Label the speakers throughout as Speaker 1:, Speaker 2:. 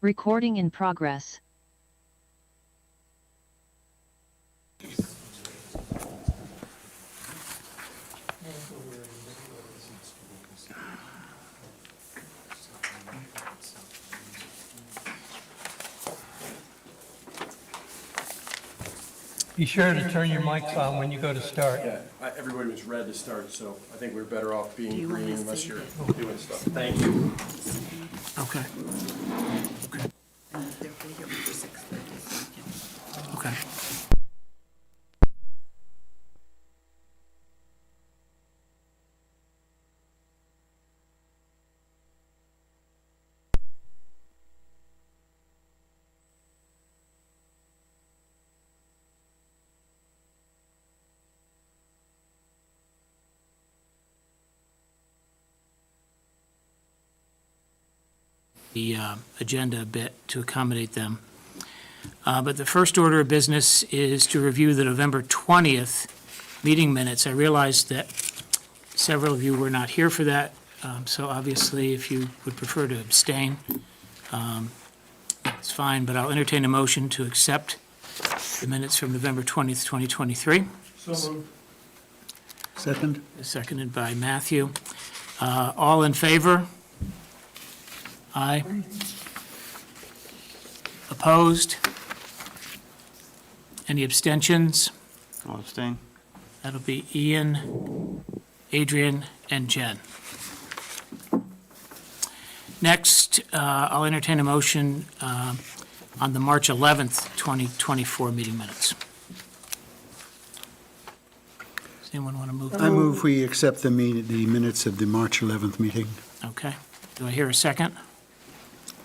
Speaker 1: Recording in progress.
Speaker 2: Be sure to turn your mics on when you go to start.
Speaker 3: Yeah, everybody was red to start, so I think we're better off being green unless you're doing stuff. Thank you.
Speaker 4: Okay. Okay. The agenda a bit to accommodate them. But the first order of business is to review the November 20th meeting minutes. I realized that several of you were not here for that, so obviously if you would prefer to abstain, it's fine, but I'll entertain a motion to accept the minutes from November 20th, 2023.
Speaker 2: So moved.
Speaker 5: Second?
Speaker 4: Seconded by Matthew. All in favor? Aye. Opposed? Any abstentions?
Speaker 5: I'll abstain.
Speaker 4: That'll be Ian, Adrian, and Jen. Next, I'll entertain a motion on the March 11th, 2024 meeting minutes. Does anyone want to move?
Speaker 5: I move we accept the minutes of the March 11th meeting.
Speaker 4: Okay. Do I hear a second?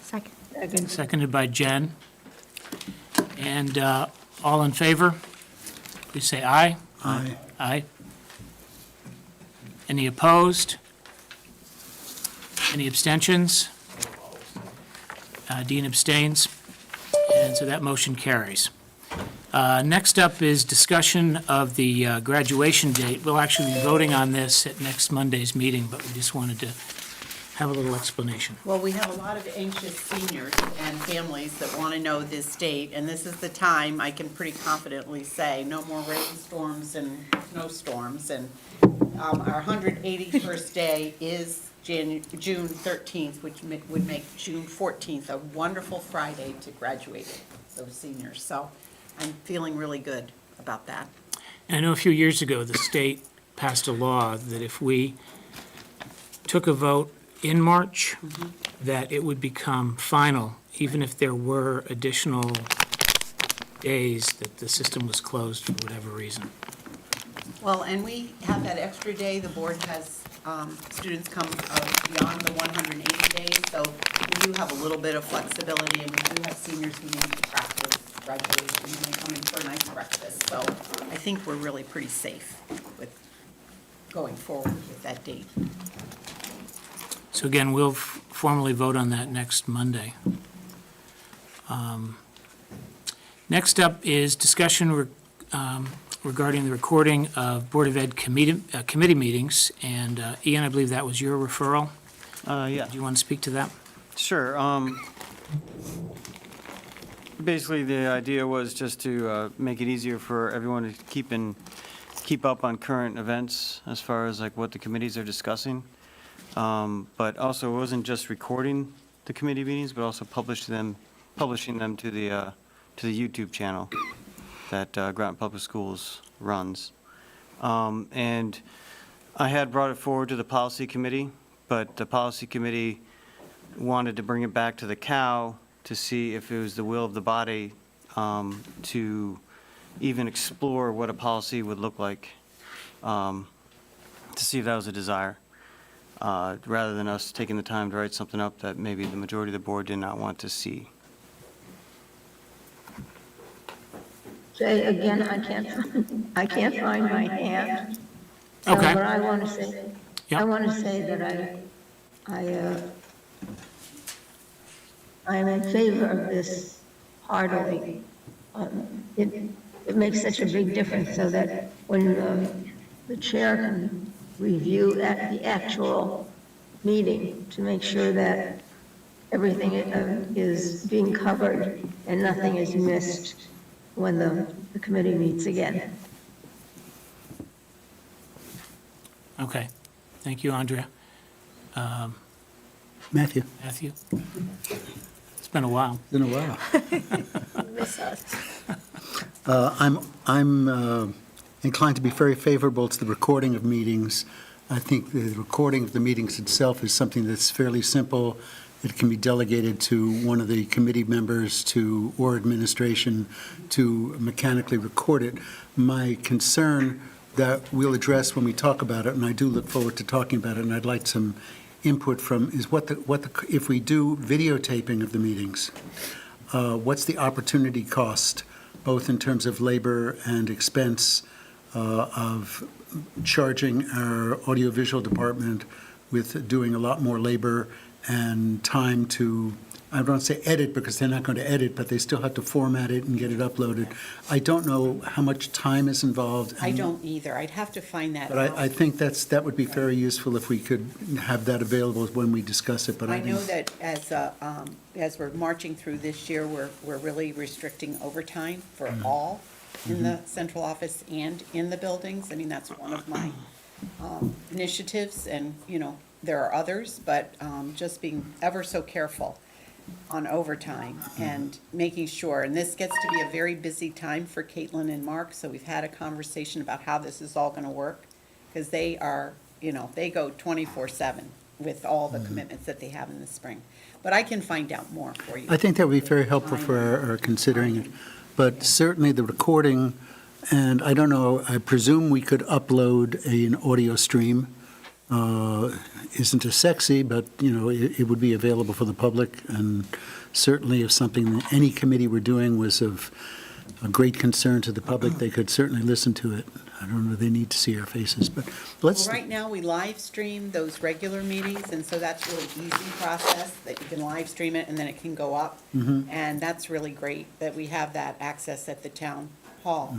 Speaker 6: Second.
Speaker 4: Seconded by Jen. And all in favor, please say aye.
Speaker 5: Aye.
Speaker 4: Aye. Any opposed? Any abstentions? Dean abstains, and so that motion carries. Next up is discussion of the graduation date. We'll actually be voting on this at next Monday's meeting, but we just wanted to have a little explanation.
Speaker 6: Well, we have a lot of anxious seniors and families that want to know this date, and this is the time, I can pretty confidently say, no more rainstorms and snowstorms. And our 181st day is June 13th, which would make June 14th a wonderful Friday to graduate those seniors. So I'm feeling really good about that.
Speaker 4: And I know a few years ago, the state passed a law that if we took a vote in March, that it would become final, even if there were additional days that the system was closed for whatever reason.
Speaker 6: Well, and we have that extra day, the board has students come beyond the 180 days, so we do have a little bit of flexibility, and we do have seniors who need to practice graduation, and they come in for a nice breakfast, so I think we're really pretty safe with going forward with that date.
Speaker 4: So again, we'll formally vote on that next Monday. Next up is discussion regarding the recording of Board of Ed committee meetings. And Ian, I believe that was your referral.
Speaker 5: Yeah.
Speaker 4: Do you want to speak to that?
Speaker 5: Sure. Basically, the idea was just to make it easier for everyone to keep up on current events as far as like what the committees are discussing. But also, it wasn't just recording the committee meetings, but also publishing them to the YouTube channel that Groton Public Schools runs. And I had brought it forward to the policy committee, but the policy committee wanted to bring it back to the COW to see if it was the will of the body to even explore what a policy would look like, to see if that was a desire. Rather than us taking the time to write something up that maybe the majority of the board did not want to see.
Speaker 7: Say again, I can't find my hand. So,
Speaker 4: Okay.
Speaker 7: But I want to say,
Speaker 4: Yep.
Speaker 7: I want to say that I am in favor of this heartily. It makes such a big difference so that when the chair can review at the actual meeting to make sure that everything is being covered and nothing is missed when the committee meets again.
Speaker 4: Okay. Thank you, Andrea.
Speaker 1: Matthew,
Speaker 4: Matthew? It's been a while.
Speaker 1: it's been a while.
Speaker 7: Miss us.
Speaker 1: I'm inclined to be very favorable to the recording of meetings. I think the recording of the meetings itself is something that's fairly simple. It can be delegated to one of the committee members or administration to mechanically record it. My concern that we'll address when we talk about it, and I do look forward to talking about it, and I'd like some input from, is if we do videotaping of the meetings, what's the opportunity cost, both in terms of labor and expense, of charging our audiovisual department with doing a lot more labor and time to, I don't want to say edit because they're not going to edit, but they still have to format it and get it uploaded. I don't know how much time is involved.
Speaker 6: I don't either. I'd have to find that
Speaker 1: But
Speaker 6: out.
Speaker 1: I think that would be very useful if we could have that available when we discuss it, but
Speaker 6: I
Speaker 1: I
Speaker 6: know
Speaker 1: think,
Speaker 6: that as we're marching through this year, we're really restricting overtime for
Speaker 1: Mm-hmm.
Speaker 6: all in the central office and in the buildings. I mean, that's one of my initiatives, and, you know, there are others, but just being ever so careful on overtime and making sure, and this gets to be a very busy time for Caitlin and Mark, so we've had a conversation about how this is all gonna work, because they are, you know, they go 24/7 with all the commitments that they have in the spring. But I can find out more for you.
Speaker 1: I think that would be very helpful for our considering it. But certainly the recording, and I don't know, I presume we could upload an audio stream. Isn't as sexy, but, you know, it would be available for the public, and certainly if something that any committee were doing was of a great concern to the public, they could certainly listen to it. I don't know, they need to see our faces, but let's,
Speaker 6: Well, right now, we live stream those regular meetings, and so that's really easy process, that you can live stream it and then it can go up. And that's really great that we have that access at the town hall.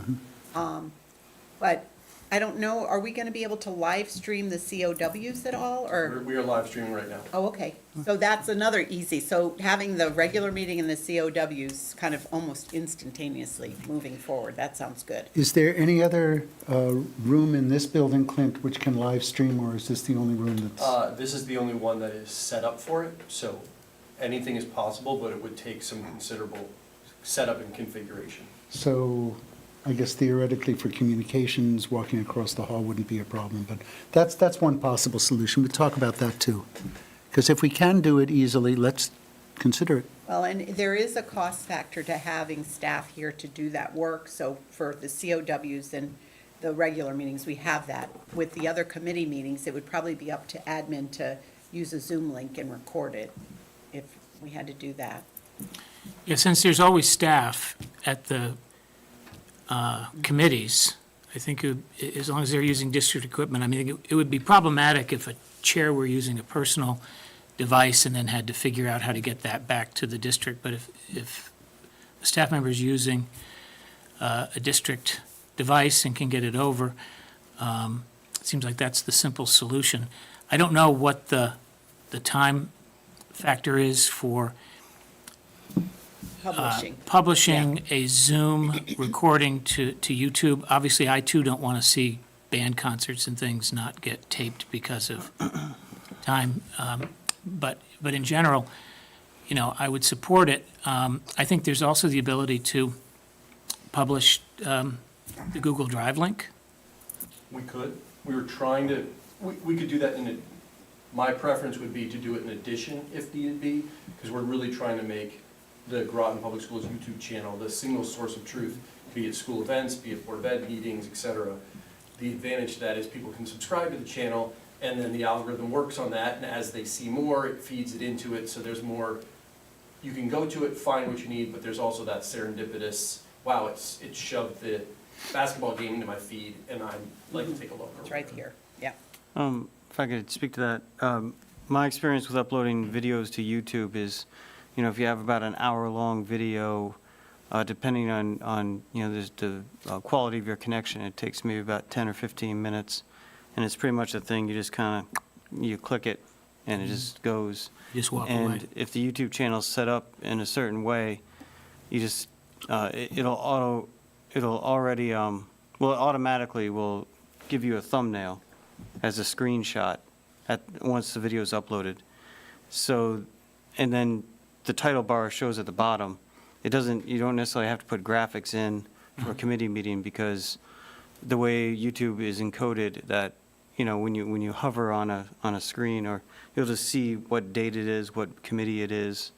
Speaker 6: But I don't know, are we gonna be able to live stream the COWs at all, or?
Speaker 3: We are live streaming right now.
Speaker 6: Oh, okay. So that's another easy, so having the regular meeting and the COWs kind of almost instantaneously moving forward, that sounds good.
Speaker 1: is there any other room in this building, Clint, which can live stream, or is this the only room that's?
Speaker 3: This is the only one that is set up for it, so anything is possible, but it would take some considerable setup and configuration.
Speaker 1: So I guess theoretically for communications, walking across the hall wouldn't be a problem, but that's one possible solution. We'll talk about that too. Because if we can do it easily, let's consider it.
Speaker 6: Well, and there is a cost factor to having staff here to do that work, so for the COWs and the regular meetings, we have that. With the other committee meetings, it would probably be up to admin to use a Zoom link and record it, if we had to do that.
Speaker 4: Yeah, since there's always staff at the committees, I think as long as they're using district equipment, I mean, it would be problematic if a chair were using a personal device and then had to figure out how to get that back to the district. But if a staff member is using a district device and can get it over, it seems like that's the simple solution. I don't know what the time factor is for
Speaker 6: Publishing.
Speaker 4: a Zoom recording to YouTube. Obviously, I too don't want to see band concerts and things not get taped because of time. But in general, you know, I would support it. I think there's also the ability to publish the Google Drive link.
Speaker 3: We could, we were trying to, we could do that my preference would be to do it in addition if needed be, because we're really trying to make the Groton Public Schools YouTube channel the single source of truth, be it school events, be it Board of Ed meetings, et cetera. The advantage to that is people can subscribe to the channel, and then the algorithm works on that, and as they see more, it feeds it into it, so there's more, you can go to it, find what you need, but there's also that serendipitous, wow, it shoved the basketball game into my feed, and I'd like to take a look.
Speaker 6: It's right here, yeah.
Speaker 5: If I could speak to that, my experience with uploading videos to YouTube is, you know, if you have about an hour-long video, depending on you know, the quality of your connection, it takes maybe about 10 or 15 minutes, and it's pretty much a thing, you just kind of, you click it, and it just goes.
Speaker 4: Just walk away.
Speaker 5: And if the YouTube channel's set up in a certain way, you just, it'll already, well, it automatically will give you a thumbnail as a screenshot once the video is uploaded. So, and then the title bar shows at the bottom. You don't necessarily have to put graphics in for a committee meeting, because the way YouTube is encoded, that, when you hover on a screen, or you'll just see what date it is, what committee it is.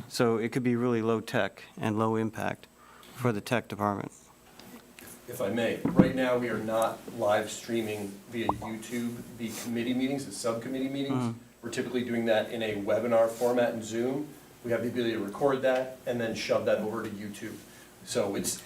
Speaker 5: So it could be really low tech and low impact for the tech department.
Speaker 3: If I may, right now, we are not live streaming via YouTube the committee meetings, the subcommittee meetings. We're typically doing that in a webinar format in Zoom. We have the ability to record that and then shove that over to YouTube. So it's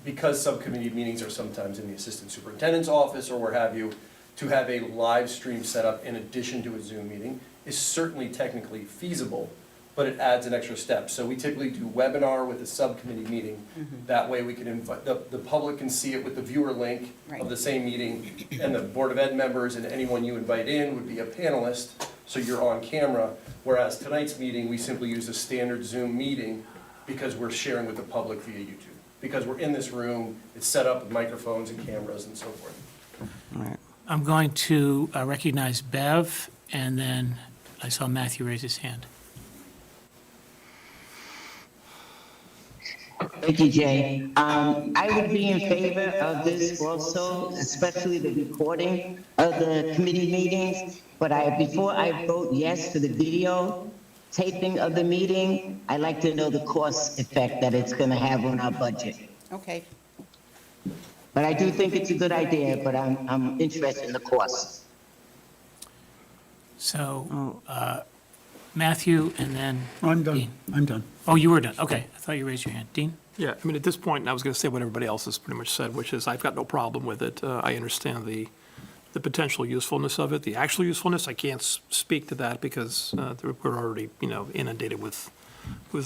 Speaker 3: because subcommittee meetings are sometimes in the assistant superintendent's office or where have you, to have a live stream set up in addition to a Zoom meeting is certainly technically feasible, but it adds an extra step. So we typically do webinar with a subcommittee meeting. That way we can invite, the public can see it with the viewer link of the same meeting, and the Board of Ed members and anyone you invite in would be a panelist, so you're on camera. Whereas tonight's meeting, we simply use a standard Zoom meeting because we're sharing with the public via YouTube. Because we're in this room, it's set up with microphones and cameras and so forth.
Speaker 5: All right.
Speaker 4: I'm going to recognize Bev, and then I saw Matthew raise his hand.
Speaker 8: Thank you, Jay. I would be in favor of this also, especially the recording of the committee meetings. But before I vote yes to the video taping of the meeting, I'd like to know the cost effect that it's going to have on our budget.
Speaker 6: Okay.
Speaker 8: But I do think it's a good idea, but I'm interested in the cost.
Speaker 4: So, Matthew, and then
Speaker 1: I'm done.
Speaker 4: Dean.
Speaker 1: I'm done.
Speaker 4: Oh, you were done, okay. I thought you raised your hand. Dean?
Speaker 2: Yeah, I mean, at this point, I was going to say what everybody else has pretty much said, which is I've got no problem with it. I understand the potential usefulness of it. The actual usefulness, I can't speak to that because we're already, inundated with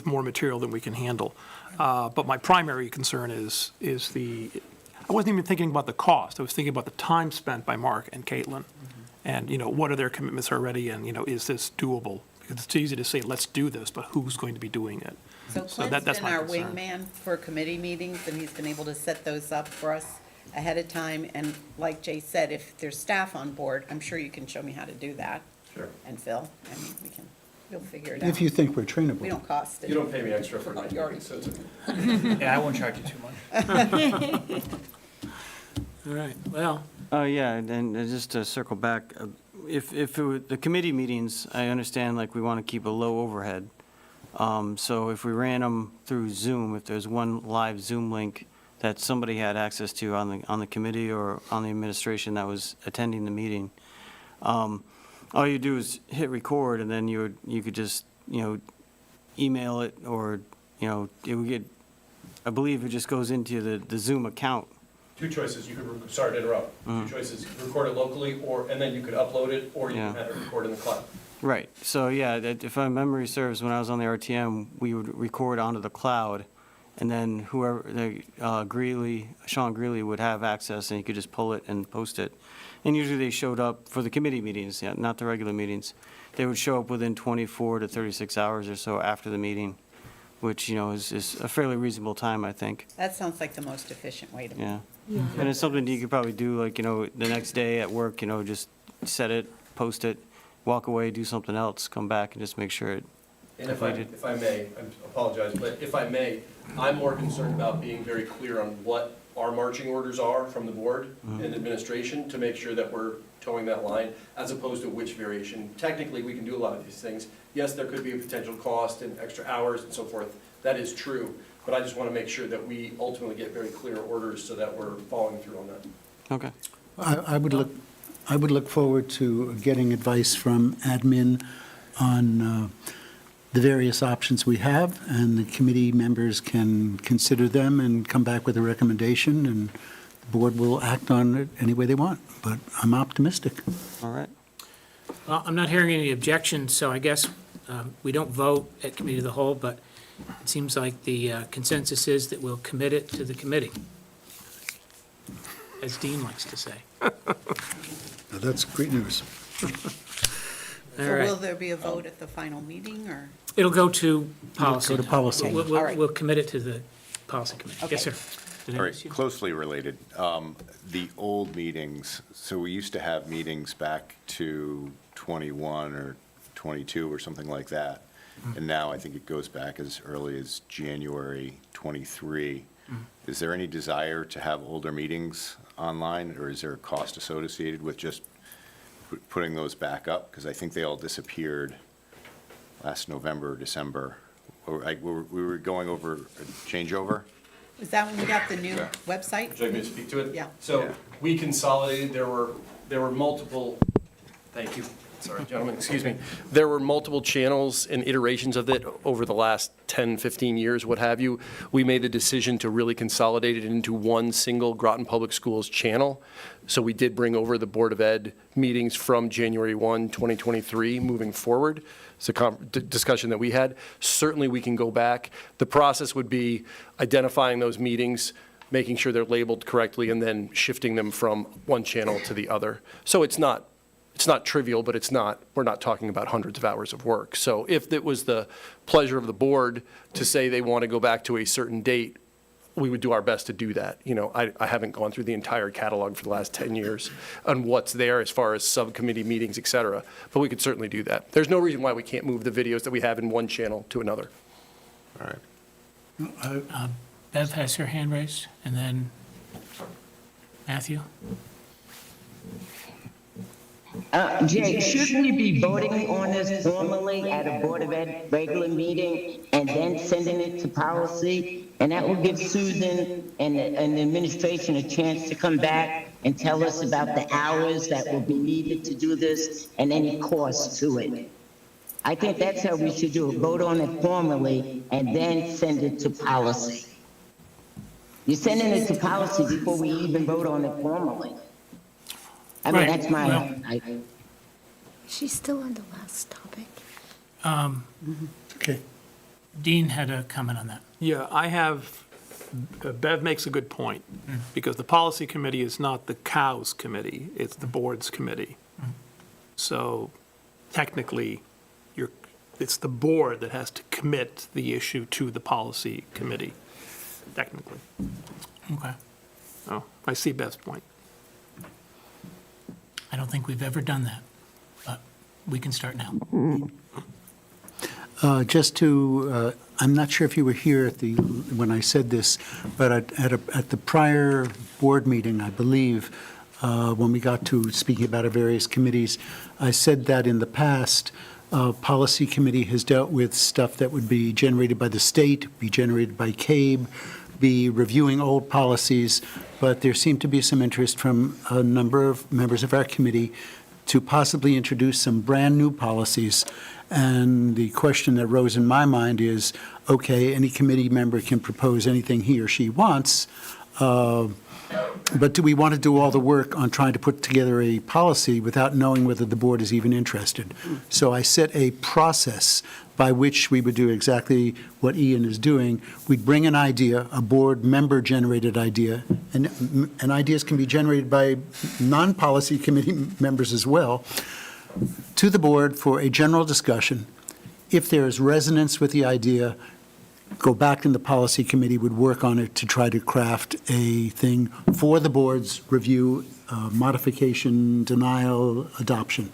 Speaker 2: more material than we can handle. But my primary concern is I wasn't even thinking about the cost. I was thinking about the time spent by Mark and Caitlin. And, what are their commitments already, and, is this doable? Because it's easy to say, let's do this, but who's going to be doing it?
Speaker 6: So
Speaker 2: So
Speaker 6: Clint's
Speaker 2: that's
Speaker 6: been
Speaker 2: my
Speaker 6: our
Speaker 2: concern.
Speaker 6: wingman for committee meetings, and he's been able to set those up for us ahead of time. And like Jay said, if there's staff on board, I'm sure you can show me how to do that.
Speaker 3: Sure.
Speaker 6: And Phil, we'll figure it out.
Speaker 1: If you think we're
Speaker 6: We
Speaker 1: trainable.
Speaker 6: don't cost it.
Speaker 3: You don't pay me extra for
Speaker 6: Oh,
Speaker 3: my
Speaker 6: you already-
Speaker 3: meeting, so it's okay.
Speaker 9: Yeah, I won't charge you too much.
Speaker 4: All right, well,
Speaker 5: Oh, yeah, and just to circle back, if it were the committee meetings, I understand, like, we want to keep a low overhead. So if we ran them through Zoom, if there's one live Zoom link that somebody had access to on the committee or on the administration that was attending the meeting, all you do is hit record, and then you could just, email it, or, it would get, I believe it just goes into the Zoom account.
Speaker 3: Two choices, you could, sorry to interrupt, two choices, record it locally, and then you could upload it, or you can
Speaker 5: Yeah.
Speaker 3: have it record in the cloud.
Speaker 5: Right, so yeah, if my memory serves, when I was on the RTM, we would record onto the cloud, and then whoever, Sean Greeley would have access, and he could just pull it and post it. And usually they showed up for the committee meetings, yeah, not the regular meetings. They would show up within 24 to 36 hours or so after the meeting, which, is a fairly reasonable time, I think,
Speaker 6: That sounds like the most efficient way to.
Speaker 5: yeah. And it's something you could probably do, like, the next day at work, just set it, post it, walk away, do something else, come back and just make sure it,
Speaker 3: And if I may, I apologize, but if I may, I'm more concerned about being very clear on what our marching orders are from the board and administration to make sure that we're towing that line, as opposed to which variation. Technically, we can do a lot of these things. Yes, there could be a potential cost and extra hours and so forth. That is true. But I just want to make sure that we ultimately get very clear orders so that we're following through on that.
Speaker 5: okay.
Speaker 1: I would look forward to getting advice from admin on the various options we have, and the committee members can consider them and come back with a recommendation, and the board will act on it any way they want. But I'm optimistic.
Speaker 5: All right.
Speaker 4: well, I'm not hearing any objections, so I guess we don't vote at committee of the whole, but it seems like the consensus is that we'll commit it to the committee, as Dean likes to say.
Speaker 1: Now, that's great news.
Speaker 4: All
Speaker 6: So
Speaker 4: right.
Speaker 6: will there be a vote at the final meeting, or?
Speaker 4: It'll go to policy.
Speaker 1: Go to policy.
Speaker 4: We'll-
Speaker 6: All right.
Speaker 4: We'll commit it to the policy committee. Yes,
Speaker 6: Okay.
Speaker 4: sir. Did I
Speaker 10: All
Speaker 4: miss
Speaker 10: right,
Speaker 4: you?
Speaker 10: closely related. The old meetings, so we used to have meetings back to 21 or 22 or something like that. And now I think it goes back as early as January 23. Is there any desire to have older meetings online, or is there a cost associated with just putting those back up? Because I think they all disappeared last November or December. We were going over a changeover?
Speaker 6: Is that when we got the new
Speaker 10: Yeah.
Speaker 6: website?
Speaker 3: Would you like me to speak to it?
Speaker 6: Yeah.
Speaker 3: So
Speaker 10: Yeah.
Speaker 3: we consolidated, there were multiple, thank you, sorry, gentlemen, excuse me. There were multiple channels and iterations of it over the last 10, 15 years, what have you. We made the decision to really consolidate it into one single Groton Public Schools channel. So we did bring over the Board of Ed meetings from January 1, 2023, moving forward. It's a discussion that we had. Certainly, we can go back. The process would be identifying those meetings, making sure they're labeled correctly, and then shifting them from one channel to the other. So it's not trivial, but we're not talking about hundreds of hours of work. So if it was the pleasure of the board to say they want to go back to a certain date, we would do our best to do that. You know, I haven't gone through the entire catalog for the last 10 years on what's there as far as subcommittee meetings, et cetera, but we could certainly do that. There's no reason why we can't move the videos that we have in one channel to another.
Speaker 10: All right.
Speaker 4: Bev has her hand raised, and then Matthew?
Speaker 8: Jay, should we be voting on this formally at a Board of Ed regular meeting and then sending it to policy? And that will give Susan and the administration a chance to come back and tell us about the hours that will be needed to do this and any cost to it. I think that's how we should do it, vote on it formally and then send it to policy. You're sending it to policy before we even vote on it formally. I mean,
Speaker 4: Right,
Speaker 8: that's my,
Speaker 4: well-
Speaker 7: She's still on the last topic.
Speaker 1: Okay.
Speaker 4: Dean had a comment on that.
Speaker 2: Yeah, Bev makes a good point, because the policy committee is not the cows committee, it's the board's committee. So technically, it's the board that has to commit the issue to the policy committee, technically.
Speaker 4: Okay.
Speaker 2: Oh, I see Bev's point.
Speaker 4: I don't think we've ever done that, but we can start now.
Speaker 1: I'm not sure if you were here when I said this, but at the prior board meeting, I believe, when we got to speaking about our various committees, I said that in the past, policy committee has dealt with stuff that would be generated by the state, be generated by CABE, be reviewing old policies, but there seemed to be some interest from a number of members of our committee to possibly introduce some brand-new policies. And the question that rose in my mind is, okay, any committee member can propose anything he or she wants, but do we want to do all the work on trying to put together a policy without knowing whether the board is even interested? So I set a process by which we would do exactly what Ian is doing. We'd bring an idea, a board member-generated idea, and ideas can be generated by non-policy committee members as well, to the board for a general discussion. If there is resonance with the idea, go back and the policy committee would work on it to try to craft a thing for the board's review, modification, denial, adoption.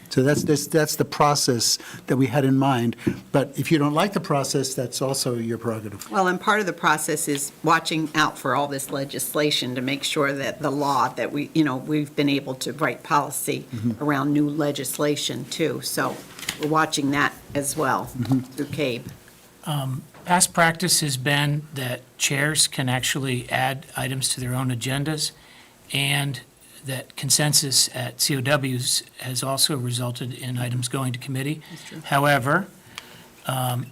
Speaker 1: So that's the process that we had in mind. But if you don't like the process, that's also your prerogative.
Speaker 6: Well, and part of the process is watching out for all this legislation to make sure that the law that we've been able to write policy around new legislation too. So we're watching that as well through CABE.
Speaker 4: Past practice has been that chairs can actually add items to their own agendas, and that consensus at COWs has also resulted in items going to committee. However,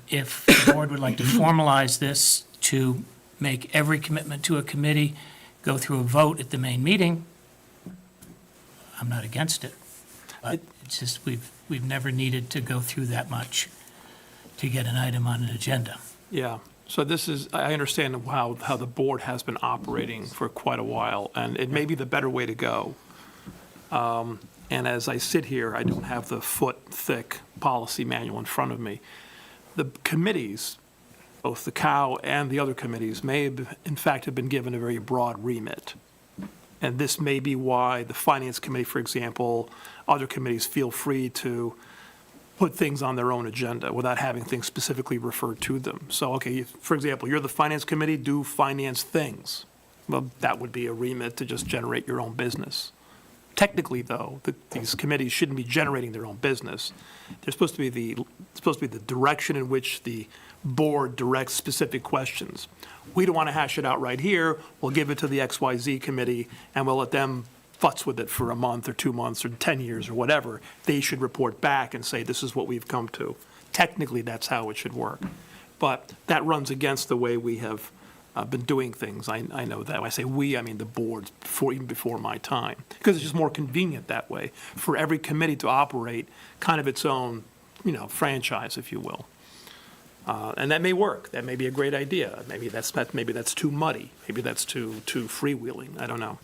Speaker 4: if the board would like to formalize this to make every commitment to a committee go through a vote at the main meeting, I'm not against it. But it's just, we've never needed to go through that much to get an item on an agenda.
Speaker 2: Yeah, so I understand how the board has been operating for quite a while, and it may be the better way to go. And as I sit here, I don't have the foot-thick policy manual in front of me. The committees, both the COW and the other committees, may have, in fact, have been given a very broad remit. And this may be why the Finance Committee, for example, other committees feel free to put things on their own agenda without having things specifically referred to them. So, okay, for example, you're the Finance Committee, do finance things. Well, that would be a remit to just generate your own business. Technically, though, these committees shouldn't be generating their own business. They're supposed to be the direction in which the board directs specific questions. We don't want to hash it out right here. We'll give it to the XYZ committee, and we'll let them futz with it for a month or 2 months or 10 years or whatever. They should report back and say, this is what we've come to. Technically, that's how it should work. But that runs against the way we have been doing things. I know that. When I say we, I mean the boards, even before my time, because it's just more convenient that way for every committee to operate kind of its own, franchise, if you will. And that may work. That may be a great idea. Maybe that's too muddy. Maybe that's too freewheeling. I don't know.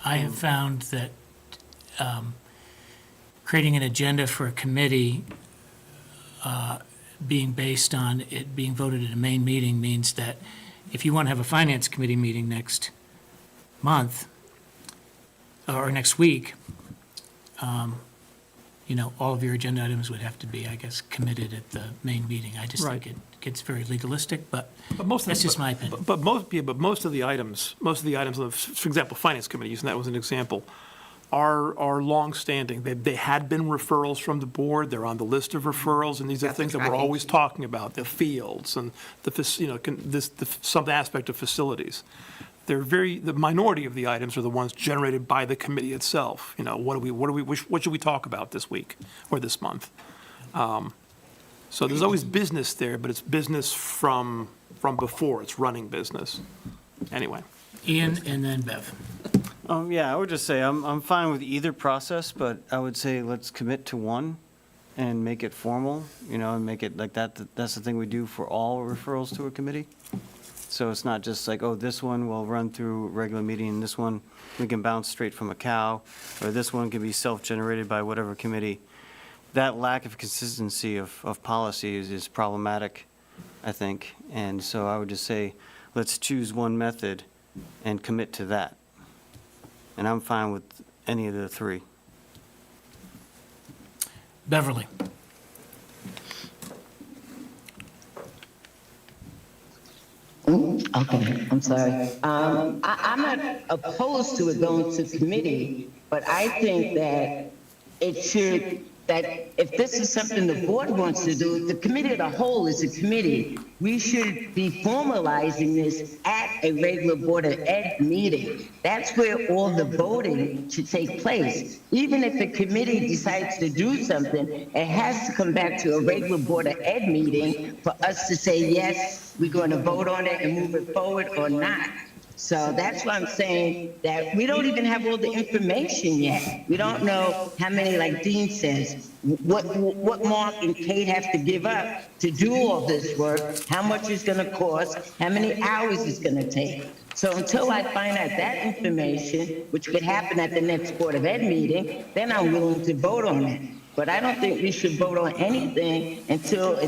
Speaker 4: I have found that creating an agenda for a committee being based on it being voted at a main meeting means that if you want to have a finance committee meeting next month or next week, all of your agenda items would have to be, I guess, committed at the main meeting. I just think it gets very legalistic, but that's just my opinion.
Speaker 2: But most of the items, of, for example, Finance Committee, using that as an example, are longstanding. They had been referrals from the board. They're on the list of referrals, and these are things that we're always talking about, the fields and some aspect of facilities. The minority of the items are the ones generated by the committee itself. What should we talk about this week or this month? So there's always business there, but it's business from before. It's running business. Anyway.
Speaker 4: Ian and then Bev.
Speaker 5: Yeah, I would just say I'm fine with either process, but I would say let's commit to one and make it formal, and make it like that. That's the thing we do for all referrals to a committee. So it's not just like, oh, this one will run through a regular meeting, and this one we can bounce straight from a cow, or this one can be self-generated by whatever committee. That lack of consistency of policy is problematic, I think. And so I would just say, let's choose one method and commit to that. And I'm fine with any of the three.
Speaker 4: Beverly.
Speaker 8: Okay, I'm sorry. I'm not opposed to it going to committee, but I think that if this is something the board wants to do, the committee as a whole is a committee. We should be formalizing this at a regular Board of Ed meeting. That's where all the voting should take place. Even if the committee decides to do something, it has to come back to a regular Board of Ed meeting for us to say, yes, we're going to vote on it and move it forward or not. So that's why I'm saying that we don't even have all the information yet. We don't know how many, like Dean says, what Mark and Kate have to give up to do all this work, how much it's going to cost, how many hours it's going to take. So until I find out that information, which could happen at the next Board of Ed meeting, then I'm willing to vote on it. But I don't think we should vote on anything until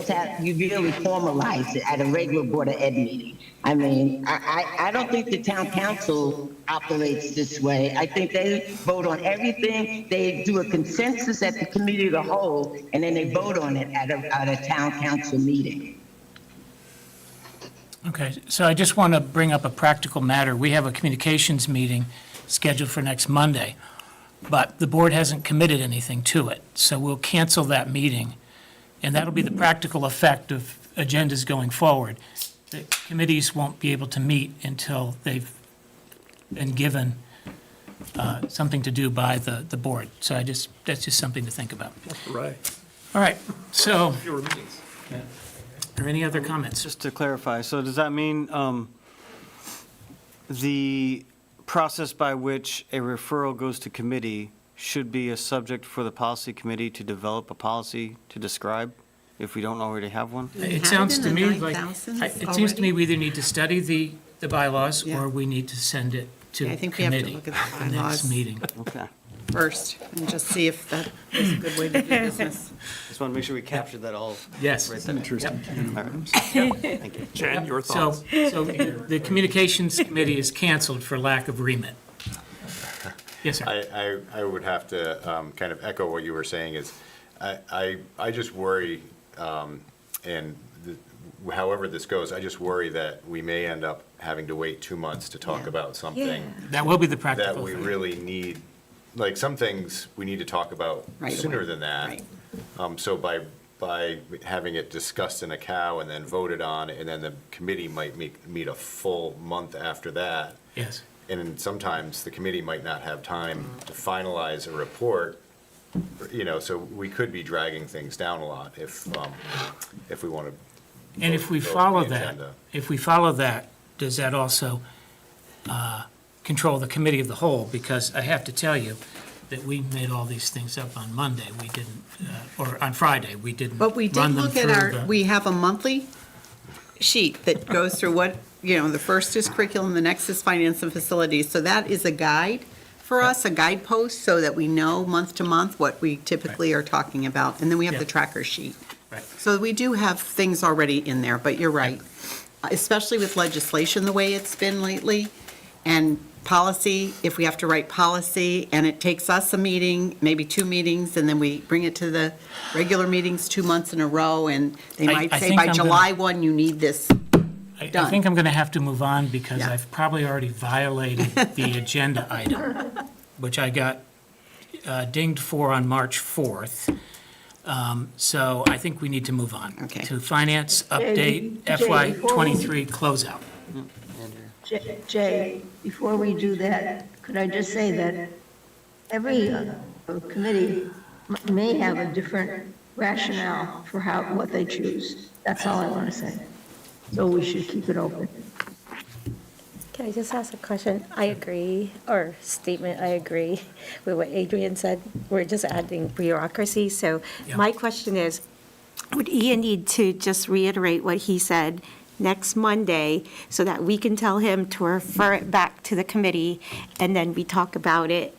Speaker 8: you really formalize it at a regular Board of Ed meeting. I mean, I don't think the town council operates this way. I think they vote on everything. They do a consensus at the committee of the whole, and then they vote on it at a town council meeting.
Speaker 4: Okay, so I just want to bring up a practical matter. We have a communications meeting scheduled for next Monday, but the board hasn't committed anything to it. So we'll cancel that meeting, and that'll be the practical effect of agendas going forward. The committees won't be able to meet until they've been given something to do by the board. So that's just something to think about.
Speaker 2: Right.
Speaker 4: All right, so,
Speaker 2: Fewer meetings.
Speaker 4: are there any other comments?
Speaker 5: Just to clarify, so does that mean the process by which a referral goes to committee should be a subject for the policy committee to develop a policy to describe, if we don't already have one?
Speaker 4: It sounds to me like, it seems to me we either need to study the bylaws, or we need to send it to
Speaker 6: Yeah, I think we have to
Speaker 4: committee,
Speaker 6: look at the
Speaker 4: the next
Speaker 6: bylaws.
Speaker 4: meeting.
Speaker 5: Okay.
Speaker 6: first and just see if that is a good way to do business.
Speaker 5: Just want to make sure we captured that all.
Speaker 4: Yes.
Speaker 5: Right there.
Speaker 1: Interesting.
Speaker 5: All right. Thank you.
Speaker 2: Jen, your
Speaker 4: So,
Speaker 2: thoughts?
Speaker 4: so the Communications Committee is canceled for lack of remit. Yes, sir.
Speaker 10: I would have to kind of echo what you were saying is, I just worry, and however this goes, I just worry that we may end up having to wait 2 months to talk about something
Speaker 4: That will be the
Speaker 10: that
Speaker 4: practical
Speaker 10: we
Speaker 4: thing.
Speaker 10: really need, like, some things we need to talk about
Speaker 6: Right
Speaker 10: sooner
Speaker 6: away.
Speaker 10: than that.
Speaker 6: Right.
Speaker 10: So by having it discussed in a cow and then voted on, and then the committee might meet a full month after that,
Speaker 4: Yes.
Speaker 10: and then sometimes the committee might not have time to finalize a report, so we could be dragging things down a lot if we want to.
Speaker 4: And if we follow that, does that also control the committee of the whole? Because I have to tell you that we made all these things up on Monday. We didn't, or on Friday, we didn't
Speaker 6: But we did
Speaker 4: run them
Speaker 6: look at
Speaker 4: through
Speaker 6: our, we have a monthly sheet that goes through what, the first is curriculum, the next is finance and facilities. So that is a guide for us, a guidepost, so that we know month to month what we typically are talking about. And then we have the
Speaker 4: Yeah.
Speaker 6: tracker sheet.
Speaker 4: Right.
Speaker 6: So we do have things already in there, but you're right. Especially with legislation the way it's been lately, and policy, if we have to write policy, and it takes us a meeting, maybe 2 meetings, and then we bring it to the regular meetings 2 months in a row, and they
Speaker 4: I
Speaker 6: might say,
Speaker 4: think
Speaker 6: by
Speaker 4: I'm gonna-
Speaker 6: July 1, you need this.
Speaker 4: I
Speaker 6: Done.
Speaker 4: think I'm going to have to move on because
Speaker 6: Yeah.
Speaker 4: I've probably already violated the agenda item, which I got dinged for on March 4th. So I think we need to move on.
Speaker 6: Okay.
Speaker 4: To finance update
Speaker 7: Jay,
Speaker 4: FY
Speaker 7: before we-
Speaker 4: between closeout.
Speaker 7: Jay, before we do that, could I just say that every committee may have a different rationale for what they choose. That's all I want to say. So we should keep it open.
Speaker 11: Can I just ask a question? I agree, or statement, I agree with what Adrian said. We're just adding bureaucracy. So
Speaker 4: Yeah.
Speaker 11: my question is, would Ian need to just reiterate what he said next Monday so that we can tell him to refer it back to the committee and then we talk about it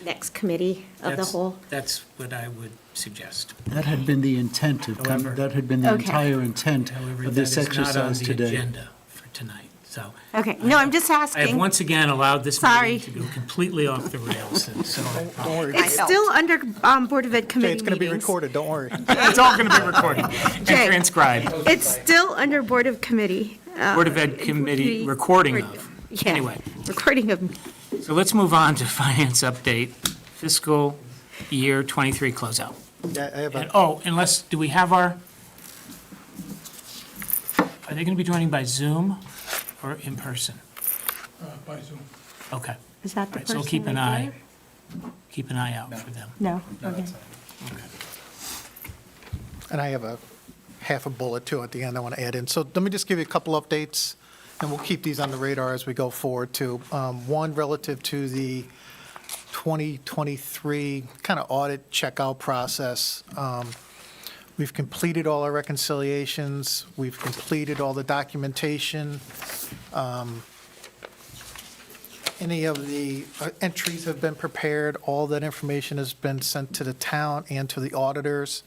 Speaker 11: next committee of the
Speaker 4: That's-
Speaker 11: whole?
Speaker 4: That's what I would suggest.
Speaker 1: That had been the intent of,
Speaker 4: However-
Speaker 1: that had been the
Speaker 11: Okay.
Speaker 1: entire intent
Speaker 4: However,
Speaker 1: of
Speaker 4: that
Speaker 1: this
Speaker 4: is not on
Speaker 1: exercise
Speaker 4: the
Speaker 1: today.
Speaker 4: agenda for tonight, so.
Speaker 11: Okay, no, I'm just
Speaker 4: I have
Speaker 11: asking.
Speaker 4: once again allowed this
Speaker 11: Sorry.
Speaker 4: meeting to go completely off the rails, and so
Speaker 9: Don't worry.
Speaker 11: It's still under Board of Ed
Speaker 9: Jay,
Speaker 11: committee
Speaker 9: it's going to be
Speaker 11: meetings.
Speaker 9: recorded, don't worry.
Speaker 4: it's all going to be recorded and
Speaker 11: Jay.
Speaker 4: transcribed.
Speaker 11: It's still under Board of Committee.
Speaker 4: Board of Ed committee recording of.
Speaker 11: Yeah,
Speaker 4: Anyway,
Speaker 11: recording of.
Speaker 4: so let's move on to finance update, fiscal year 23 closeout.
Speaker 9: Yeah, I have
Speaker 4: And,
Speaker 9: a,
Speaker 4: unless, do we have are they going to be joining by Zoom or in person?
Speaker 9: by Zoom.
Speaker 4: Okay,
Speaker 11: Is that the
Speaker 4: right, so
Speaker 11: person
Speaker 4: keep an
Speaker 11: right
Speaker 4: eye out for them.
Speaker 11: there? No, okay.
Speaker 9: And I have a half a bullet too at the end I want to add in. So let me just give you a couple updates, and we'll keep these on the radar as we go forward too. One relative to the 2023 kind of audit checkout process. We've completed all our reconciliations. We've completed all the documentation. Any of the entries have been prepared. All that information has been sent to the town and to the auditors.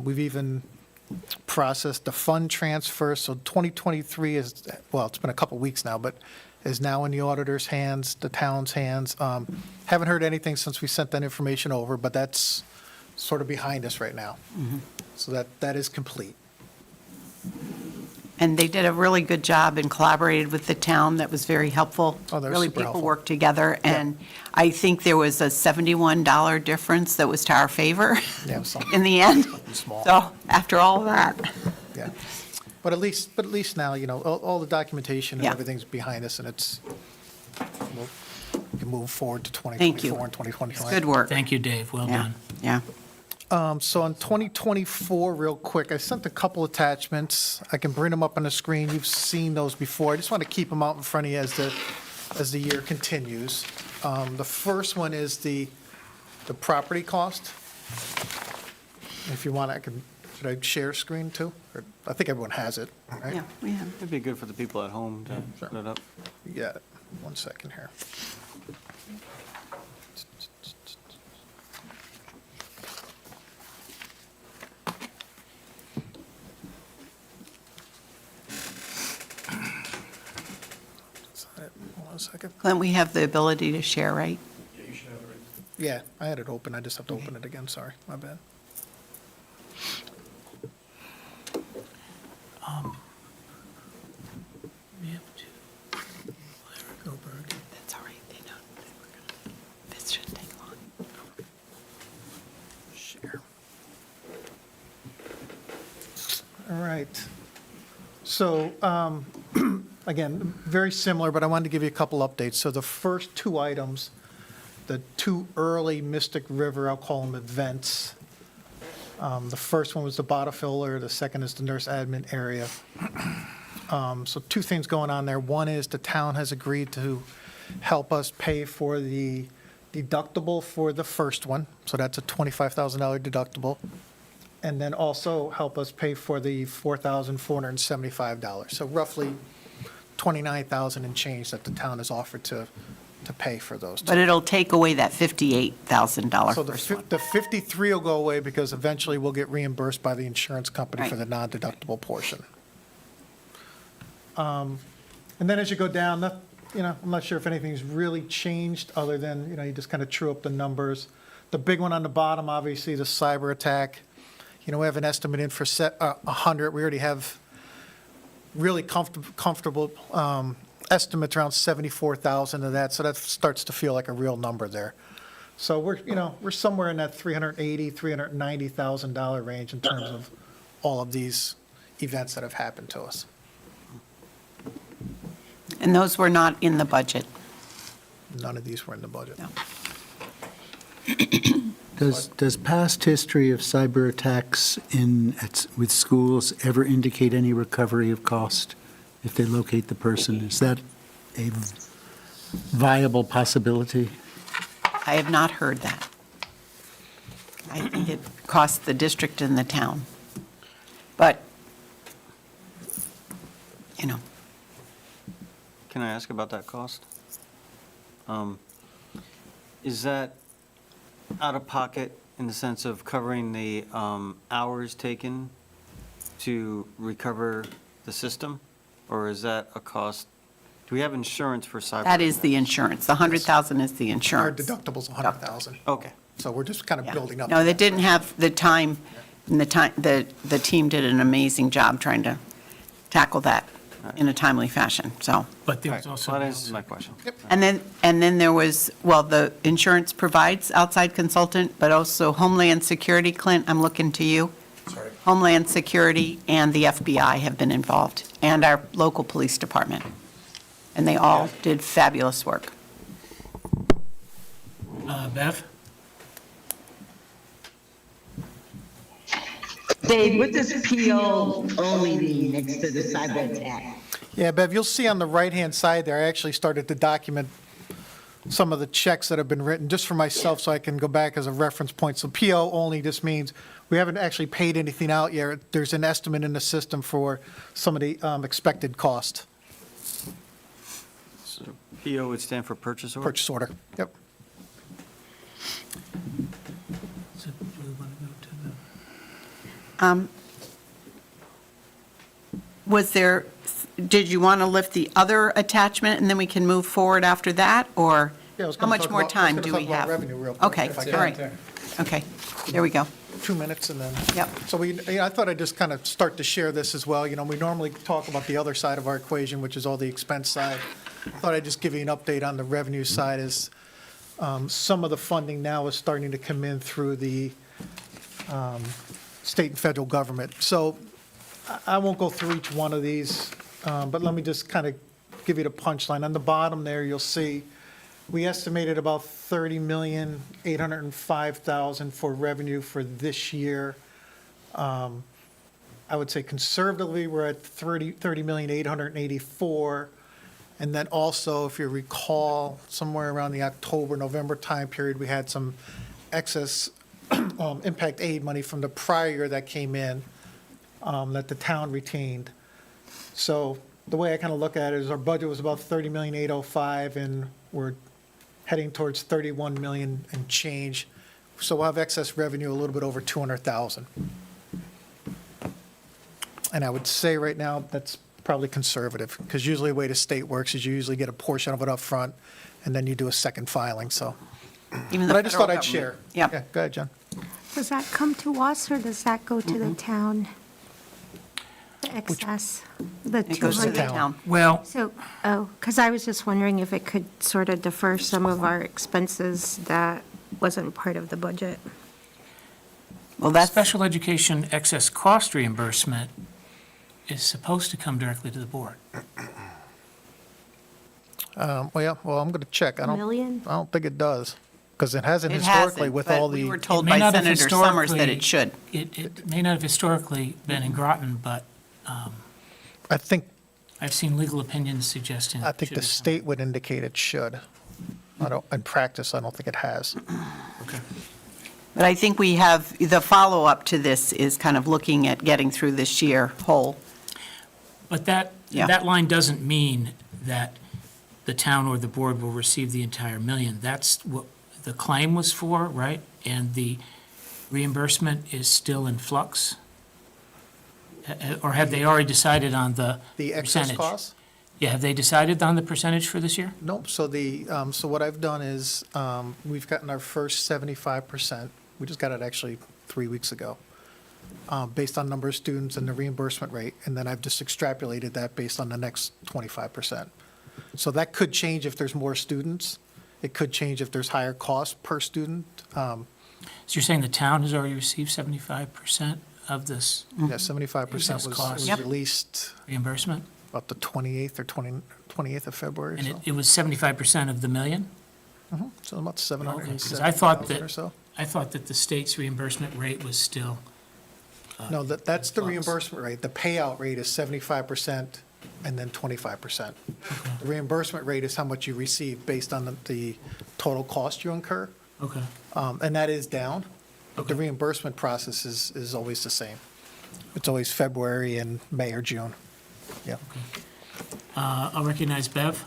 Speaker 9: We've even processed the fund transfer, so 2023 is, well, it's been a couple weeks now, but is now in the auditor's hands, the town's hands. Haven't heard anything since we sent that information over, but that's sort of behind us right now. So that is complete.
Speaker 6: And they did a really good job and collaborated with the town. That was very helpful.
Speaker 9: Oh, they were
Speaker 6: Really,
Speaker 9: super
Speaker 6: people
Speaker 9: helpful.
Speaker 6: worked together, and I think there was a $71 difference that was to our favor
Speaker 9: Yeah, something
Speaker 6: in the end.
Speaker 9: small.
Speaker 6: So after all that,
Speaker 9: Yeah. But at least now, all the documentation and
Speaker 6: Yeah.
Speaker 9: everything's behind us, and we can move forward to
Speaker 6: Thank you.
Speaker 9: 2024 and 2025.
Speaker 6: good work.
Speaker 4: Thank you, Dave, well
Speaker 6: Yeah,
Speaker 4: done.
Speaker 6: yeah.
Speaker 9: So in 2024, real quick, I sent a couple attachments. I can bring them up on the screen. You've seen those before. I just want to keep them out in front of you as the year continues. The first one is the property cost. If you want, should I share screen too? Or I think everyone has it, right?
Speaker 6: Yeah, we have.
Speaker 5: It'd be good for the people at home to
Speaker 9: Sure.
Speaker 5: put it up.
Speaker 9: You got it. 1 second here. One second.
Speaker 6: Clint, we have the ability to share, right?
Speaker 3: Yeah, you should have it right.
Speaker 9: Yeah, I had it open, I just have to open it again, sorry, my bad.
Speaker 6: That's all right, they know. This shouldn't take long.
Speaker 9: Share. All right. So, again, very similar, but I wanted to give you a couple updates. So the first two items, the two early Mystic River, I'll call them events. The first one was the bottle filler, the second is the nurse admin area. So two things going on there. One is the town has agreed to help us pay for the deductible for the first one, so that's a $25,000 deductible. And then also help us pay for the $4,475, so roughly $29,000 and change that the town has offered to pay for those.
Speaker 6: But it'll take away that $58,000
Speaker 9: So the
Speaker 6: first one.
Speaker 9: the 53 will go away because eventually we'll get reimbursed by the insurance company for the
Speaker 6: Right.
Speaker 9: non-deductible portion. And then as you go down, I'm not sure if anything's really changed other than, you just kind of true up the numbers. The big one on the bottom, obviously, the cyber attack. We have an estimate in for 100. We already have really comfortable estimates around 74,000 of that, so that starts to feel like a real number there. So we're somewhere in that $380,000, $390,000 range in terms of all of these events that have happened to us.
Speaker 6: And those were not in the budget.
Speaker 9: None of these were in the budget.
Speaker 6: No.
Speaker 1: Does past history of cyber attacks with schools ever indicate any recovery of cost if they locate the person? Is that a viable possibility?
Speaker 6: I have not heard that. I think it costs the district and the town. But,
Speaker 5: Can I ask about that cost? Is that out of pocket in the sense of covering the hours taken to recover the system? Or is that a cost? Do we have insurance for cyber?
Speaker 6: that is the
Speaker 5: attacks?
Speaker 6: insurance. The 100,000 is the
Speaker 9: Our
Speaker 6: insurance.
Speaker 9: deductible's 100,000,
Speaker 5: Okay.
Speaker 9: so we're just kind of
Speaker 6: Yeah.
Speaker 9: building up.
Speaker 6: No, they didn't have the time, and the team did an amazing job trying to tackle that in a timely fashion, so.
Speaker 4: But there
Speaker 5: All
Speaker 4: was
Speaker 5: right,
Speaker 4: also.
Speaker 5: well, that answers my question.
Speaker 6: And then there was, the insurance provides outside consultant, but also Homeland Security, Clint, I'm looking to you.
Speaker 3: Sorry.
Speaker 6: Homeland Security and the FBI have been involved, and our local police department. And they all did fabulous work.
Speaker 4: Bev?
Speaker 8: Dave, what does PO only mean next to the cyber attack?
Speaker 9: Yeah, Bev, you'll see on the right-hand side there, I actually started to document some of the checks that have been written, just for myself, so I can go back as a reference point. So PO only just means we haven't actually paid anything out yet. There's an estimate in the system for some of the expected cost,
Speaker 5: So PO would stand for purchase order?
Speaker 9: purchase order. Yep.
Speaker 4: So do we want to go to the?
Speaker 6: Did you want to lift the other attachment, and then we can move forward after that, or
Speaker 9: Yeah, I was
Speaker 6: how
Speaker 9: gonna
Speaker 6: much
Speaker 9: talk
Speaker 6: more
Speaker 9: about- I was
Speaker 6: time
Speaker 9: gonna
Speaker 6: do
Speaker 9: talk
Speaker 6: we
Speaker 9: about
Speaker 6: have?
Speaker 9: revenue real quick,
Speaker 6: Okay,
Speaker 9: if I
Speaker 6: all
Speaker 9: can.
Speaker 6: right. Okay, there we go.
Speaker 9: 2 minutes and then.
Speaker 6: Yep.
Speaker 9: So I thought I'd just kind of start to share this as well. We normally talk about the other side of our equation, which is all the expense side. I thought I'd just give you an update on the revenue side is some of the funding now is starting to come in through the state and federal government. So I won't go through each one of these, but let me just kind of give you the punchline. On the bottom there, you'll see we estimated about $30,805,000 for revenue for this year. I would say conservatively, we're at $30,884,000. And then also, if you recall, somewhere around the October, November time period, we had some excess impact aid money from the prior year that came in that the town retained. So the way I kind of look at it is our budget was about 30,805,000, and we're heading towards 31 million and change. So we'll have excess revenue a little bit over 200,000. And I would say right now, that's probably conservative, because usually the way the state works is you usually get a portion of it up front, and then you do a second filing, so.
Speaker 6: Even the
Speaker 9: But I just
Speaker 6: federal
Speaker 9: thought I'd
Speaker 6: government.
Speaker 9: share.
Speaker 6: Yep.
Speaker 9: Yeah, go ahead, John.
Speaker 11: Does that come to us, or does that go to the town? The excess, the
Speaker 6: It goes to the
Speaker 11: 200?
Speaker 6: town.
Speaker 4: Well,
Speaker 11: So, because I was just wondering if it could sort of defer some of our expenses that wasn't part of the budget.
Speaker 6: Well, that's,
Speaker 4: special education excess cost reimbursement is supposed to come directly to the board.
Speaker 9: Well, I'm going to check. I don't
Speaker 11: Million?
Speaker 9: think it does, because it hasn't
Speaker 6: it
Speaker 9: historically
Speaker 6: hasn't,
Speaker 9: with
Speaker 6: but
Speaker 9: all
Speaker 6: we
Speaker 9: the.
Speaker 6: were told
Speaker 4: may
Speaker 6: by
Speaker 4: not have
Speaker 6: Senator Summers that
Speaker 4: historically-
Speaker 6: it should.
Speaker 4: It may not have historically been in Groton, but
Speaker 9: I think
Speaker 4: I've seen legal opinions suggesting.
Speaker 9: I
Speaker 4: it
Speaker 9: think
Speaker 4: should
Speaker 9: the
Speaker 4: be some.
Speaker 9: state would indicate it should. In practice, I don't think it has.
Speaker 4: Okay.
Speaker 6: But I think we have, the follow-up to this is kind of looking at getting through this year whole.
Speaker 4: But that
Speaker 6: Yeah.
Speaker 4: line doesn't mean that the town or the board will receive the entire million. That's what the claim was for, right? And the reimbursement is still in flux? Or have they already decided on the
Speaker 9: The excess
Speaker 4: percentage?
Speaker 9: costs?
Speaker 4: Yeah, have they decided on the percentage for this year?
Speaker 9: Nope, so so what I've done is, we've gotten our first 75%. We just got it actually 3 weeks ago, based on number of students and the reimbursement rate, and then I've just extrapolated that based on the next 25%. So that could change if there's more students. It could change if there's higher cost per student.
Speaker 4: So you're saying the town has already received 75% of this
Speaker 9: Yeah, 75%
Speaker 4: Excess
Speaker 9: was
Speaker 4: cost.
Speaker 6: Yep.
Speaker 9: released
Speaker 4: reimbursement?
Speaker 9: about the 28th or 28th of February,
Speaker 4: And
Speaker 9: so.
Speaker 4: it was 75% of the million?
Speaker 9: So about
Speaker 4: Okay, 'cause I
Speaker 9: 770,000
Speaker 4: thought that-
Speaker 9: or so.
Speaker 4: I thought that the state's reimbursement rate was still,
Speaker 9: No, that's the
Speaker 4: flux.
Speaker 9: reimbursement rate. The payout rate is 75% and then 25%. The reimbursement rate is how much you receive based on the total cost you incur,
Speaker 4: okay.
Speaker 9: and that is down, but the
Speaker 4: Okay.
Speaker 9: reimbursement process is always the same. It's always February and May or June. Yeah.
Speaker 4: I'll recognize Bev.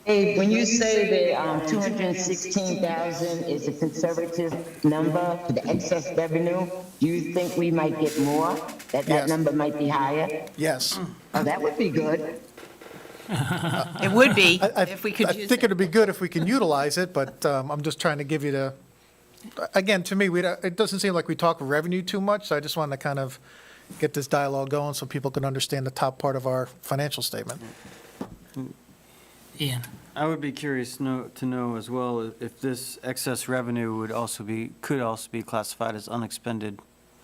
Speaker 8: Hey, when you say that 216,000 is a conservative number for the excess revenue, do you think we might get more? That
Speaker 9: Yes.
Speaker 8: number might be higher?
Speaker 9: Yes.
Speaker 8: Oh, that would be good.
Speaker 6: It would be,
Speaker 9: I
Speaker 6: if we could
Speaker 9: I
Speaker 6: use
Speaker 9: think
Speaker 6: it.
Speaker 9: it'd be good if we can utilize it, but I'm just trying to give you again, to me, it doesn't seem like we talk revenue too much, so I just wanted to kind of get this dialogue going so people can understand the top part of our financial statement.
Speaker 4: Ian.
Speaker 5: I would be curious to know as well if this excess revenue could also be classified as unexpended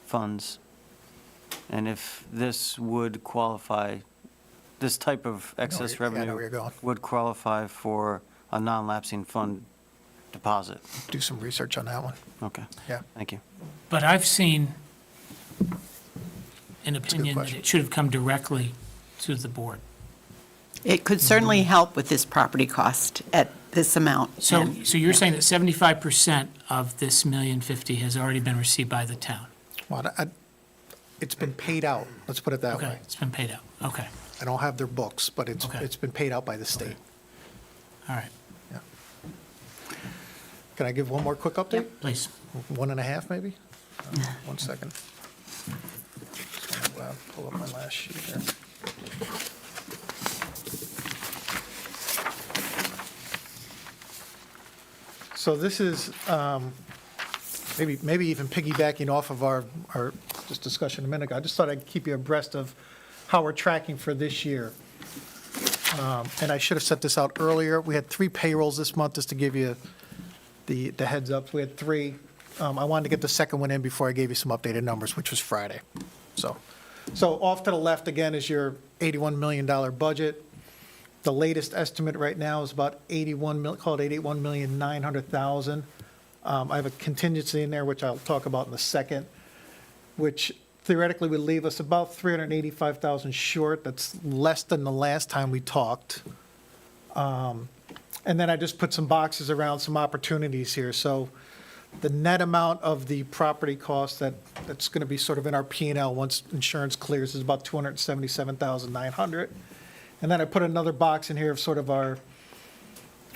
Speaker 5: funds, and if this would qualify, this type of excess
Speaker 9: I know where
Speaker 5: revenue
Speaker 9: you're going.
Speaker 5: would qualify for a non-lapsing fund deposit.
Speaker 9: Do some research on that one.
Speaker 5: Okay,
Speaker 9: Yeah.
Speaker 5: thank you.
Speaker 4: But I've seen an
Speaker 9: good
Speaker 4: opinion that
Speaker 9: question.
Speaker 4: it should have come directly to the board.
Speaker 6: It could certainly help with this property cost at this amount.
Speaker 4: So,
Speaker 6: And-
Speaker 4: so you're saying that 75% of this $1,050,000 has already been received by the town?
Speaker 9: Well, it's been paid out, let's put it that
Speaker 4: Okay,
Speaker 9: way.
Speaker 4: it's been paid out. Okay,
Speaker 9: I don't have their books, but
Speaker 4: Okay.
Speaker 9: it's been paid out by the state.
Speaker 4: all right,
Speaker 9: Can I give one more quick update?
Speaker 4: please.
Speaker 9: 1.5, maybe? 1 second. Just wanna, pull up my last sheet here. So this is, maybe even piggybacking off of our just discussion a minute ago. I just thought I'd keep you abreast of how we're tracking for this year. And I should have set this out earlier. We had 3 payrolls this month, just to give you the heads up. We had 3. I wanted to get the second one in before I gave you some updated numbers, which was Friday. So off to the left again is your $81 million budget. The latest estimate right now is about call it $81,900,000. I have a contingency in there, which I'll talk about in a second, which theoretically would leave us about $385,000 short. That's less than the last time we talked. And then I just put some boxes around some opportunities here. So The net amount of the property cost that's going to be sort of in our P and L once insurance clears is about $277,900. And then I put another box in here of sort of our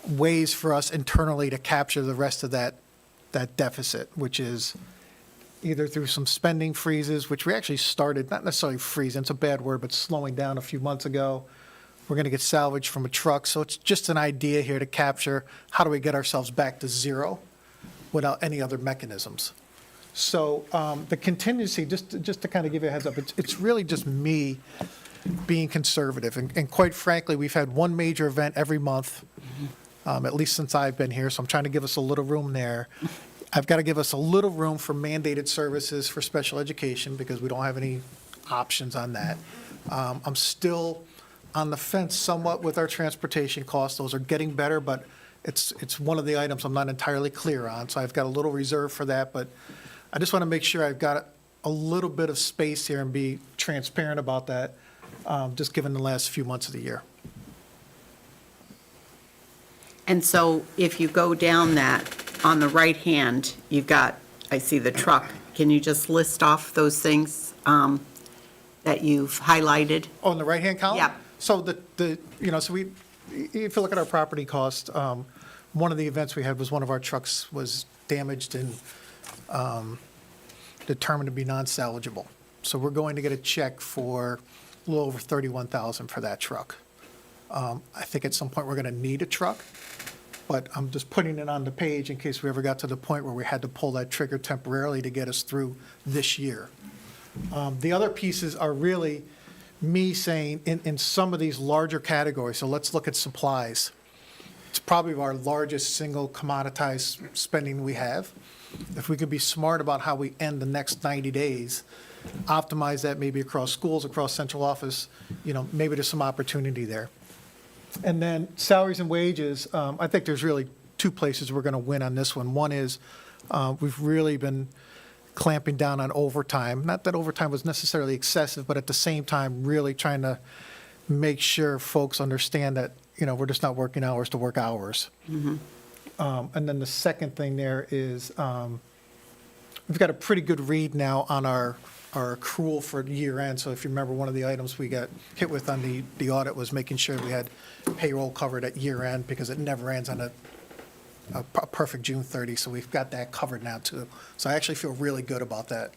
Speaker 9: ways for us internally to capture the rest of that deficit, which is either through some spending freezes, which we actually started, not necessarily freezing, it's a bad word, but slowing down a few months ago. We're going to get salvage from a truck. So it's just an idea here to capture how do we get ourselves back to zero without any other mechanisms. So the contingency, just to kind of give you a heads up, it's really just me being conservative. And quite frankly, we've had one major event every month, at least since I've been here. So I'm trying to give us a little room there. I've got to give us a little room for mandated services for special education because we don't have any options on that. I'm still on the fence somewhat with our transportation costs. Those are getting better, but it's one of the items I'm not entirely clear on. So I've got a little reserve for that, but I just want to make sure I've got a little bit of space here and be transparent about that, just given the last few months of the year.
Speaker 6: And so if you go down that, on the right hand, you've got, I see the truck. Can you just list off those things that you've highlighted?
Speaker 9: Oh, in the right-hand column?
Speaker 6: Yeah.
Speaker 9: So so if you look at our property cost, one of the events we had was one of our trucks was damaged and determined to be non-salvageable. So we're going to get a check for a little over $31,000 for that truck. I think at some point we're going to need a truck, but I'm just putting it on the page in case we ever got to the point where we had to pull that trigger temporarily to get us through this year. The other pieces are really me saying in some of these larger categories, so let's look at supplies. It's probably our largest single commoditized spending we have. If we could be smart about how we end the next 90 days, optimize that maybe across schools, across central office, maybe there's some opportunity there. And then salaries and wages, I think there's really two places we're going to win on this one. One is we've really been clamping down on overtime. Not that overtime was necessarily excessive, but at the same time, really trying to make sure folks understand that, we're just not working hours to work hours. And then the second thing there is we've got a pretty good read now on our accrual for year end. So if you remember, one of the items we got hit with on the audit was making sure we had payroll covered at year end because it never ends on a perfect June 30, so we've got that covered now, too. So I actually feel really good about that.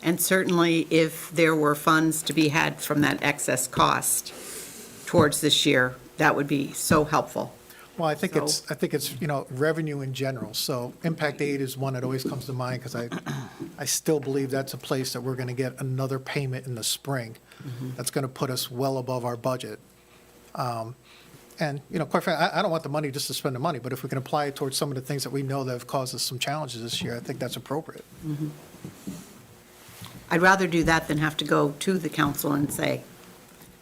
Speaker 6: And certainly, if there were funds to be had from that excess cost towards this year, that would be so helpful.
Speaker 9: Well, I think it's revenue in general. So impact aid is one that always comes to mind because I still believe that's a place that we're going to get another payment in the spring. That's going to put us well above our budget. And, quite frankly, I don't want the money just to spend the money, but if we can apply it towards some of the things that we know that have caused us some challenges this year, I think that's appropriate.
Speaker 6: I'd rather do that than have to go to the council and say,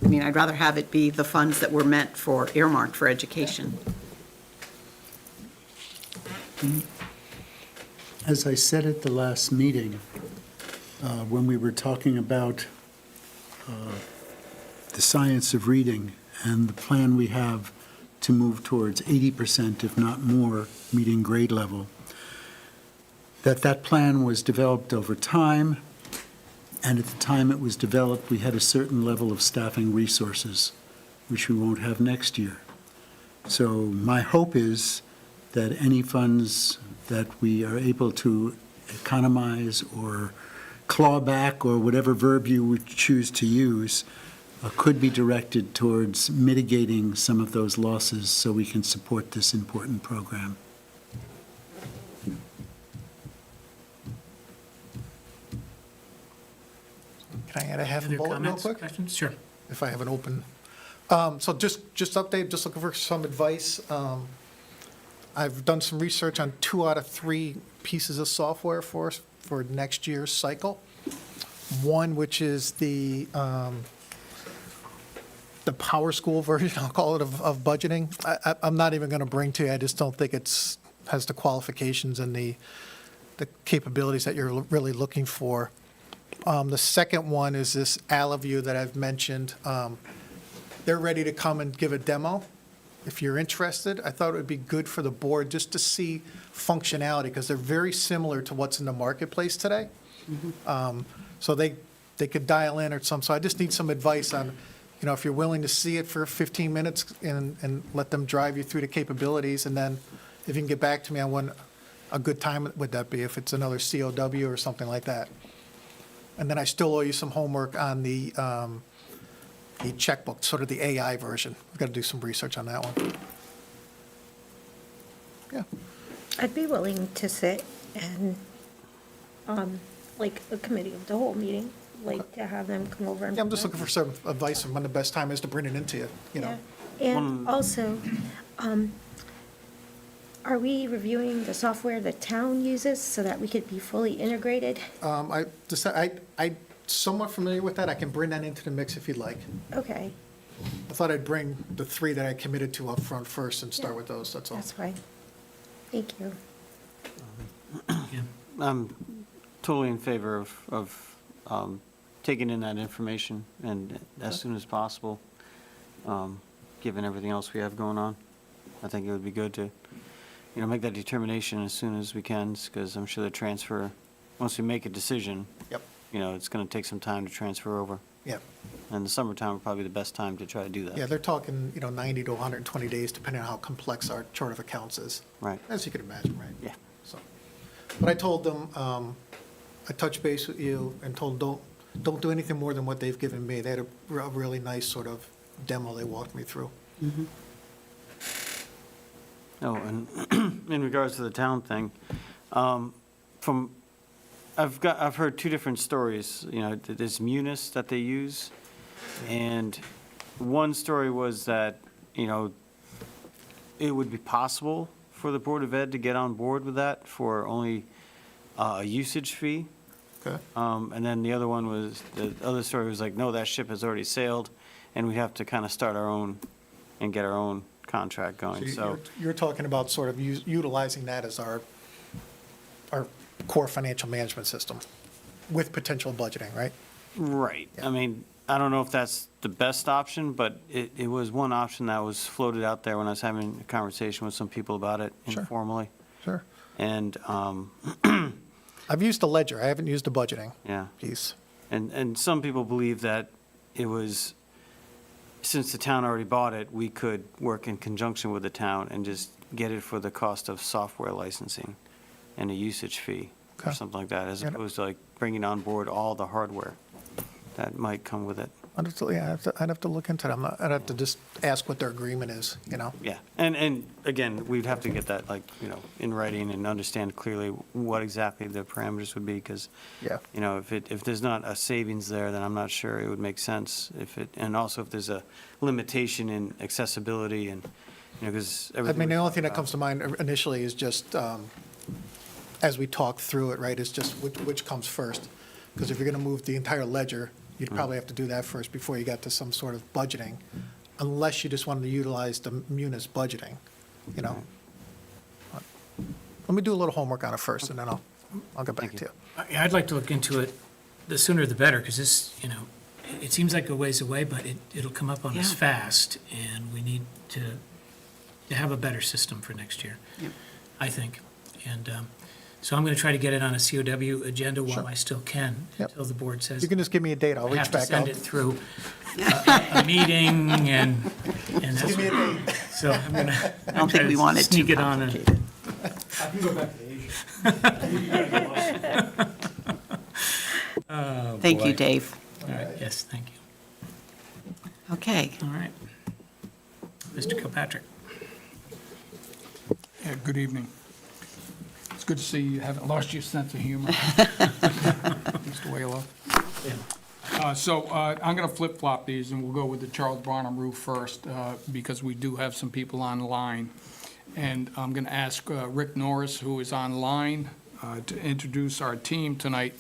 Speaker 6: I'd rather have it be the funds that were meant for, earmarked for education.
Speaker 1: As I said at the last meeting, when we were talking about the science of reading and the plan we have to move towards 80%, if not more, meeting grade level, that plan was developed over time, and at the time it was developed, we had a certain level of staffing resources, which we won't have next year. So my hope is that any funds that we are able to economize or claw back, or whatever verb you would choose to use, could be directed towards mitigating some of those losses so we can support this important program.
Speaker 9: Can I add a half a
Speaker 4: Other
Speaker 9: bullet real
Speaker 4: comments,
Speaker 9: quick?
Speaker 4: questions? Sure.
Speaker 9: If I have an open. So just update, just looking for some advice. I've done some research on 2 out of 3 pieces of software for us for next year's cycle. One, which is the Power School version, I'll call it, of budgeting. I'm not even going to bring to you, I just don't think has the qualifications and the capabilities that you're really looking for. The second one is this Alaview that I've mentioned. They're ready to come and give a demo. if you're interested, I thought it would be good for the board just to see functionality, because they're very similar to what's in the marketplace today. So they could dial in or some, so I just need some advice on, if you're willing to see it for 15 minutes and let them drive you through the capabilities, and then if you can get back to me on when a good time would that be, if it's another COW or something like that. And then I still owe you some homework on the checkbook, sort of the AI version. We've got to do some research on that one. Yeah,
Speaker 11: I'd be willing to sit and, like, a committee of the whole meeting, like, to have them come over and.
Speaker 9: yeah, I'm just looking for some advice on when the best time is to bring it into you,
Speaker 11: Yeah. And also, are we reviewing the software the town uses so that we could be fully integrated?
Speaker 9: I'm somewhat familiar with that. I can bring that into the mix if you'd like.
Speaker 11: Okay,
Speaker 9: I thought I'd bring the three that I committed to up front first and start
Speaker 11: Yeah.
Speaker 9: with those, that's all.
Speaker 11: that's fine. Thank you.
Speaker 5: I'm totally in favor of taking in that information and as soon as possible, given everything else we have going on. I think it would be good to, make that determination as soon as we can, because I'm sure the transfer, once we make a decision,
Speaker 9: Yep,
Speaker 5: it's going to take some time to transfer over.
Speaker 9: yeah.
Speaker 5: And the summertime would probably be the best time to try to do that.
Speaker 9: Yeah, they're talking, 90 to 120 days, depending on how complex our chart of accounts is.
Speaker 5: Right.
Speaker 9: As you can imagine, right?
Speaker 5: Yeah.
Speaker 9: So, but I told them, I touched base with you and told them, don't do anything more than what they've given me. They had a really nice sort of demo they walked me through.
Speaker 5: Oh, and in regards to the town thing, I've heard two different stories, this Munis that they use, and one story was that, it would be possible for the Board of Ed to get on board with that for only a usage fee.
Speaker 9: Okay?
Speaker 5: And then the other story was like, no, that ship has already sailed, and we have to kind of start our own and get our own contract going, so.
Speaker 9: You're talking about sort of utilizing that as our core financial management system with potential budgeting, right?
Speaker 5: Right.
Speaker 9: Yeah.
Speaker 5: I mean, I don't know if that's the best option, but it was one option that was floated out there when I was having a conversation with some people about it
Speaker 9: Sure.
Speaker 5: informally.
Speaker 9: Sure.
Speaker 5: And,
Speaker 9: I've used the ledger, I haven't used the budgeting
Speaker 5: yeah,
Speaker 9: piece.
Speaker 5: and some people believe that it was, since the town already bought it, we could work in conjunction with the town and just get it for the cost of software licensing and a usage fee or
Speaker 9: Okay.
Speaker 5: something like that, as
Speaker 9: Yeah.
Speaker 5: opposed to like bringing on board all the hardware that might come with it.
Speaker 9: I'd have to look into that. I'd have to just ask what their agreement is,
Speaker 5: Yeah, and again, we'd have to get that, like, in writing and understand clearly what exactly the parameters would be, because,
Speaker 9: Yeah.
Speaker 5: if there's not a savings there, then I'm not sure it would make sense and also if there's a limitation in accessibility and, because
Speaker 9: I
Speaker 5: everything.
Speaker 9: mean, the only thing that comes to mind initially is just, as we talk through it, right, is just which comes first. Because if you're going to move the entire ledger, you'd probably have to do that first before you got to some sort of budgeting, unless you just wanted to utilize the munis budgeting, Let me do a little homework on it first, and then I'll get back
Speaker 5: Thank
Speaker 9: to
Speaker 5: you.
Speaker 9: you.
Speaker 4: I'd like to look into it, the sooner the better, because this, it seems like a ways away, but it'll come up on us
Speaker 6: Yeah.
Speaker 4: fast, and we need to have a better system for next year,
Speaker 6: Yep.
Speaker 4: I think. And so I'm going to try to get it on a COW agenda while
Speaker 9: Sure.
Speaker 4: I still can,
Speaker 9: Yep.
Speaker 4: until the board says
Speaker 9: You can just give me a date, I'll
Speaker 4: I
Speaker 9: reach
Speaker 4: have to
Speaker 9: back
Speaker 4: send
Speaker 9: out.
Speaker 4: it through a meeting, and that's,
Speaker 9: Give me a date.
Speaker 4: so I'm going to.
Speaker 6: I don't think we want it too
Speaker 4: Sneak it on.
Speaker 6: complicated.
Speaker 2: I can go back to Asia.
Speaker 6: Thank you, Dave.
Speaker 4: All right, yes, thank you.
Speaker 6: Okay.
Speaker 4: All right. Mr. Kilpatrick.
Speaker 12: Yeah, good evening. It's good to see you haven't lost your sense of humor, Mr. Whalen. I'm going to flip-flop these, and we'll go with the Charles Barnum roof first, because we do have some people online. And I'm going to ask Rick Norris, who is online, to introduce our team tonight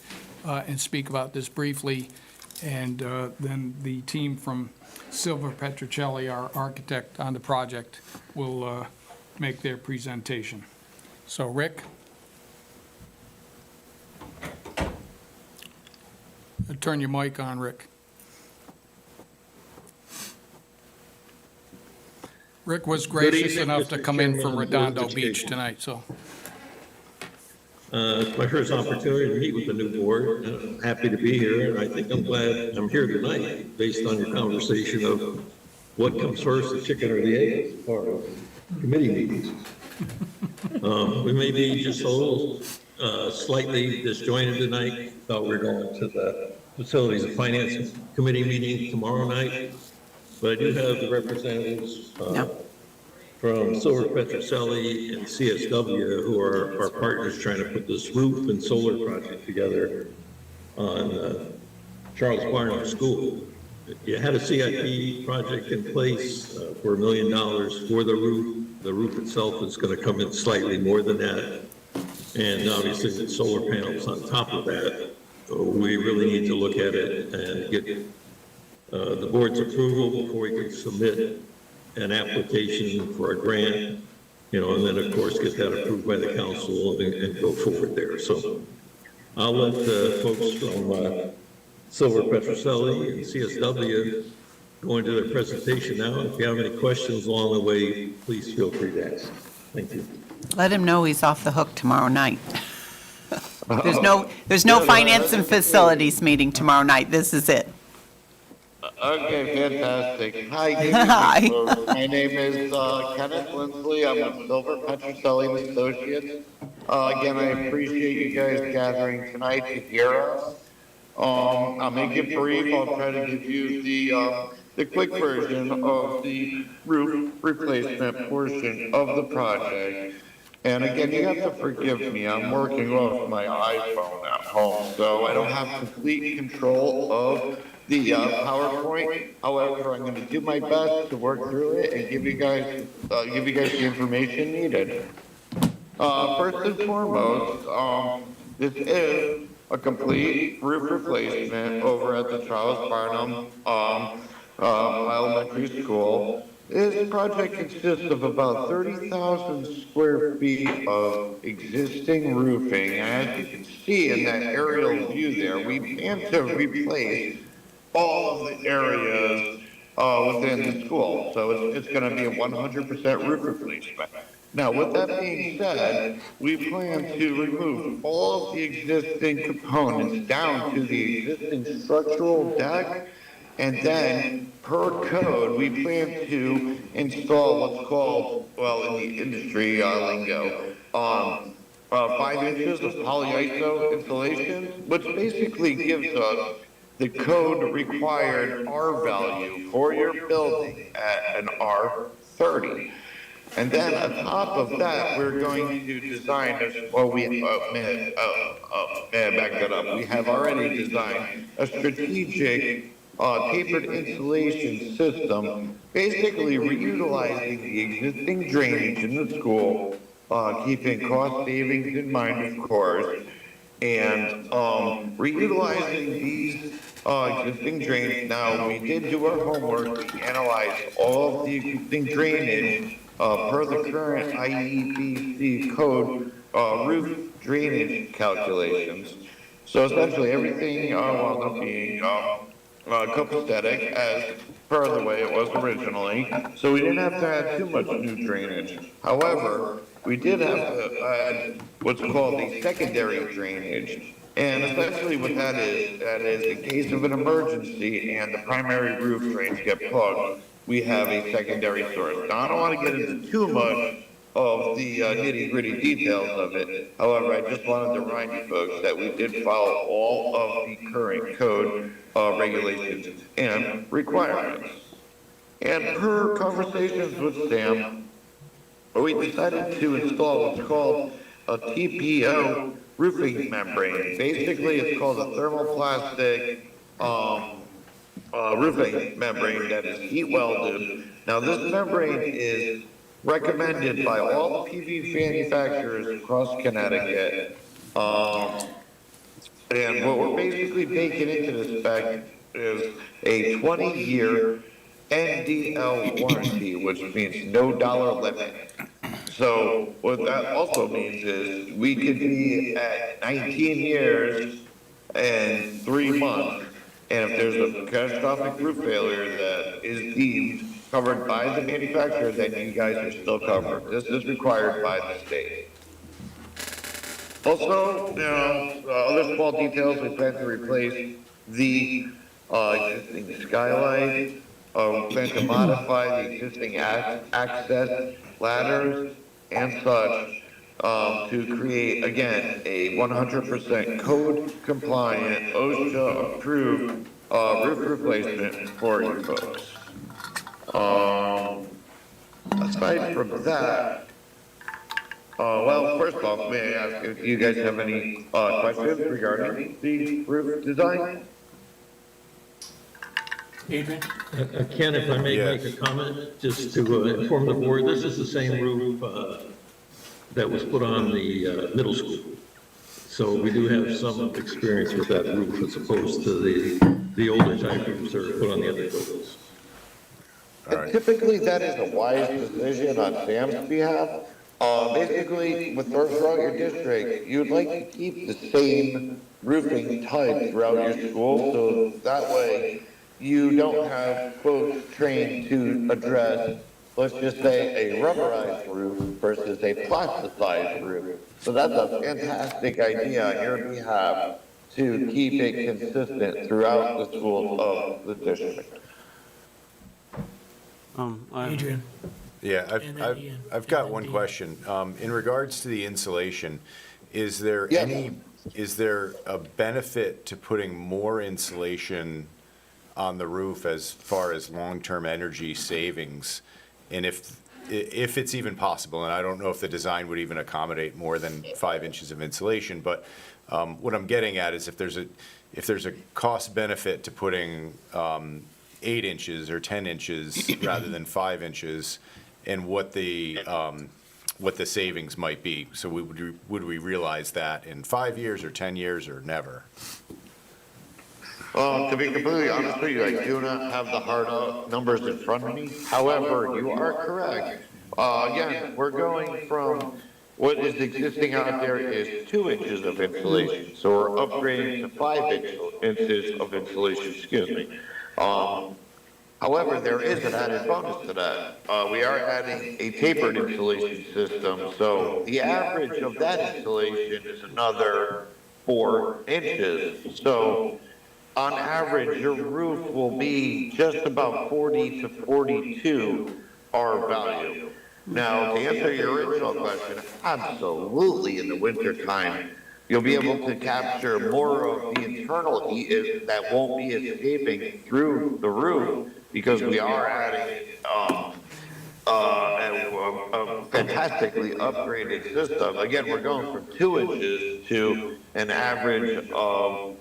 Speaker 12: and speak about this briefly. And then the team from Silver Petrocelli, our architect on the project, will make their presentation. So, Rick? Turn your mic on, Rick. Rick was gracious
Speaker 13: evening,
Speaker 12: enough to
Speaker 13: Mr.
Speaker 12: come in
Speaker 13: Chairman
Speaker 12: from
Speaker 13: of the Board of
Speaker 12: Redondo Beach
Speaker 13: Education.
Speaker 12: tonight, so.
Speaker 13: It's my first opportunity to meet with the new board. I'm happy to be here, and I think I'm glad I'm here tonight, based on your conversation of what comes first, the chicken or the egg, as part of committee meetings. We may be just a little slightly disjointed tonight. Thought we were going to the Facilities and Finance Committee meeting tomorrow night, but I do have the representatives from Silver Petroselli and CSW, who are our partners trying to put this roof and solar project together on Charles Barnum School. You had a CIP project in place for $1 million for the roof. The roof itself is going to come in slightly more than that. And obviously the solar panels on top of that. We really need to look at it and get the board's approval before we can submit an application for a grant, and then of course get that approved by the council and go forward there. So I'll let the folks from Silver Petroselli and CSW go into their presentation now. If you have any questions along the way, please feel free to ask. Thank you.
Speaker 6: Let him know he's off the hook tomorrow night. There's no finance and facilities meeting tomorrow night. This is it.
Speaker 14: Okay, fantastic. Hi, good
Speaker 6: Hi.
Speaker 14: evening, folks. My name is Kenneth Lindsley. I'm with Silver Petroselli and Associates. Again, I appreciate you guys gathering tonight to hear us. I'll make it brief. I'll try to give you the quick version of the roof replacement portion of the project. And again, you have to forgive me. I'm working off my iPhone at home, so I don't have complete control of the PowerPoint. However, I'm going to do my best to work through it and give you guys the information needed. First and foremost, this is a complete roof replacement over at the Charles Barnum Elementary School. This project consists of about 30,000 square feet of existing roofing. As you can see in that aerial view there, we plan to replace all of the areas within the school. So it's going to be a 100% roof replacement. Now, with that being said, we plan to remove all of the existing components down to the existing structural deck, and then per code, we plan to install what's called, well, in the industry lingo, 5 inches of polyiso insulation, which basically gives us the code required R value for your building at an R30. And then on top of that, we're going to design, back that up. We have already designed a strategic tapered insulation system, basically reutilizing the existing drainage in the school, keeping cost savings in mind, of course, and reutilizing these existing drains. Now, we did do our homework. We analyzed all of the existing drainage per the current IEPC code roof drainage calculations. So essentially, everything wound up being copacetic as per the way it was originally. So we didn't have to add too much new drainage. However, we did have to add what's called the secondary drainage. And essentially what that is in case of an emergency and the primary roof drains get plugged, we have a secondary source. Now, I don't want to get into too much of the nitty-gritty details of it. However, I just wanted to remind you folks that we did follow all of the current code regulations and requirements. And per conversations with Sam, we decided to install what's called a TPO roofing membrane. Basically, it's called a thermoplastic roofing membrane that is heat welded. Now, this membrane is recommended by all the PV manufacturers across Connecticut. And what we're basically baking into this spec is a 20-year NDL warranty, which means no dollar limit. So what that also means is we could be at 19 years and 3 months, and if there's a catastrophic roof failure that is deemed covered by the manufacturer, then you guys are still covered. This is required by the state. Also, other small details, we plan to replace the existing skylight. We plan to modify the existing access ladders and such to create, again, a 100% code compliant, OSHA approved roof replacement for you folks. Aside from that, well, first off, may I ask if you guys have any questions regarding the roof design?
Speaker 4: Adrian?
Speaker 13: Ken, if I may
Speaker 10: Yes.
Speaker 13: make a comment, just to inform the board, this is the same roof that was put on the middle school. So we do have some experience with that roof as opposed to the older type roofs that are put on the other buildings.
Speaker 10: All right.
Speaker 14: Typically, that is a wise decision on Sam's behalf. Basically, throughout your district, you'd like to keep the same roofing type throughout your school, so that way you don't have folks trained to address, let's just say, a rubberized roof versus a plasticized roof. So that's a fantastic idea on your behalf to keep it consistent throughout the schools of the district.
Speaker 4: Adrian?
Speaker 10: Yeah,
Speaker 4: And then Ian.
Speaker 10: I've got
Speaker 4: And then
Speaker 10: one
Speaker 4: Dean.
Speaker 10: question. In regards to the insulation, is there
Speaker 14: Yeah.
Speaker 10: is there a benefit to putting more insulation on the roof as far as long-term energy savings? And if it's even possible, and I don't know if the design would even accommodate more than 5 inches of insulation, but what I'm getting at is if there's a cost benefit to putting 8 inches or 10 inches rather than 5 inches, and what the savings might be. So would we realize that in 5 years or 10 years or never?
Speaker 14: To be completely honest with you, I do not have the hard numbers in front of me. However, you are correct. Again, we're going from what is existing out there is 2 inches of insulation. So we're upgrading to 5 inches of insulation, excuse me. However, there is an added bonus to that. We are adding a tapered insulation system, so the average of that insulation is another 4 inches. So on average, your roof will be just about 40 to 42 R value. Now, to answer your original question, absolutely in the winter time, you'll be able to capture more of the internal heat that won't be escaping through the roof because we are adding a fantastically upgraded system. Again, we're going from 2 inches to an average of,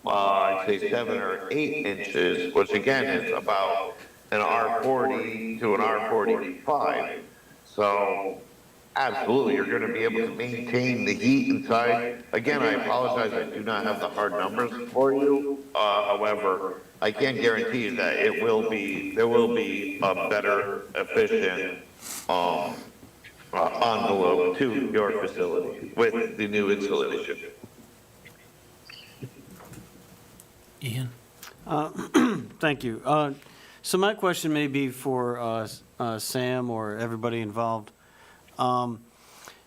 Speaker 14: I'd say 7 or 8 inches, which again is about an R40 to an R45. So absolutely, you're going to be able to maintain the heat inside. Again, I apologize, I do not have the hard numbers for you. However, I can guarantee you that there will be a better, efficient envelope to your facility with the new installation.
Speaker 4: Ian?
Speaker 5: Thank you. So my question may be for Sam or everybody involved.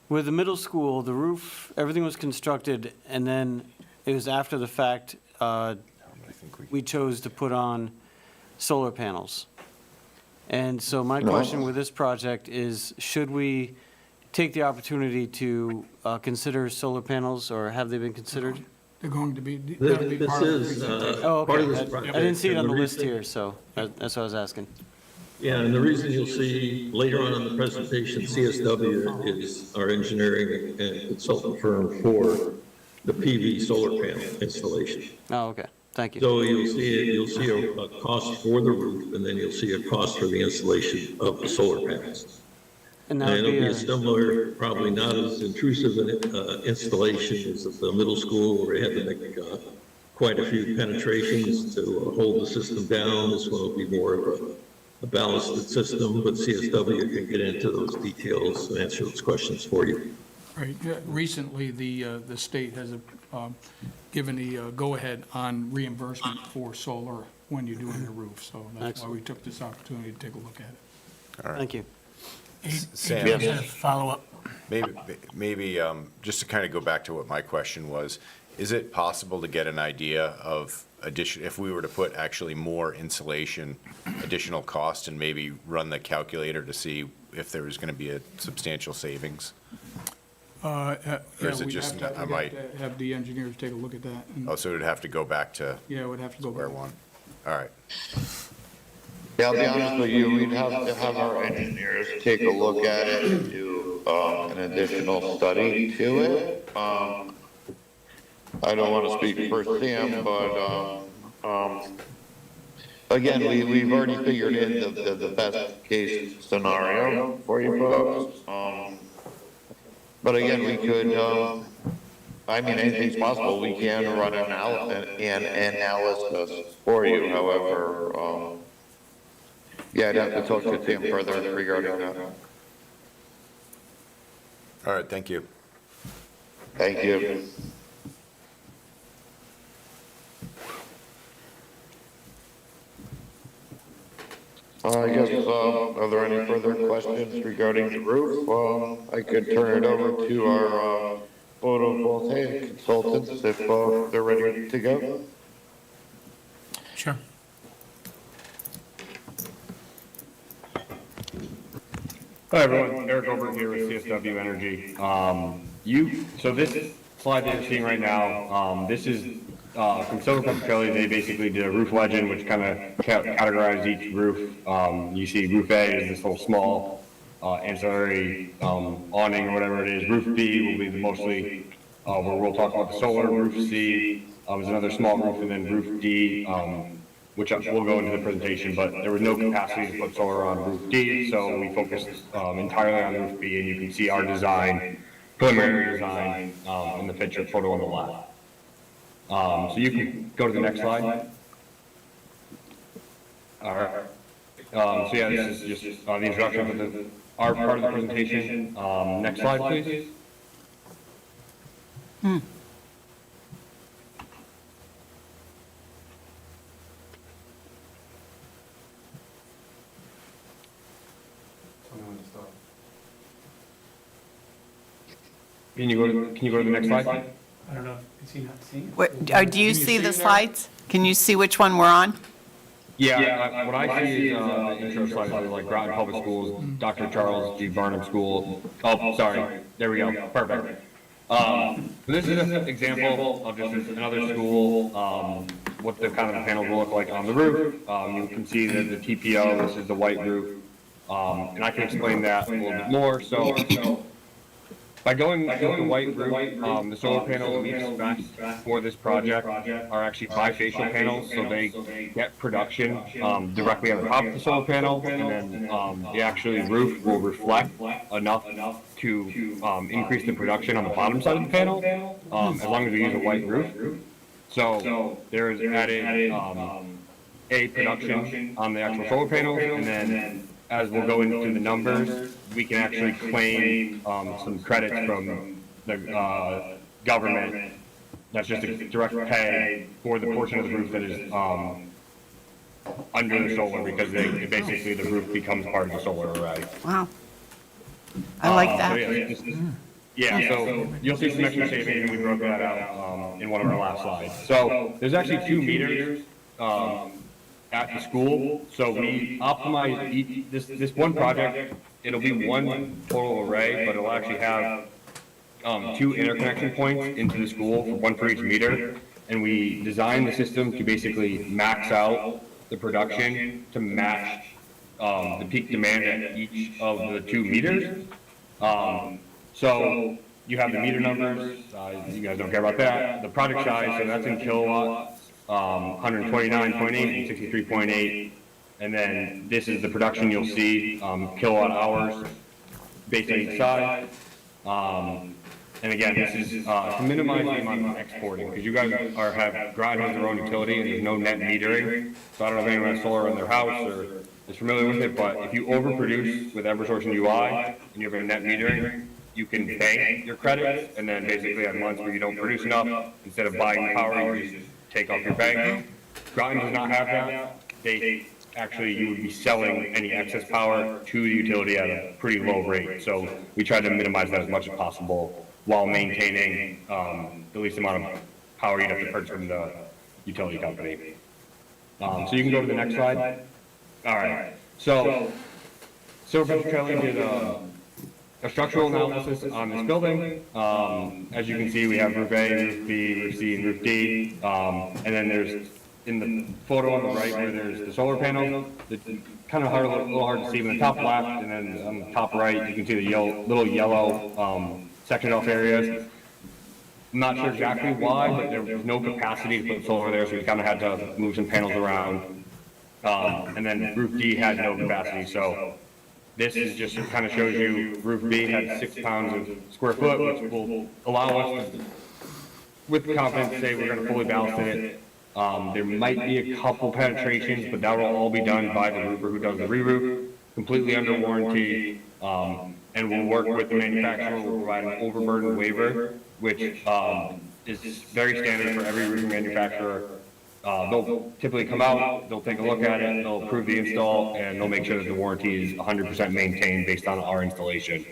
Speaker 5: With the middle school, the roof, everything was constructed, and then it was after the fact, we chose to put on solar panels. And so my question with this project is, should we take the opportunity to consider solar panels, or have they been considered?
Speaker 12: They're going to be, that'll be
Speaker 13: This
Speaker 12: part of the
Speaker 13: is
Speaker 12: presentation.
Speaker 5: Oh,
Speaker 13: part of
Speaker 5: okay.
Speaker 13: this project.
Speaker 5: I didn't see it on the
Speaker 13: And
Speaker 5: list
Speaker 13: reason-
Speaker 5: here, so that's what I was asking.
Speaker 13: Yeah, and the reason you'll see later on in the presentation, CSW is our engineering and consultant firm for the PV solar panel installation.
Speaker 5: Oh, okay, thank you.
Speaker 13: So you'll see a cost for the roof, and then you'll see a cost for the installation of the solar panels.
Speaker 5: And
Speaker 13: And
Speaker 5: that would
Speaker 13: it'll be
Speaker 5: be
Speaker 13: a similar, probably not as intrusive an installation as at the middle school, where we had to make quite a few penetrations to hold the system down. This one will be more of a ballasted system, but CSW can get into those details and answer those questions for you.
Speaker 12: Right, yeah, recently, the state has given the go-ahead on reimbursement for solar when you're doing the roof, so that's why we took this opportunity to take a look at it.
Speaker 5: Thank you.
Speaker 10: Sam,
Speaker 4: Adrian, you had a follow-up.
Speaker 10: maybe, just to kind of go back to what my question was, is it possible to get an idea of if we were to put actually more insulation, additional cost, and maybe run the calculator to see if there was going to be a substantial savings? Or is it
Speaker 12: we'd
Speaker 10: just,
Speaker 12: have to-
Speaker 10: I
Speaker 12: we'd
Speaker 10: might,
Speaker 12: have to have the engineers take a look at that. and-
Speaker 10: oh, so it'd have to go back to
Speaker 12: Yeah, we'd have to go
Speaker 10: square
Speaker 12: back.
Speaker 10: one? All right.
Speaker 14: Yeah, I'll be honest with you, we'd have to have our engineers take a look at it and do, an additional study to it. I don't wanna speak for Sam, but, again, we've already figured in the best case scenario for you folks. But again, we could, I mean, anything's possible, we can run an analysis for you, however, yeah, I'd have to talk to Tim further regarding that.
Speaker 10: All right, thank you.
Speaker 14: Thank you. I guess, are there any further questions regarding the roof? I could turn it over to our, photovoltaic consultants if, they're ready to go.
Speaker 4: Sure.
Speaker 15: Hi, everyone. Eric over here with CSW Energy. So this slide that you're seeing right now, this is from Silver Cliff Kelly. They basically did a roof legend, which kind of categorized each roof. You see roof A is this little small ancillary awning or whatever it is. Roof B will be the mostly where we'll talk about the solar. Roof C is another small roof, and then roof D, which will go into the presentation, but there was no capacity to put solar on roof D, so we focused entirely on roof B, and you can see our design, preliminary design, in the picture photo on the left. So you can go to the next slide. All right. So yeah, this is just the introduction for our part of the presentation. Next slide, please. Can you go to the next slide?
Speaker 2: I don't know, is he not seeing it?
Speaker 6: What, do you see the slides? Can you see which one we're on?
Speaker 15: Yeah, what I see is the intro slides are like Groton Public Schools, Dr. Charles G. Barnum School. Oh, sorry, there we go, perfect. So this is an example of just another school, what the kind of the panels will look like on the roof. You can see the TPO, this is the white roof. And I can explain that a little bit more. So by going with the white roof, the solar panels we expect for this project are actually bifacial panels, so they get production directly on the top of the solar panel, and then the actual roof will reflect enough to increase the production on the bottom side of the panel, as long as we use a white roof. So there is added a production on the actual solar panels, and then as we'll go into the numbers, we can actually claim some credits from the government. That's just a direct pay for the portion of the roof that is under the solar, because basically the roof becomes part of the solar array.
Speaker 6: Wow. I like
Speaker 15: So
Speaker 6: that.
Speaker 15: yeah, so you'll see some extra savings, and we broke that out in one of our last slides. So there's actually 2 meters at the school, so we optimize this one project. It'll be one total array, but it'll actually have 2 interconnection points into the school, one for each meter. And we designed the system to basically max out the production to match the peak demand at each of the 2 meters. So you have the meter numbers, you guys don't care about that. The project size, so that's in kilowatts, 129.8 and 63.8. And then this is the production you'll see, kilowatt hours based on each side. And again, this is to minimize the amount of exporting, because you guys Groton has their own utility and there's no net metering. So I don't know if anyone has solar in their house or is familiar with it, but if you overproduce with Eversource and UI and you have a net metering, you can bank your credits, and then basically on months where you don't produce enough, instead of buying power, you just take off your bank. Groton does not have that. They, actually, you would be selling any excess power to the utility at a pretty low rate. So we try to minimize that as much as possible while maintaining, the least amount of power you'd have to purchase from the utility company. So you can go to the next slide. All right, so Silver Petrelli did a structural analysis on this building. As you can see, we have roof A, roof B, roof C, and roof D. And then there's, in the photo on the right where there's the solar panels, it's kind of hard, a little hard to see, but in the top left and then on the top right, you can see the little yellow sectioned off areas. I'm not sure exactly why, but there was no capacity to put solar there, so we kind of had to move some panels around. And then roof D had no capacity, so this is just kind of shows you roof B had 6 pounds of square foot, which will allow us to, with confidence, say we're going to fully balance it. There might be a couple penetrations, but that will all be done by the roofer who does the re-roof, completely under warranty, and we'll work with the manufacturer. We'll provide an overburden waiver, which is very standard for every roofing manufacturer. They'll typically come out, they'll take a look at it, they'll approve the install, and they'll make sure that the warranty is 100% maintained based on our installation.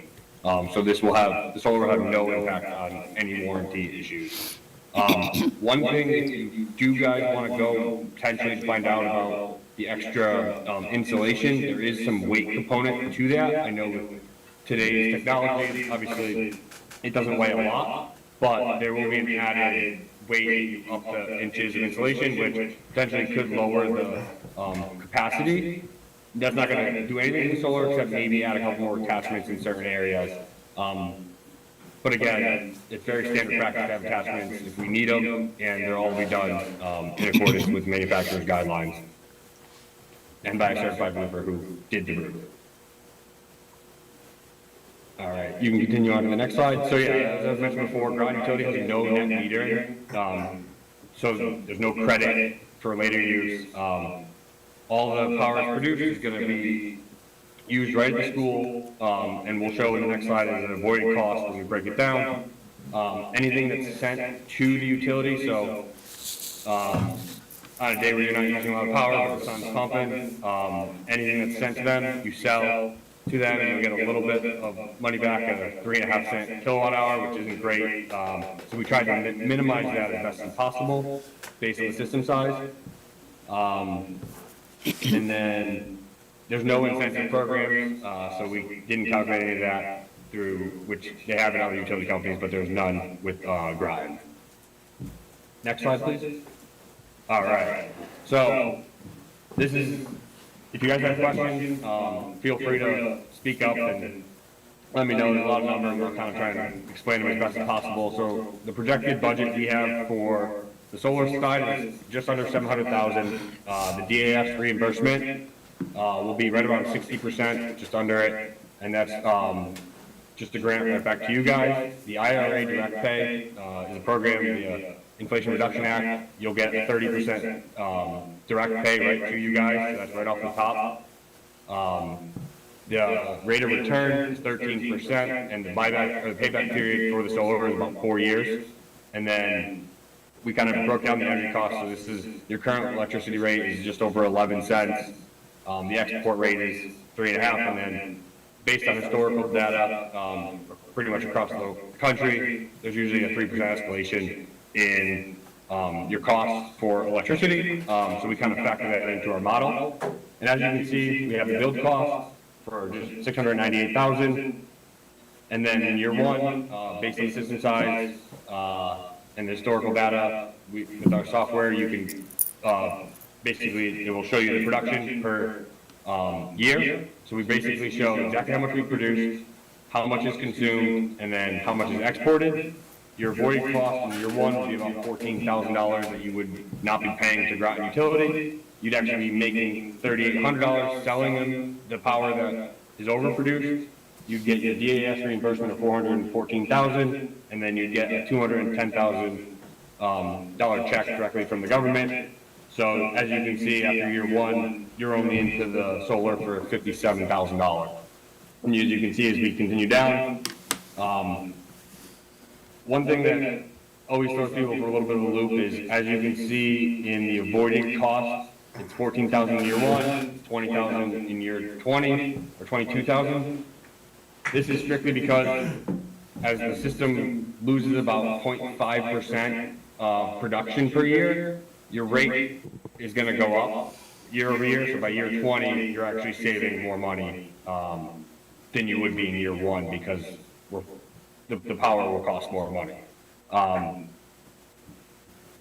Speaker 15: So the solar will have no impact on any warranty issues. One thing, if you do guys want to go potentially to find out about the extra insulation, there is some weight component to that. I know with today's technology, obviously, it doesn't weigh a lot, but there will be an added weight up to inches of insulation, which potentially could lower the capacity. That's not going to do anything to solar except maybe add a couple more attachments in certain areas. But again, it's very standard practice to have attachments if we need them, and they'll all be done in accordance with manufacturer's guidelines and by a certified roofer who did the roof. All right, you can continue on to the next slide. So yeah, as I mentioned before, Groton Utility has no net metering, so there's no credit for later use. All the power is produced is going to be used right at the school, and we'll show in the next slide as an avoided cost when we break it down. Anything that's sent to the utility, so on a day where you're not using a lot of power, but the sun's pumping, anything that's sent to them, you sell to them, and you get a little bit of money back at a 3.5 cent kilowatt hour, which isn't great. So we tried to minimize that as best as possible based on the system size. And then there's no incentive programs, so we didn't calculate any of that through, which they have in other utility companies, but there's none with Groton. Next slide, please. All right. So this is, if you guys have questions, feel free to speak up and let me know. There's a lot of numbers. We're kind of trying to explain them as best as possible. So the projected budget we have for the solar side is just under 700,000. The DAS reimbursement will be right around 60%, just under it, and that's just a grant right back to you guys. The IRA direct pay is a program, the Inflation Reduction Act. You'll get a 30% direct pay right to you guys, so that's right off the top. The rate of return is 13%, and the buyback or the payback period for the solar is about 4 years. And then we kind of broke down the energy cost. So this is your current electricity rate is just over 11 cents. The export rate is 3.5, and then based on historical data, pretty much across the country, there's usually a 3% escalation in your costs for electricity. So we kind of factor that into our model. And as you can see, we have the build cost for just 698,000. And then in year one, based on the system size and the historical data, with our software, you can basically, it will show you the production per year. So we basically show exactly how much we produced, how much is consumed, and then how much is exported. Your avoided cost in year one would be about $14,000 that you would not be paying to Groton Utility. You'd actually be making $3,800 selling them the power that is overproduced. You'd get your DAS reimbursement of $414,000, and then you'd get a $210,000 check directly from the government. So as you can see, after year one, you're only into the solar for $57,000. And as you can see, as we continue down, one thing that always throws people for a little bit of a loop is, as you can see in the avoided costs, it's 14,000 in year one, 20,000 in year 20, or 22,000. This is strictly because as the system loses about 0.5% of production per year, your rate is gonna go up year over year, so by year 20, you're actually saving more money, than you would be in year one, because the power will cost more money.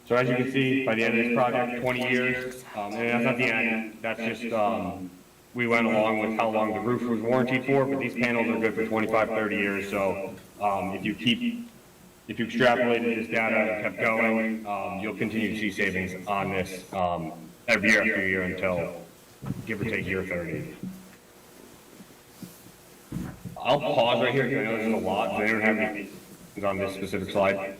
Speaker 15: So as you can see, by the end of this project, 20 years, and that's not the end, that's just, we went along with how long the roof was warranted for, but these panels are good for 25, 30 years, so, if you extrapolated this data and kept going, you'll continue to see savings on this, every year after year until, give or take, year 30. I'll pause right here, because I know there's a lot, does anyone have any on this specific slide?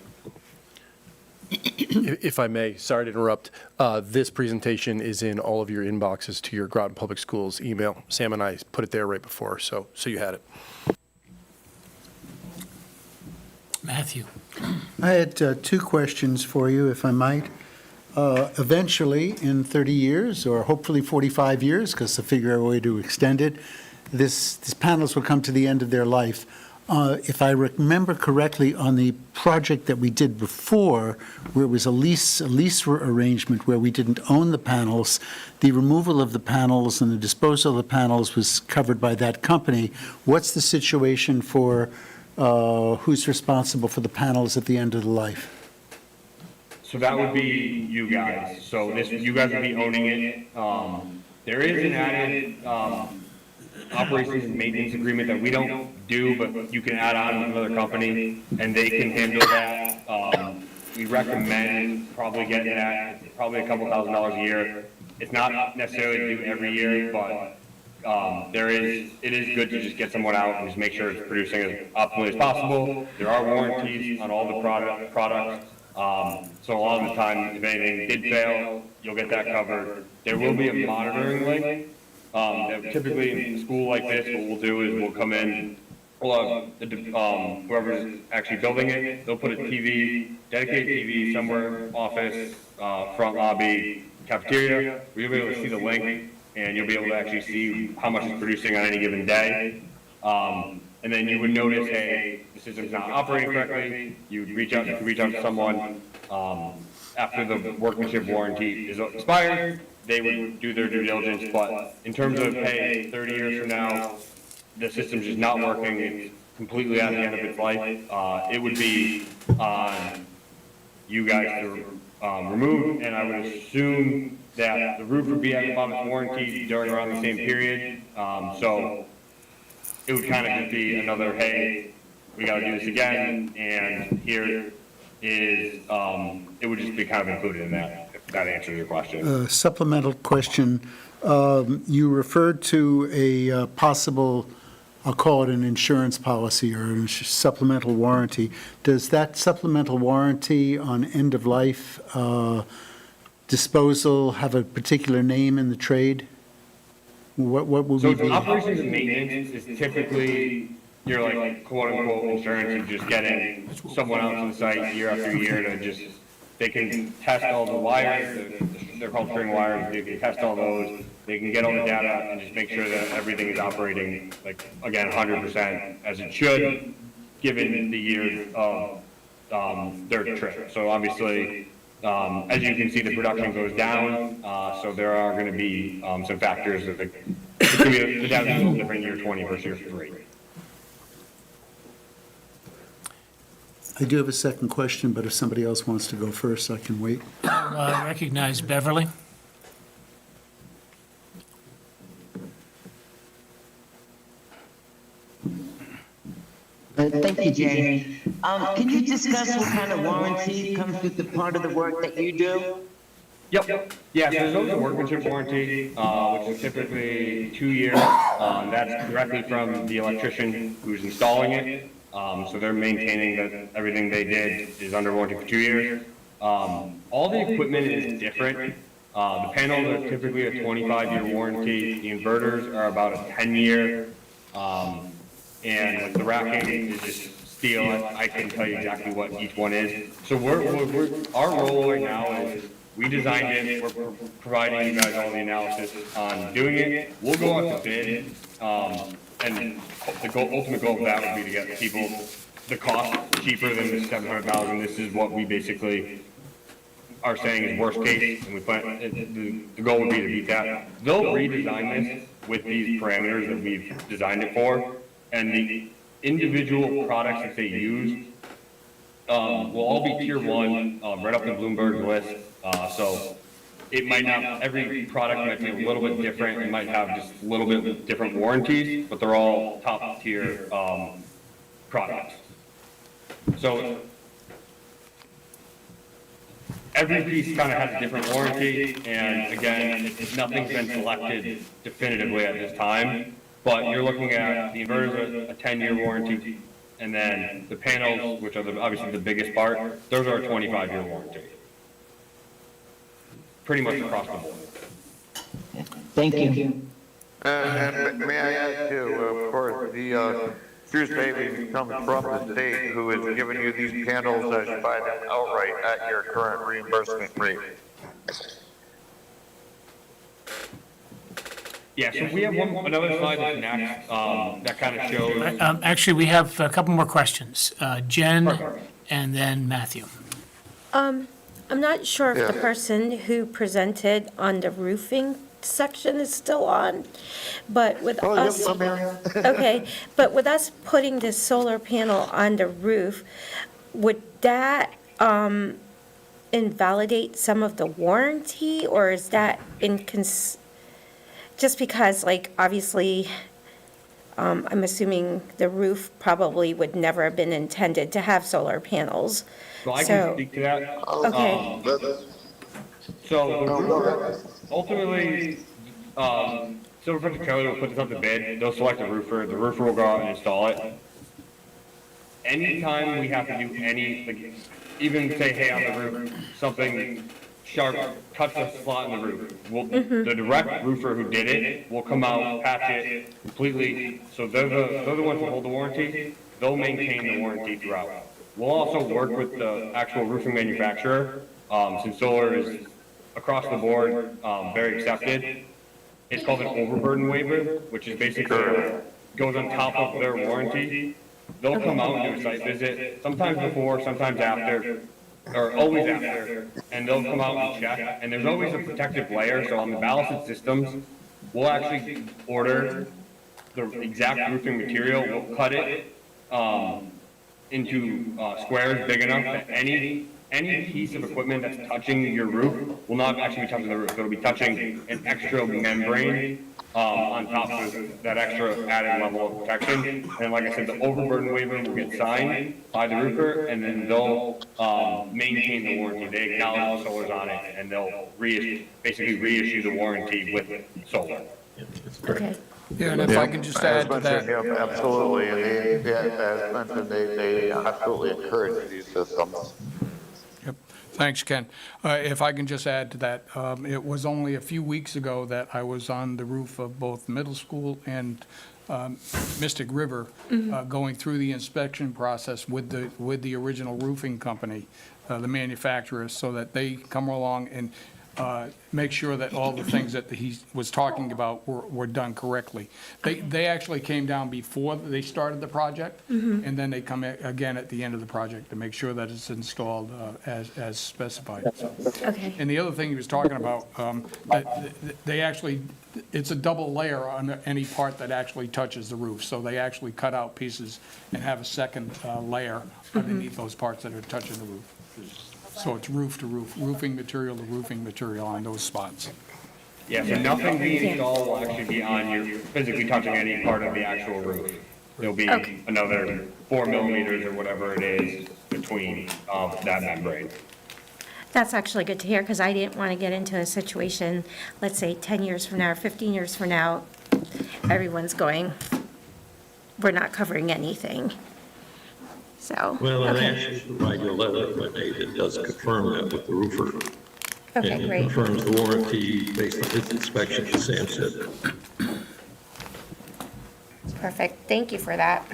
Speaker 16: If I may, sorry to interrupt. This presentation is in all of your inboxes to your Groton Public Schools email. Sam and I put it there right before, so you had it.
Speaker 4: Matthew?
Speaker 1: I had two questions for you, if I might. Eventually, in 30 years, or hopefully 45 years, because I figure a way to extend it, these panels will come to the end of their life. If I remember correctly, on the project that we did before, where it was a lease arrangement where we didn't own the panels, the removal of the panels and the disposal of the panels was covered by that company. What's the situation for who's responsible for the panels at the end of the life?
Speaker 15: So that would be you guys. So you guys would be owning it. There is an added operations and maintenance agreement that we don't do, but you can add on with another company, and they can handle that. We recommend probably getting that. It's probably a couple $1,000s a year. It's not necessarily to do every year, but it is good to just get someone out and just make sure it's producing as optimally as possible. There are warranties on all the products. So a lot of the time, if anything did fail, you'll get that covered. There will be a monitoring link. Typically in a school like this, what we'll do is we'll come in, we'll have whoever's actually building it, they'll put a TV, dedicated TV somewhere, office, front lobby, cafeteria, where you'll be able to see the link, and you'll be able to actually see how much it's producing on any given day. And then you would notice, hey, the system's not operating correctly. You'd reach out to someone after the workmanship warranty is expired. They would do their due diligence, but in terms of, hey, 30 years from now, the system's just not working, it's completely at the end of its life, it would be on you guys to remove, and I would assume that the roof would be at about its warranty during around the same period, so it would kind of just be another, hey, we gotta do this again, and here is, it would just be kind of included in that, if that answers your question.
Speaker 1: Supplemental question. You referred to a possible, I'll call it an insurance policy or a supplemental warranty. Does that supplemental warranty on end-of-life disposal have a particular name in the trade? What would we be?
Speaker 15: So operations and maintenance is typically your like quote-unquote insurance of just getting someone out to the site year after year to just, they can test all the wires, they're called string wires, they can test all those, they can get all the data and just make sure that everything is operating, like, again, 100% as it should, given the years of their trip. So obviously, as you can see, the production goes down, so there are going to be some factors that the data is a little different in year 20 versus year 3.
Speaker 1: I do have a second question, but if somebody else wants to go first, I can wait.
Speaker 4: Recognize Beverly.
Speaker 8: Thank you, Jay. Can you discuss what kind of warranty comes with the part of the work that you do?
Speaker 15: Yep. Yeah, so there's always a workmanship warranty, which is typically 2 years. That's directly from the electrician who's installing it. So they're maintaining that everything they did is under warranty for 2 years. All the equipment is different. The panels are typically a 25-year warranty. The inverters are about a 10-year. And the racking is just steel, I can tell you exactly what each one is. So our role right now is, we designed it, we're providing you guys all the analysis on doing it. We'll go out to bid, and the ultimate goal of that would be to get people the cost cheaper than the 700,000. This is what we basically are saying is worst case, and we plan, the goal would be to beat that. They'll redesign this with these parameters that we've designed it for, and the individual products that they use will all be tier 1, right up the Bloomberg list. So it might not, every product might be a little bit different. It might have just a little bit different warranties, but they're all top tier products. So every piece kind of has a different warranty, and again, nothing's been selected definitively at this time, but you're looking at the inverters, a 10-year warranty, and then the panels, which are obviously the biggest part, those are a 25-year warranty. Pretty much across the board.
Speaker 8: Thank you.
Speaker 14: And may I ask you, of course, the Pierce Baby comes from the state who is giving you these panels as you buy them outright at your current reimbursement rate.
Speaker 15: Yeah, so we have another slide that's next, that kind of shows.
Speaker 4: Actually, we have a couple more questions. Jen and then Matthew.
Speaker 11: I'm not sure if the
Speaker 14: Yeah.
Speaker 11: person who presented on the roofing section is still on, but with
Speaker 14: Oh,
Speaker 11: us.
Speaker 14: yes, I'm here.
Speaker 11: Okay, but with us putting this solar panel on the roof, would that invalidate some of the warranty, or is that just because, like, obviously, I'm assuming the roof probably would never have been intended to have solar panels.
Speaker 15: So I
Speaker 11: So-
Speaker 15: can speak to that.
Speaker 11: Okay.
Speaker 15: So the roofer, ultimately, Silver Fence Code will put this up to bid, they'll select a roofer, the roofer will go out and install it. Anytime we have to do any, like, even say, hey, on the roof, something sharp cuts a slot in the roof, the direct roofer who did it will come out, patch it completely, so they're the ones who hold the warranty, they'll maintain the warranty throughout. We'll also work with the actual roofing manufacturer, since solar is across the board, very accepted. It's called an overburden waiver, which is basically goes on top of their warranty. They'll come out and do a site visit, sometimes before, sometimes after, or always after, and they'll come out and check, and there's always a protective layer, so on the ballasted systems, we'll actually order the exact roofing material, we'll cut it, into squares big enough that any piece of equipment that's touching your roof will not actually be touching the roof. It'll be touching an extra membrane on top of that extra added level of protection. And like I said, the overburden waiver will get signed by the roofer, and then they'll maintain the warranty. They acknowledge the solar's on it, and they'll basically reissue the warranty with solar.
Speaker 11: Okay.
Speaker 12: Yeah, and if I can just add to that.
Speaker 14: Yeah, absolutely, and as mentioned, they absolutely encourage these systems.
Speaker 12: Yep. Thanks, Ken. If I can just add to that, it was only a few weeks ago that I was on the roof of both middle school and Mystic River, going through the inspection process with the original roofing company, the manufacturer, so that they come along and make sure that all the things that he was talking about were done correctly. They actually came down before they started the project, and then they come again at the end of the project to make sure that it's installed as specified.
Speaker 11: Okay.
Speaker 12: And the other thing he was talking about, that they actually, it's a double layer on any part that actually touches the roof. So they actually cut out pieces and have a second layer underneath those parts that are touching the roof. So it's roof to roof, roofing material to roofing material on those spots.
Speaker 15: Yeah, so nothing being installed will actually be on your, physically touching any part of the actual roof. There'll be another 4 millimeters or whatever it is between that membrane.
Speaker 11: That's actually good to hear, because I didn't want to get into a situation, let's say 10 years from now or 15 years from now, everyone's going, we're not covering anything. So,
Speaker 13: Well, I'd
Speaker 11: okay.
Speaker 13: actually provide you a letter if I may that does confirm that with the roofer.
Speaker 11: Okay,
Speaker 13: And it
Speaker 11: great.
Speaker 13: confirms the warranty based on his inspection, as Sam said.
Speaker 11: Perfect. Thank you for that.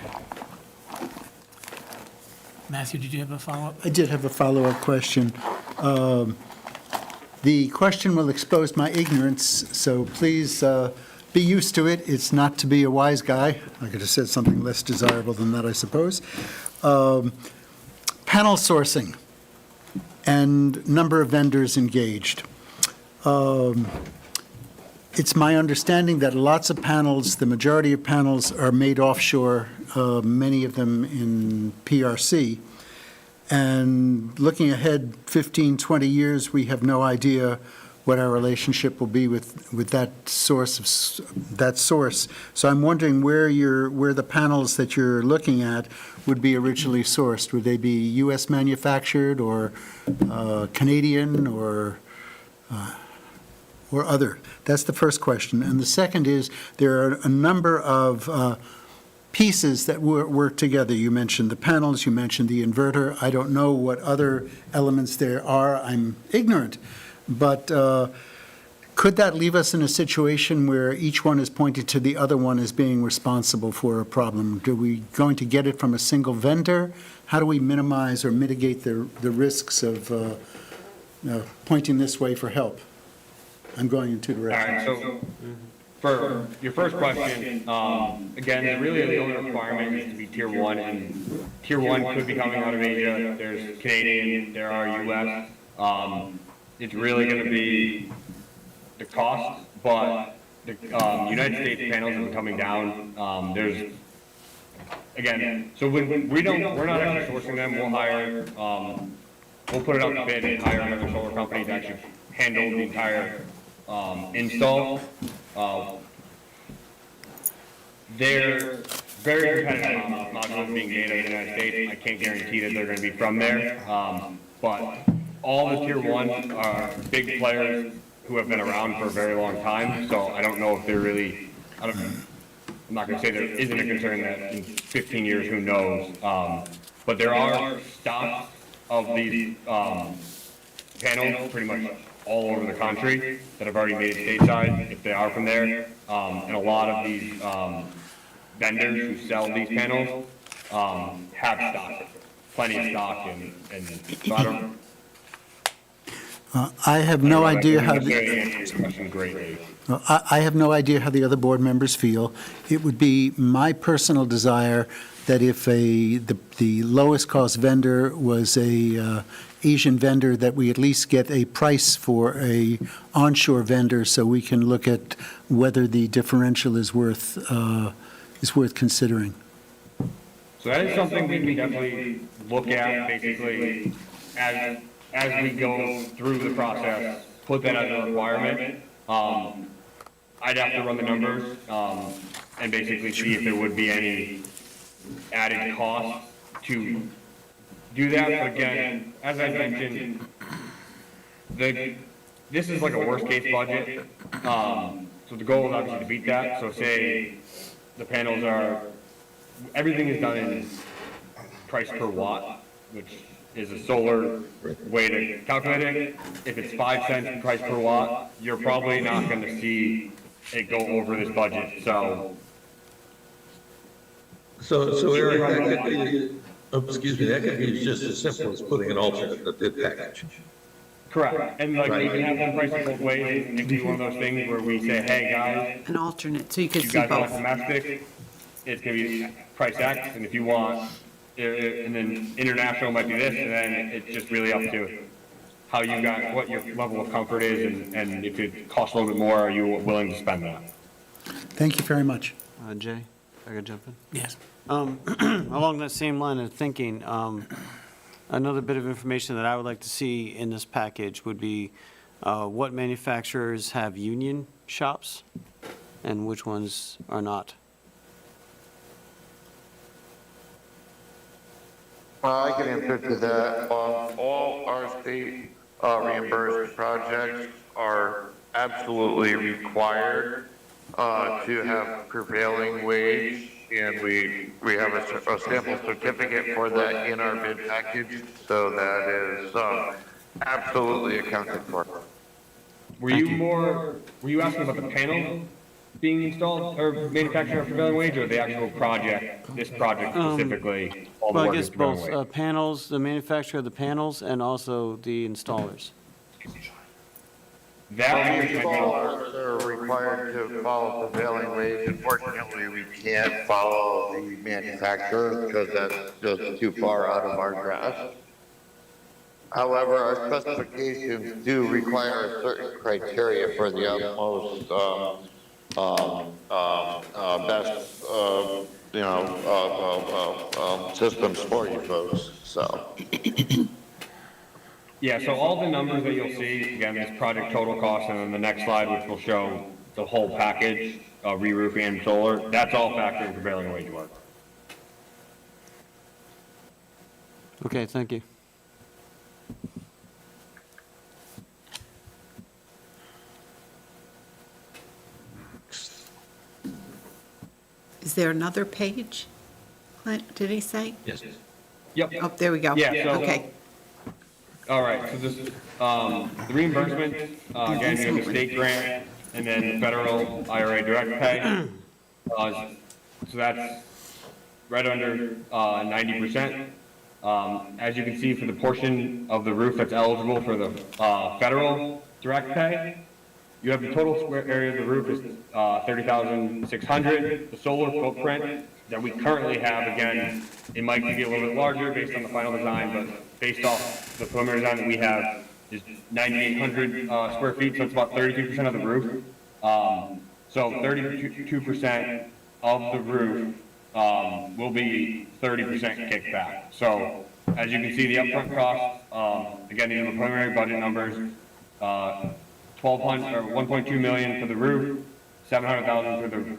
Speaker 4: Matthew, did you have a follow-up?
Speaker 1: I did have a follow-up question. The question will expose my ignorance, so please be used to it. It's not to be a wise guy. I could have said something less desirable than that, I suppose. Panel sourcing and number of vendors engaged. It's my understanding that lots of panels, the majority of panels are made offshore, many of them in PRC. And looking ahead 15, 20 years, we have no idea what our relationship will be with that source. So I'm wondering where the panels that you're looking at would be originally sourced. Would they be U.S. manufactured or Canadian or other? That's the first question. And the second is, there are a number of pieces that work together. You mentioned the panels, you mentioned the inverter. I don't know what other elements there are. I'm ignorant. But could that leave us in a situation where each one is pointed to the other one as being responsible for a problem? Do we going to get it from a single vendor? How do we minimize or mitigate the risks of pointing this way for help? I'm going in two directions.
Speaker 15: All right, so for your first question, again, really the only requirement is to be tier 1, and tier 1 could be coming out of Asia. There's Canadian, there are US. It's really going to be the cost, but the United States panels have been coming down. There's, again, so when we're not actually sourcing them. We'll hire, we'll put it out to bid and hire another solar company to actually handle the entire install. They're very competitive on modules being made in the United States. I can't guarantee that they're going to be from there, but all the tier 1 are big players who have been around for a very long time. So I don't know if they're really. I'm not going to say there isn't a concern that in 15 years, who knows? But there are stocks of these panels pretty much all over the country that have already made it stateside, if they are from there. And a lot of these vendors who sell these panels have stock, plenty of stock, and so I don't.
Speaker 1: I have no idea how.
Speaker 15: Greatly.
Speaker 1: I have no idea how the other board members feel. It would be my personal desire that if the lowest cost vendor was a Asian vendor, that we at least get a price for a onshore vendor so we can look at whether the differential is worth considering.
Speaker 15: So that is something we can definitely look at, basically, as we go through the process, put that as a requirement. I'd have to run the numbers and basically see if there would be any added cost to do that. But again, as I mentioned, this is like a worst case budget. So the goal is obviously to beat that. So say the panels everything is done in price per watt, which is a solar way to calculate it. If it's 5 cents price per watt, you're probably not going to see it go over this budget. So
Speaker 13: Eric, that could be, that could be just as simple as putting an alternate in the bid package.
Speaker 15: correct. And like we can have them priced both ways. It can be one of those things where we say, hey guys,
Speaker 6: An alternate, so you could
Speaker 15: you
Speaker 6: see
Speaker 15: guys want
Speaker 6: both.
Speaker 15: domestic, it's gonna be price X, and if you want, and then international might be this, and then it's just really up to how you got, what your level of comfort is, and if it costs a little bit more, are you willing to spend that?
Speaker 1: Thank you very much.
Speaker 5: Jay, if I could jump in?
Speaker 4: Yes.
Speaker 5: Along that same line of thinking, another bit of information that I would like to see in this package would be what manufacturers have union shops and which ones are not.
Speaker 14: I can answer to that. All our state reimbursed projects are absolutely required to have prevailing wage, and we have a sample certificate for that in our bid package, so that is absolutely accounted for.
Speaker 15: Were you asking about the panel being installed or manufactured at prevailing wage, or the actual project, this project specifically, all the
Speaker 5: Well, I
Speaker 15: work
Speaker 5: guess
Speaker 15: is prevailing
Speaker 5: both,
Speaker 15: wage?
Speaker 5: panels, the manufacturer of the panels and also the installers.
Speaker 15: That we
Speaker 14: Installers are required to follow prevailing wage. Unfortunately, we can't follow the manufacturer because that's just too far out of our grasp. However, our specifications do require a certain criteria for the utmost, best, systems for you folks, so.
Speaker 15: Yeah, so all the numbers that you'll see, again, this project total cost, and then the next slide, which will show the whole package, re-roof and solar, that's all factoring prevailing wage work.
Speaker 5: Okay, thank you.
Speaker 6: Is there another page? Clint, did he say?
Speaker 15: Yes. Yep.
Speaker 6: Oh, there we go.
Speaker 15: Yeah, so-
Speaker 6: Okay.
Speaker 15: All right, so this, the reimbursement, again, you have the state grant, and then the federal IRA direct pay. So that's right under 90%. As you can see, for the portion of the roof that's eligible for the federal direct pay, you have the total square area of the roof is 30,600. The solar footprint that we currently have, again, it might be a little bit larger based on the final design, but based off the preliminary design that we have is 9,800 square feet, so it's about 32% of the roof. So 32% of the roof will be 30% kickback. So as you can see, the upfront cost, again, these are the preliminary budget numbers, 1.2 million for the roof, 700,000 for the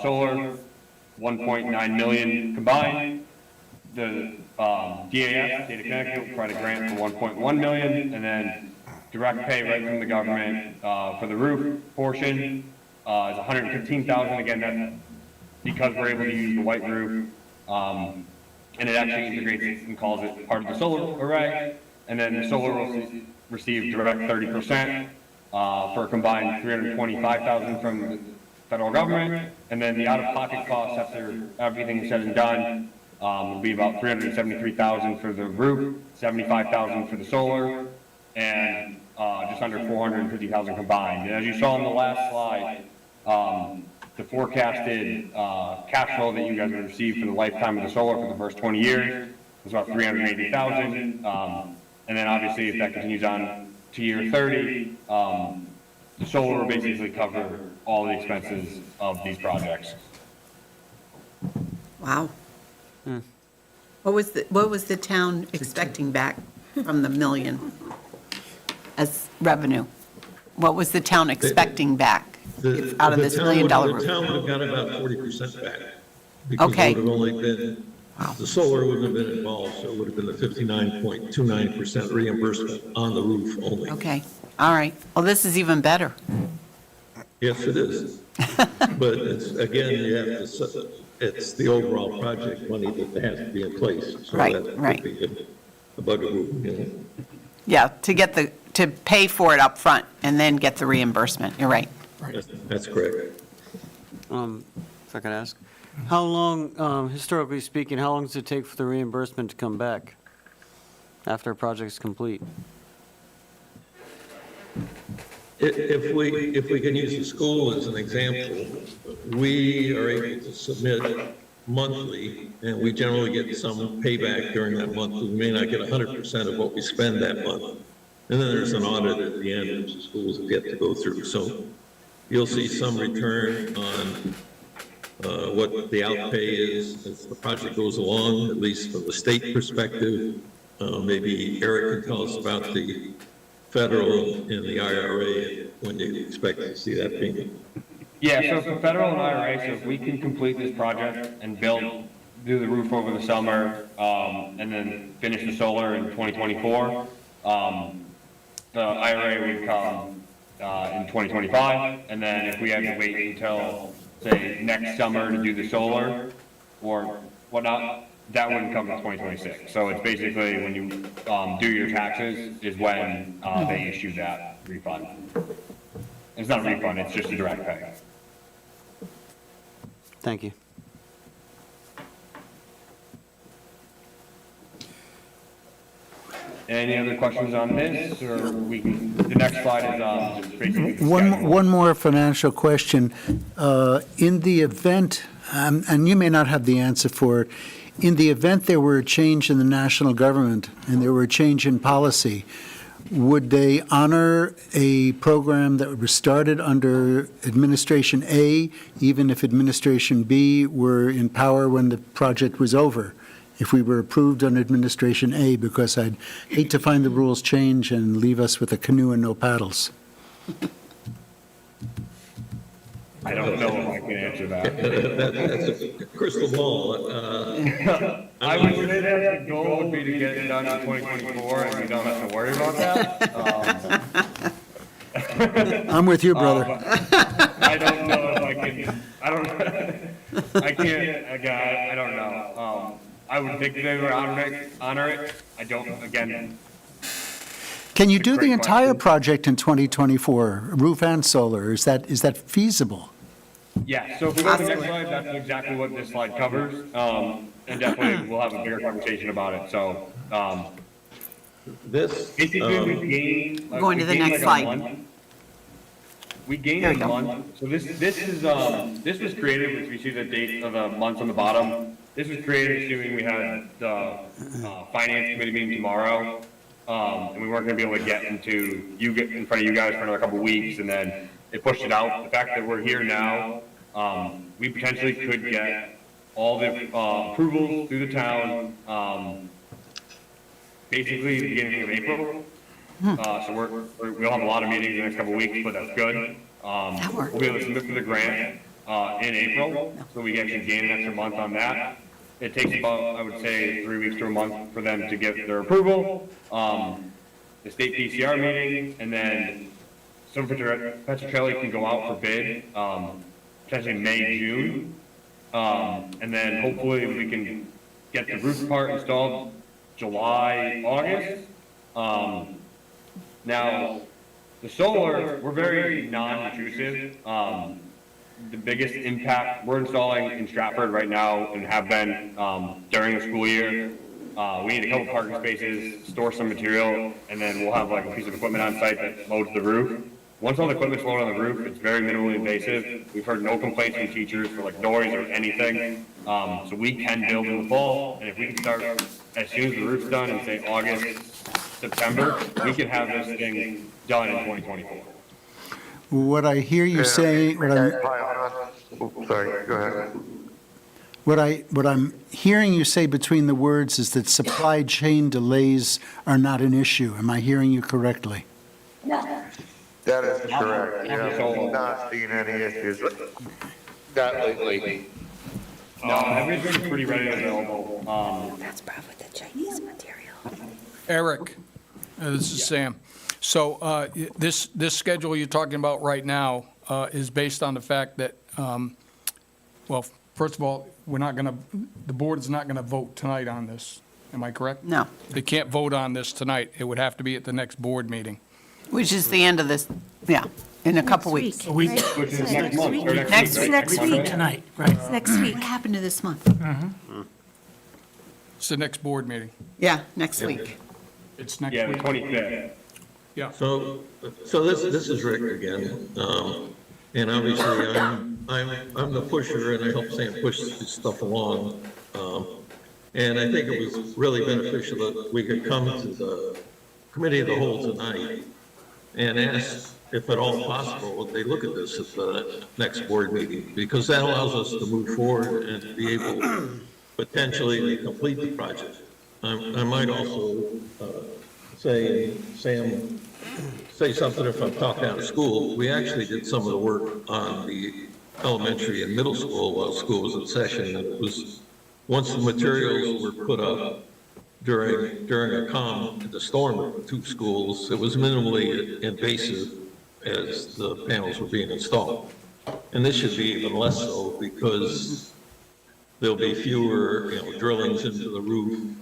Speaker 15: solar, 1.9 million combined. The DAS, State of Connecticut, will provide a grant for 1.1 million, and then direct pay right from the government for the roof portion is 115,000. Again, that's because we're able to use the white roof, and it actually integrates and calls it part of the solar array. And then the solar will receive direct 30% for a combined 325,000 from the federal government. And then the out-of-pocket costs after everything is said and done will be about 373,000 for the roof, 75,000 for the solar, and just under 450,000 combined. And as you saw on the last slide, the forecasted cash flow that you guys would receive for the lifetime of the solar for the first 20 years was about 380,000. And then obviously, if that continues on to year 30, the solar will basically cover all the expenses of these projects.
Speaker 6: Wow. What was the town expecting back from the million as revenue? What was the town expecting back out of this $1 million
Speaker 13: The
Speaker 6: roof?
Speaker 13: town would have got about 40% back. Because
Speaker 6: Okay.
Speaker 13: it would have only been, the solar wouldn't have been involved, so it would have been the 59.29% reimbursement on the roof only.
Speaker 6: Okay, all right. Well, this is even better.
Speaker 13: Yes, it is. But it's, again, you have to, it's the overall project money that has to be in place. So
Speaker 6: Right,
Speaker 13: that would
Speaker 6: right.
Speaker 13: be a bugaboo, you know.
Speaker 6: Yeah, to pay for it up front and then get the reimbursement. You're right.
Speaker 13: That's correct.
Speaker 5: If I could ask, how long, historically speaking, how long does it take for the reimbursement to come back after a project's complete?
Speaker 13: If we can use the school as an example, we are able to submit monthly, and we generally get some payback during that month. We may not get 100% of what we spend that month. And then there's an audit at the end, which the schools have yet to go through. So you'll see some return on what the outtay is as the project goes along, at least from the state perspective. Maybe Eric can tell us about the federal and the IRA, when do you expect to see that being?
Speaker 15: Yeah, so for federal and IRA, so if we can complete this project and do the roof over the summer, and then finish the solar in 2024, the IRA would come in 2025, and then if we had to wait until, say, next summer to do the solar or whatnot, that wouldn't come in 2026. So it's basically when you do your taxes is when they issue that refund. It's not a refund, it's just a direct pay.
Speaker 5: Thank you.
Speaker 15: Any other questions on this, or we can, the next slide is just basically the
Speaker 1: One,
Speaker 15: schedule.
Speaker 1: one more financial question. In the event, and you may not have the answer for it, in the event there were a change in the national government and there were a change in policy, would they honor a program that was started under Administration A, even if Administration B were in power when the project was over? If we were approved on Administration A, because I'd hate to find the rules change and leave us with a canoe and no paddles.
Speaker 15: I don't know if I can answer that.
Speaker 13: That's a crystal ball.
Speaker 15: I would say that the goal would be to get it done in 2024, and we don't have to worry about that.
Speaker 1: I'm with you, brother.
Speaker 15: I don't know if I can, I don't, I can't, again, I don't know. I would think they would honor it. I don't, again,
Speaker 1: Can you do the
Speaker 15: Great
Speaker 1: entire
Speaker 15: question.
Speaker 1: project in 2024, roof and solar? Is that feasible?
Speaker 15: yeah, so if we go to the next slide, that's exactly what this slide covers. And definitely we'll have a bigger conversation about it, so,
Speaker 13: This,
Speaker 15: basically we gained.
Speaker 6: Going to the next slide.
Speaker 15: We gained
Speaker 6: There
Speaker 15: a
Speaker 6: you go.
Speaker 15: month, so this is, this was created, which we see the date of the months on the bottom. This was created assuming we had the, finance committee meeting tomorrow. And we weren't gonna be able to get in front of you guys for another couple of weeks, and then it pushed it out. The fact that we're here now, we potentially could get all the, approvals through the town, basically the beginning of April. So we'll have a lot of meetings in the next couple of weeks, but that's good. We'll be able to submit for the grant, in April, so we can actually gain an extra month on that. It takes about, I would say, 3 weeks to a month for them to get their approval, the state PCR meeting, and then some Petrocelli can go out for bid, potentially May, June. And then hopefully we can get the roof part installed July, August. Now, the solar, we're very non-intrusive. The biggest impact, we're installing in Stratford right now and have been during the school year. We need a couple parking spaces, store some material, and then we'll have like a piece of equipment on site that loads the roof. Once all the equipment's loaded on the roof, it's very minimally invasive. We've heard no complaints from teachers for like noise or anything. So we can build in the fall, and if we can start as soon as the roof's done in say August, September, we can have this thing done in 2024.
Speaker 1: What I hear you saying,
Speaker 14: Sorry, go ahead.
Speaker 1: what I'm hearing you say between the words is that supply chain delays are not an issue. Am I hearing you correctly?
Speaker 14: That is correct, yeah, we've not seen any issues with that lately.
Speaker 15: No, everything's pretty ready and available.
Speaker 11: That's probably the Chinese material.
Speaker 12: Eric, this is Sam. So this schedule you're talking about right now is based on the fact that, well, first of all, the board is not going to vote tonight on this. Am I correct?
Speaker 6: No,
Speaker 12: They can't vote on this tonight. It would have to be at the next board meeting.
Speaker 6: which is the end of this, yeah, in a couple weeks.
Speaker 4: We,
Speaker 15: Which is next month, or next
Speaker 6: Next
Speaker 15: week,
Speaker 6: week.
Speaker 15: right?
Speaker 11: Next week.
Speaker 4: tonight, right?
Speaker 11: Next week.
Speaker 6: What happened to this month?
Speaker 12: It's the next board meeting.
Speaker 6: Yeah, next week.
Speaker 12: It's next
Speaker 15: Yeah, the
Speaker 12: week.
Speaker 15: 25th.
Speaker 12: Yeah.
Speaker 13: so this is Rick again. And obviously, I'm the pusher, and I help Sam push this stuff along. And I think it was really beneficial that we could come to the committee of the whole tonight and ask, if at all possible, that they look at this at the next board meeting, because that allows us to move forward and be able potentially to complete the project. I might also say, Sam, say something if I'm talking out of school. We actually did some of the work on the elementary and middle school while school was in session. And it was, once the materials were put up during a the storm of 2 schools, it was minimally invasive as the panels were being installed. And this should be even less so, because there'll be fewer, drillings into the roof.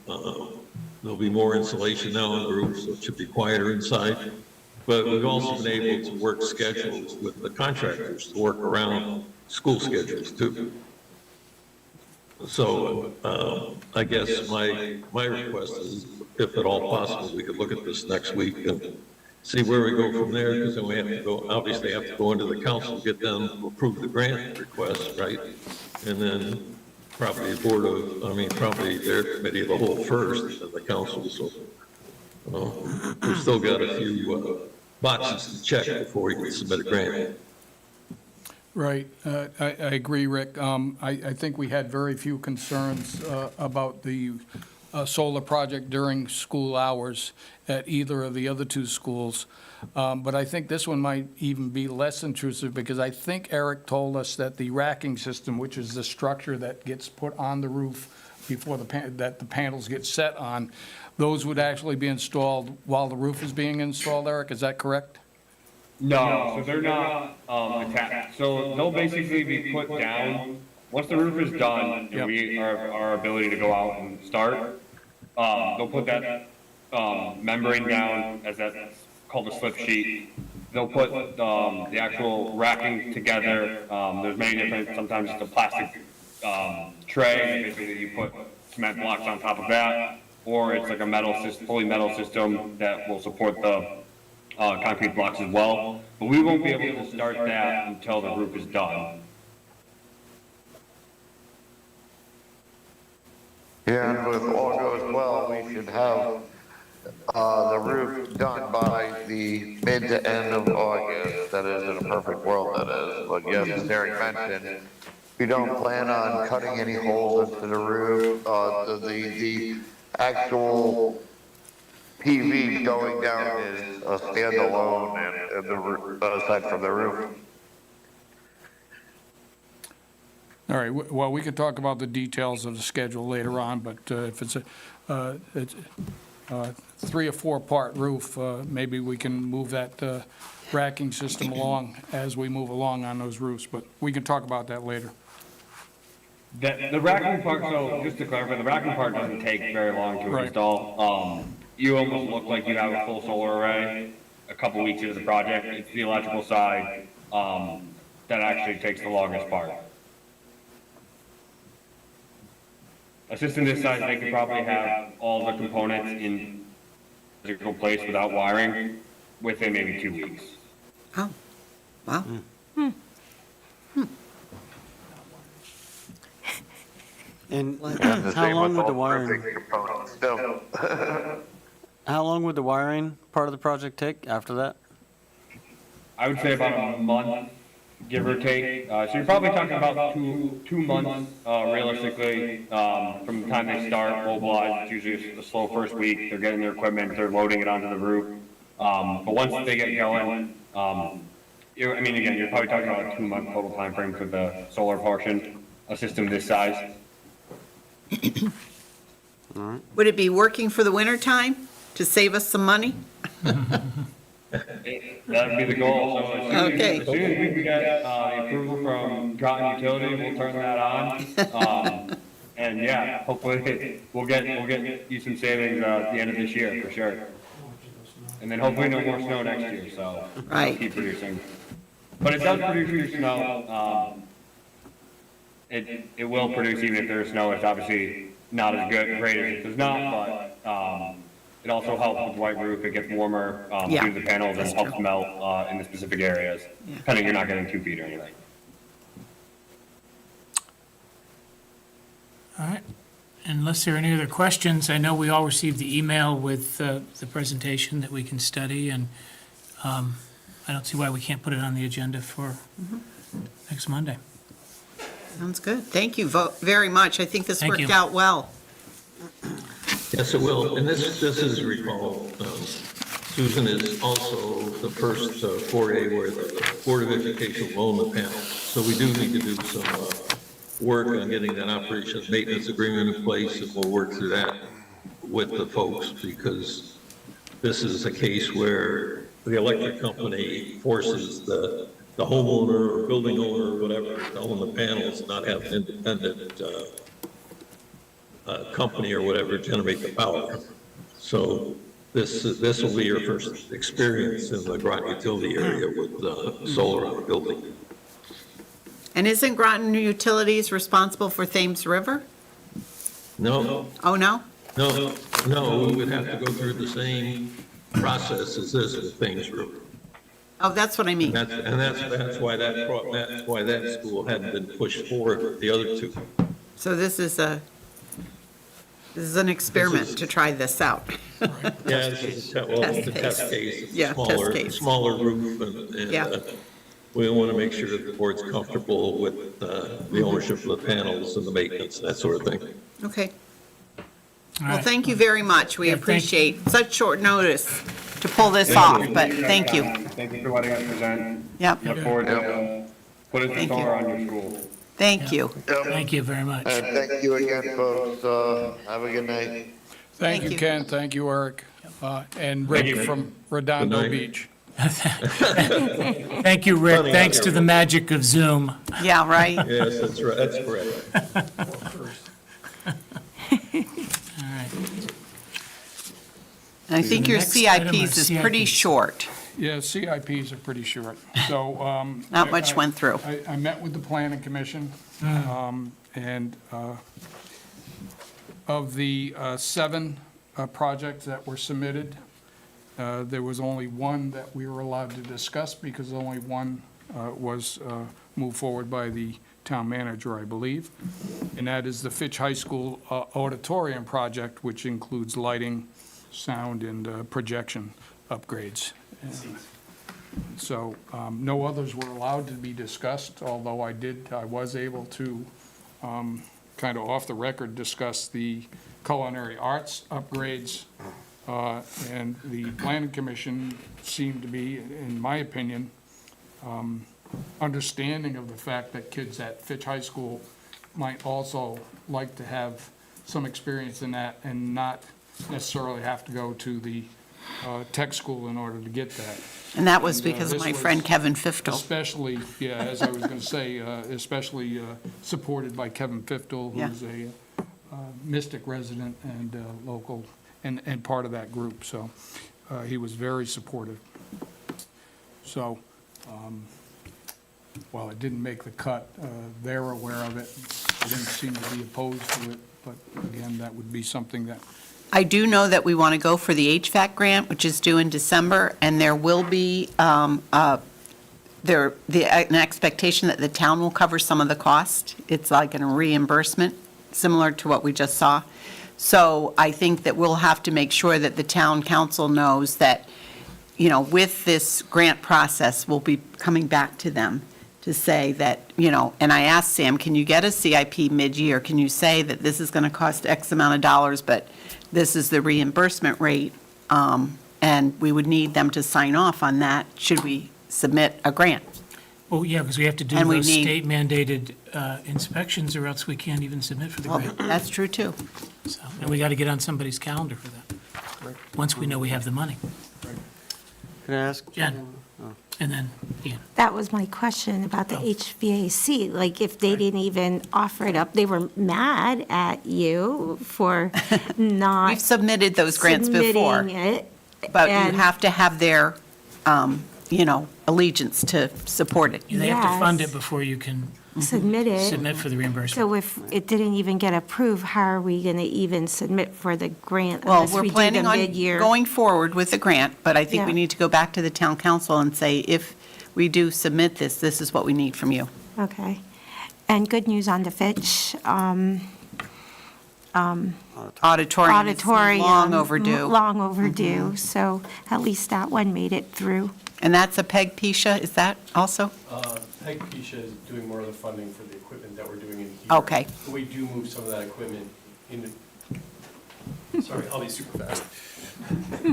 Speaker 13: There'll be more insulation now on the roof, so it should be quieter inside. But we've also been able to work schedules with the contractors to work around school schedules too. So, I guess my request is, if at all possible, we could look at this next week and see where we go from there, because then we have to go, obviously have to go into the council, get them to approve the grant request, right? And then probably the board of, probably their committee of the whole first, and the council, so. We've still got a few boxes to check before we can submit a grant.
Speaker 12: Right. I agree, Rick. I think we had very few concerns about the solar project during school hours at either of the other two schools. But I think this one might even be less intrusive, because I think Eric told us that the racking system, which is the structure that gets put on the roof before that the panels get set on, those would actually be installed while the roof is being installed, Eric, is that correct?
Speaker 15: No, so they're not attached. So they'll basically be put down, once the roof is done, and we, our ability to go out and start, they'll put that membrane down, as that's called a slip sheet. They'll put the actual racking together. There's many different, sometimes it's a plastic tray, basically you put cement blocks on top of that, or it's like a metal system, fully metal system that will support the concrete blocks as well. But we won't be able to start that until the roof is done.
Speaker 14: Yeah, and if all goes well, we should have the roof done by the mid to end of August. That is, in a perfect world, that is. But yes, as Eric mentioned, we don't plan on cutting any holes into the roof. The actual PV going down is a standalone and aside from the roof.
Speaker 12: All right, well, we could talk about the details of the schedule later on, but if it's a 3 or 4 part roof, maybe we can move that racking system along as we move along on those roofs, but we can talk about that later.
Speaker 15: The racking part, so just to clarify, the racking part doesn't take very long to install. You almost look like you have a full solar array a couple weeks into the project. It's the electrical side that actually takes the longest part. A system this size, they could probably have all the components in physical place without wiring within maybe 2 weeks.
Speaker 6: Oh, wow.
Speaker 5: And
Speaker 14: And the
Speaker 5: how
Speaker 14: same
Speaker 5: long
Speaker 14: with
Speaker 5: would the
Speaker 14: all
Speaker 5: wiring,
Speaker 14: roofing components still.
Speaker 5: how long would the wiring part of the project take after that?
Speaker 15: I would say about a month, give or take. So you're probably talking about two months, realistically, from the time they start, mobilize. It's usually a slow first week. They're getting their equipment, they're loading it onto the roof. But once they get going, again, you're probably talking about a 2-month total time frame for the solar portion, a system this size.
Speaker 6: Would it be working for the winter time to save us some money?
Speaker 15: That would be the goal. So as soon as we can get the approval from Groton Utility, we'll turn that on. And yeah, hopefully we'll get you some savings at the end of this year for sure. And then hopefully no more snow next year, so
Speaker 6: Right.
Speaker 15: keep producing. But it does produce your snow. It will produce even if there's snow. It's obviously not as great as it does not, but it also helps with white roof. It gets warmer through the panels and helps melt in the specific areas. Depending, you're not getting 2 feet or anything.
Speaker 4: All right. Unless there are any other questions, I know we all received the email with the presentation that we can study, and I don't see why we can't put it on the agenda for next Monday.
Speaker 6: Sounds good. Thank you very much. I think this
Speaker 4: Thank
Speaker 6: worked
Speaker 4: you.
Speaker 6: out well.
Speaker 13: Yes, it will, and this is recall, Susan is also the first foray where the Board of Education will own the panel. So we do need to do some work on getting that operations maintenance agreement in place, and we'll work through that with the folks, because this is a case where the electric company forces the homeowner or building owner or whatever to own the panels, not have an independent company or whatever generate the power. So this will be your first experience in the Groton utility area with solar on a building.
Speaker 6: And isn't Groton Utilities responsible for Thames River?
Speaker 13: No,
Speaker 6: Oh, no?
Speaker 13: no, we would have to go through the same process as this with Thames Group.
Speaker 6: Oh, that's what I mean.
Speaker 13: That's why that school hadn't been pushed forward, the other two.
Speaker 6: So this is an experiment to try this out.
Speaker 13: Yeah, this is it's a test case. It's a
Speaker 6: Yeah, test case.
Speaker 13: Smaller roof, and
Speaker 6: Yeah.
Speaker 13: we want to make sure that the board's comfortable with the ownership of the panels and the maintenance, that sort of thing.
Speaker 6: Okay.
Speaker 4: All
Speaker 6: Well,
Speaker 4: right.
Speaker 6: thank you very much. We
Speaker 4: Yeah, thank-
Speaker 6: appreciate such short notice to pull this off, but thank you.
Speaker 15: Thank you for letting us present.
Speaker 6: Yep,
Speaker 15: Look forward to putting the
Speaker 6: Thank you.
Speaker 15: star on your school.
Speaker 6: thank you.
Speaker 4: Thank you very much.
Speaker 14: And thank you again, folks. Have a good night.
Speaker 12: Thank
Speaker 6: Thank
Speaker 12: you,
Speaker 6: you.
Speaker 12: Ken, thank you, Eric, and
Speaker 15: Thank
Speaker 12: Rick
Speaker 15: you.
Speaker 12: from Redondo
Speaker 13: Good night.
Speaker 12: Beach.
Speaker 4: Thank you, Rick.
Speaker 13: Funny
Speaker 4: Thanks
Speaker 13: out
Speaker 4: to
Speaker 13: there.
Speaker 4: the magic of Zoom.
Speaker 6: Yeah, right?
Speaker 13: Yes, that's right, that's correct.
Speaker 4: All right.
Speaker 6: And I think your
Speaker 4: Next item are
Speaker 6: CIPs is pretty
Speaker 4: CIPs.
Speaker 6: short.
Speaker 12: Yeah, CIPs are pretty short, so.
Speaker 6: Not much went through.
Speaker 12: I met with the planning commission, and of the 7 projects that were submitted, there was only one that we were allowed to discuss because only one was moved forward by the town manager, I believe. And that is the Fitch High School auditorium project, which includes lighting, sound, and projection upgrades. So no others were allowed to be discussed, although I was able to kind of off the record discuss the culinary arts upgrades. And the planning commission seemed to be, in my opinion, understanding of the fact that kids at Fitch High School might also like to have some experience in that and not necessarily have to go to the tech school in order to get that.
Speaker 6: And that was
Speaker 12: And,
Speaker 6: because of
Speaker 12: this
Speaker 6: my
Speaker 12: was
Speaker 6: friend Kevin Fiftel.
Speaker 12: Especially, yeah, as I was going to say, especially supported by Kevin Fiftel,
Speaker 6: Yeah.
Speaker 12: who's a Mystic resident and local, and part of that group, so he was very supportive. So, while it didn't make the cut, they're aware of it. They didn't seem to be opposed to it, but again, that would be something that
Speaker 6: I do know that we want to go for the HVAC grant, which is due in December, and there will be an expectation that the town will cover some of the cost. It's like a reimbursement, similar to what we just saw. So I think that we'll have to make sure that the town council knows that, you know, with this grant process, we'll be coming back to them to say that, you know, and I asked Sam, can you get a CIP mid-year? Can you say that this is going to cost X amount of dollars, but this is the reimbursement rate? And we would need them to sign off on that, should we submit a grant?
Speaker 4: Oh, yeah, because we have to do
Speaker 6: And we
Speaker 4: those
Speaker 6: need-
Speaker 4: state mandated inspections, or else we can't even submit for the
Speaker 6: Well,
Speaker 4: grant.
Speaker 6: that's true, too.
Speaker 4: So, and we got to get on somebody's calendar for that, once we know we have the money.
Speaker 5: Can I ask?
Speaker 4: Jen, and then Ian.
Speaker 11: That was my question about the HVAC. Like, if they didn't even offer it up, they were mad at you for not
Speaker 6: We've submitted those grants before,
Speaker 11: submitting it.
Speaker 6: but you
Speaker 11: and-
Speaker 6: have to have their, you know, allegiance to support it.
Speaker 4: They have to fund
Speaker 11: Yes.
Speaker 4: it before you can
Speaker 11: Submit it.
Speaker 4: submit for the reimbursement.
Speaker 11: So if it didn't even get approved, how are we going to even submit for the grant
Speaker 6: Well,
Speaker 11: unless
Speaker 6: we're
Speaker 11: we do
Speaker 6: planning
Speaker 11: the
Speaker 6: on
Speaker 11: mid-year?
Speaker 6: going forward with the grant, but I think we
Speaker 11: Yeah.
Speaker 6: need to go back to the town council and say, if we do submit this, this is what we need from you.
Speaker 11: Okay. And good news on the Fitch
Speaker 6: Auditorium is
Speaker 11: auditorium.
Speaker 6: long overdue.
Speaker 11: Long overdue, so at least that one made it through.
Speaker 6: And that's a PEG Pisha, is that also?
Speaker 3: Peg Pisha is doing more of the funding for the equipment that we're doing in here.
Speaker 6: Okay.
Speaker 3: But we do move some of that equipment into, sorry, I'll be super fast.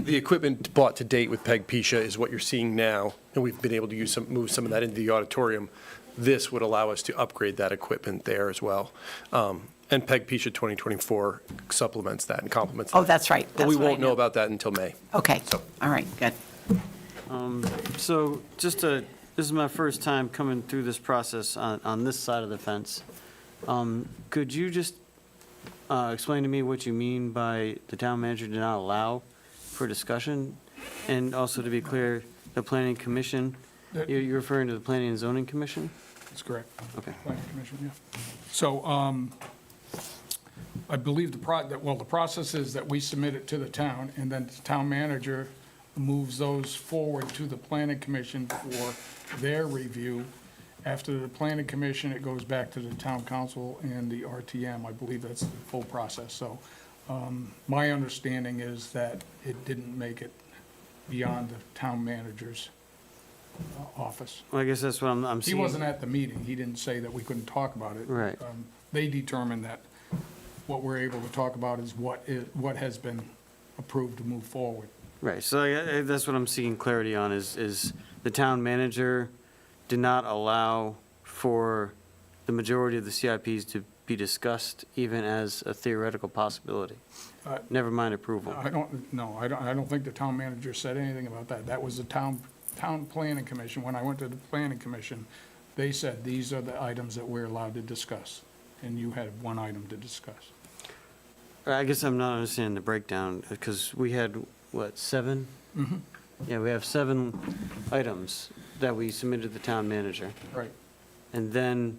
Speaker 16: The equipment bought to date with PEG Pisha is what you're seeing now, and we've been able to move some of that into the auditorium. This would allow us to upgrade that equipment there as well. And PEG Pisha 2024 supplements that and complements that.
Speaker 6: Oh, that's right.
Speaker 16: But we
Speaker 6: That's what I
Speaker 16: won't know
Speaker 6: knew.
Speaker 16: about that until May.
Speaker 6: Okay,
Speaker 16: So-
Speaker 6: all right, good.
Speaker 5: So just this is my first time coming through this process on this side of the fence. Could you just explain to me what you mean by the town manager did not allow for discussion? And also, to be clear, the planning commission, you're referring to the planning and zoning commission?
Speaker 12: That's correct.
Speaker 5: Okay.
Speaker 12: Planning Commission, yeah. So, I believe the process is that we submit it to the town, and then the town manager moves those forward to the planning commission for their review. After the planning commission, it goes back to the town council and the RTM. I believe that's the full process. So my understanding is that it didn't make it beyond the town manager's office.
Speaker 5: Well, I guess that's what I'm
Speaker 12: He
Speaker 5: seeing.
Speaker 12: wasn't at the meeting. He didn't say that we couldn't talk about it.
Speaker 5: Right.
Speaker 12: They determined that what we're able to talk about is what has been approved to move forward.
Speaker 5: Right, so that's what I'm seeking clarity on, is the town manager did not allow for the majority of the CIPs to be discussed even as a theoretical possibility, never mind approval.
Speaker 12: I don't think the town manager said anything about that. That was the town planning commission. When I went to the planning commission, they said, these are the items that we're allowed to discuss, and you had one item to discuss.
Speaker 5: I guess I'm not understanding the breakdown, because we had, what, 7?
Speaker 12: Mm-hmm.
Speaker 5: Yeah, we have 7 items that we submitted to the town manager.
Speaker 12: Right.
Speaker 5: And then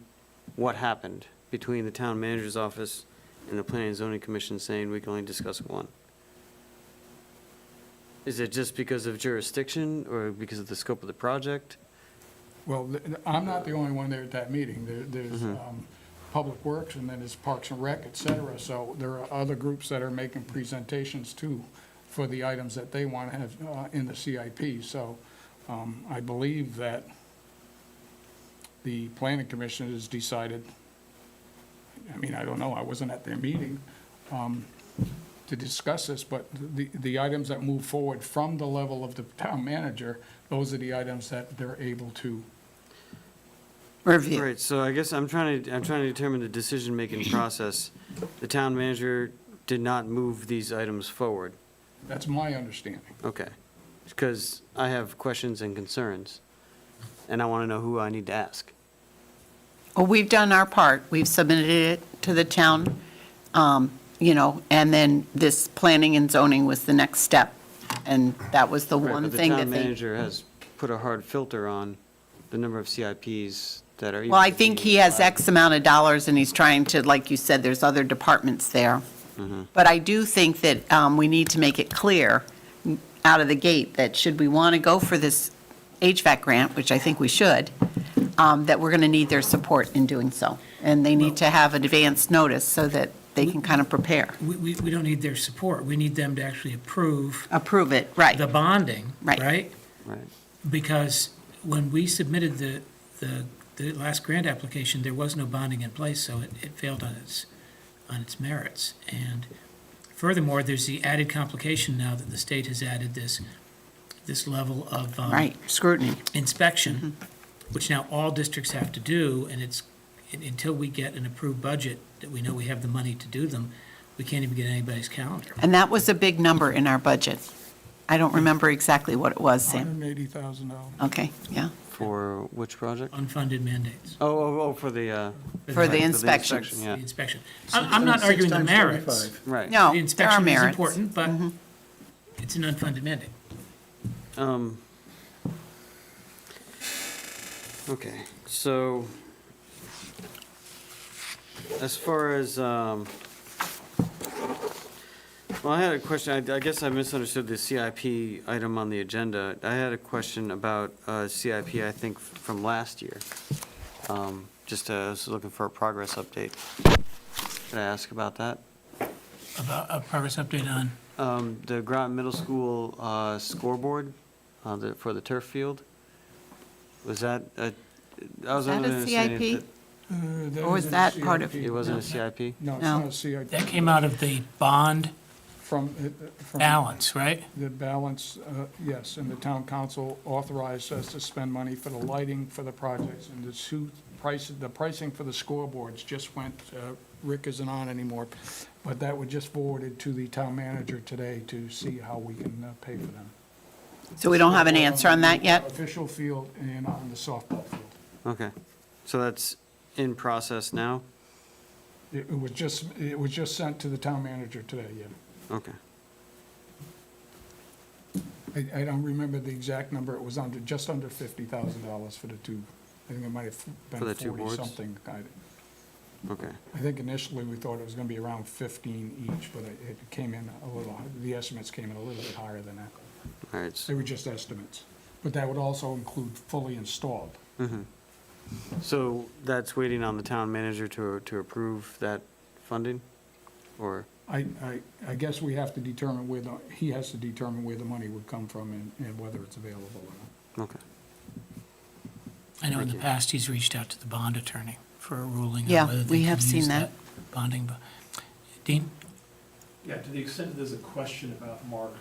Speaker 5: what happened between the town manager's office and the planning and zoning commission saying we can only discuss 1? Is it just because of jurisdiction or because of the scope of the project?
Speaker 12: Well, I'm not the only one there at that meeting. There's Public Works, and then there's Parks and Rec, et cetera. So there are other groups that are making presentations too for the items that they want to have in the CIP. So I believe that the planning commission has decided, I mean, I don't know, I wasn't at their meeting to discuss this, but the items that move forward from the level of the town manager, those are the items that they're able to
Speaker 6: Review.
Speaker 5: Right, so I guess I'm trying to determine the decision-making process. The town manager did not move these items forward.
Speaker 12: That's my understanding.
Speaker 5: Okay, because I have questions and concerns, and I want to know who I need to ask.
Speaker 6: Well, we've done our part. We've submitted it to the town, and then this planning and zoning was the next step. And that was the
Speaker 5: Right,
Speaker 6: one
Speaker 5: but
Speaker 6: thing
Speaker 5: the
Speaker 6: that
Speaker 5: town
Speaker 6: they.
Speaker 5: manager has put a hard filter on the number of CIPs that are.
Speaker 6: Well, I think he has X amount of dollars, and he's trying to, like you said, there's other departments there. But I do think that we need to make it clear out of the gate that should we want to go for this HVAC grant, which I think we should, that we're going to need their support in doing so. And they need to have advanced notice so that they can kind of prepare.
Speaker 4: We don't need their support. We need them to actually approve
Speaker 6: Approve it, right.
Speaker 4: the bonding,
Speaker 6: Right.
Speaker 4: right?
Speaker 5: Right.
Speaker 4: Because when we submitted the last grant application, there was no bonding in place, so it failed on its merits. And furthermore, there's the added complication now that the state has added this level of
Speaker 6: Right, scrutiny.
Speaker 4: inspection, which now all districts have to do, and until we get an approved budget that we know we have the money to do them, we can't even get anybody's calendar.
Speaker 6: And that was a big number in our budget. I don't remember exactly what it was, Sam.
Speaker 12: $180,000.
Speaker 6: Okay, yeah.
Speaker 5: For which project?
Speaker 4: Unfunded mandates.
Speaker 5: Oh, for the.
Speaker 6: For the
Speaker 5: right,
Speaker 6: inspections.
Speaker 5: yeah.
Speaker 4: The inspection. I'm not arguing the
Speaker 1: 6 times
Speaker 4: merits.
Speaker 1: 25.
Speaker 5: Right.
Speaker 6: No,
Speaker 4: The
Speaker 6: there are
Speaker 4: inspection is
Speaker 6: merits.
Speaker 4: important, but it's an unfunded mandate.
Speaker 5: Okay, so as far as, well, I had a question, I guess I misunderstood the CIP item on the agenda. I had a question about CIP, I think, from last year. Just, I was looking for a progress update. Could I ask about that?
Speaker 4: About a progress update on,
Speaker 5: The Groton Middle School scoreboard for the turf field? Was that, I was
Speaker 6: that
Speaker 5: under
Speaker 6: a
Speaker 5: the understanding
Speaker 6: CIP?
Speaker 5: that
Speaker 6: Or was that part of-
Speaker 5: it wasn't a CIP?
Speaker 12: No, it's
Speaker 6: No.
Speaker 12: not a CIP.
Speaker 4: that came out of the bond
Speaker 12: From
Speaker 4: balance, right?
Speaker 12: the balance, yes, and the town council authorized us to spend money for the lighting for the projects, and the pricing for the scoreboards just went, Rick isn't on anymore, but that was just forwarded to the town manager today to see how we can pay for them.
Speaker 6: So we don't have an answer on that yet?
Speaker 12: Official field and on the softball field.
Speaker 5: Okay, so that's in process now?
Speaker 12: It was just sent to the town manager today, yeah.
Speaker 5: Okay.
Speaker 12: I don't remember the exact number, it was just under $50,000 for the two, I think it might have
Speaker 5: For
Speaker 12: been
Speaker 5: the two boards?
Speaker 12: 40-something.
Speaker 5: Okay.
Speaker 12: I think initially we thought it was gonna be around 15 each, but it came in a little, the estimates came in a little bit higher than that.
Speaker 5: All right.
Speaker 12: They were just estimates. But that would also include fully installed.
Speaker 5: So that's waiting on the town manager to approve that funding? Or,
Speaker 12: I guess we have to determine he has to determine where the money would come from and whether it's available or not.
Speaker 5: okay.
Speaker 4: I know in the past, he's reached out to the bond attorney for a ruling
Speaker 6: Yeah,
Speaker 4: on whether
Speaker 6: we
Speaker 4: they
Speaker 6: have
Speaker 4: can
Speaker 6: seen
Speaker 4: use
Speaker 6: that.
Speaker 4: that bonding. Dean?
Speaker 2: Yeah, to the extent that there's a question about Mark,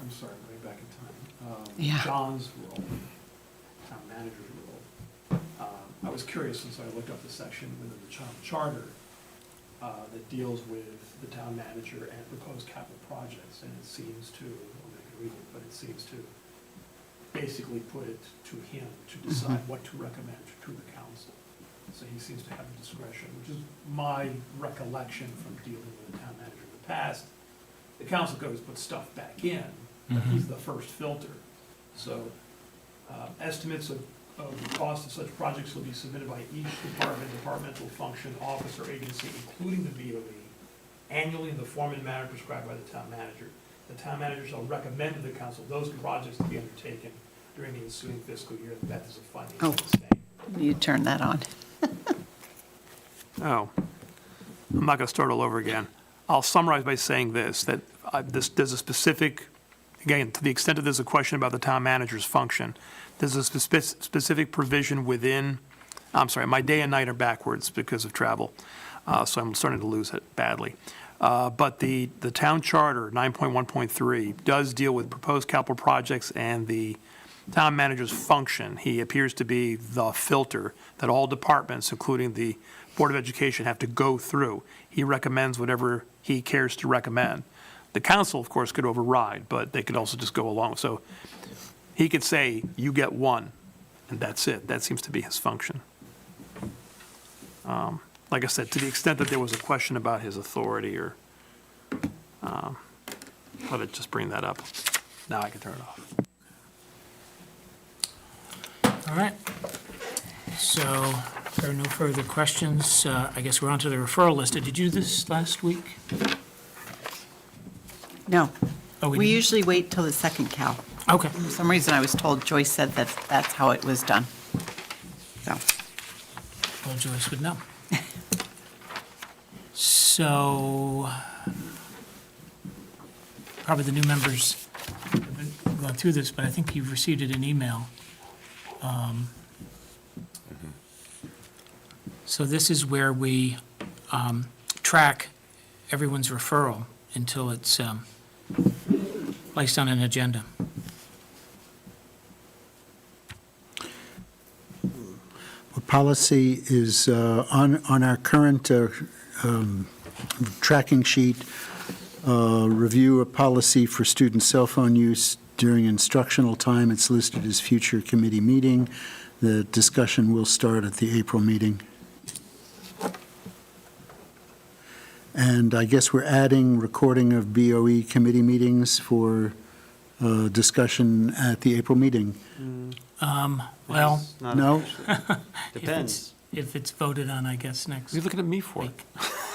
Speaker 2: I'm sorry, I'm going back in time.
Speaker 6: Yeah.
Speaker 2: John's role, town manager's role. I was curious, since I looked up the section within the town charter that deals with the town manager and proposed capital projects, and it seems to, I'm not going to read it, but it seems to basically put it to him to decide what to recommend to the council. So he seems to have the discretion, which is my recollection from dealing with the town manager in the past. The council goes put stuff back in, but he's the first filter. So estimates of the cost of such projects will be submitted by each department, departmental function, office, or agency, including the BOE, annually in the form and manner prescribed by the town manager. The town manager shall recommend to the council those projects to be undertaken during the ensuing fiscal year. That is a financial mistake.
Speaker 6: You turn that on.
Speaker 2: Oh, I'm not going to start all over again. I'll summarize by saying this, that there's a specific, again, to the extent that there's a question about the town manager's function, there's a specific provision within, I'm sorry, my day and night are backwards because of travel, so I'm starting to lose it badly. But the town charter, 9.1.3, does deal with proposed capital projects and the town manager's function. He appears to be the filter that all departments, including the Board of Education, have to go through. He recommends whatever he cares to recommend. The council, of course, could override, but they could also just go along. So he could say, you get one, and that's it. That seems to be his function. Like I said, to the extent that there was a question about his authority or, let it just bring that up. Now I can turn it off.
Speaker 4: All right. So if there are no further questions. I guess we're on to the referral list. Did you do this last week?
Speaker 6: No.
Speaker 4: Oh, we
Speaker 6: We
Speaker 4: didn't?
Speaker 6: usually wait till the second Cal.
Speaker 4: Okay.
Speaker 6: For some reason, I was told Joyce said that that's how it was done. So,
Speaker 4: Well, Joyce would know. So probably the new members have been going through this, but I think you've received it in email. So this is where we track everyone's referral until it's placed on an agenda.
Speaker 1: Well, policy is on our current tracking sheet, review a policy for student cell phone use during instructional time. It's listed as future committee meeting. The discussion will start at the April meeting. And I guess we're adding recording of BOE committee meetings for discussion at the April meeting.
Speaker 4: Well,
Speaker 5: Not
Speaker 1: No?
Speaker 5: officially. Depends,
Speaker 4: if it's voted on, I guess, next
Speaker 2: What are you looking at me for?
Speaker 4: week.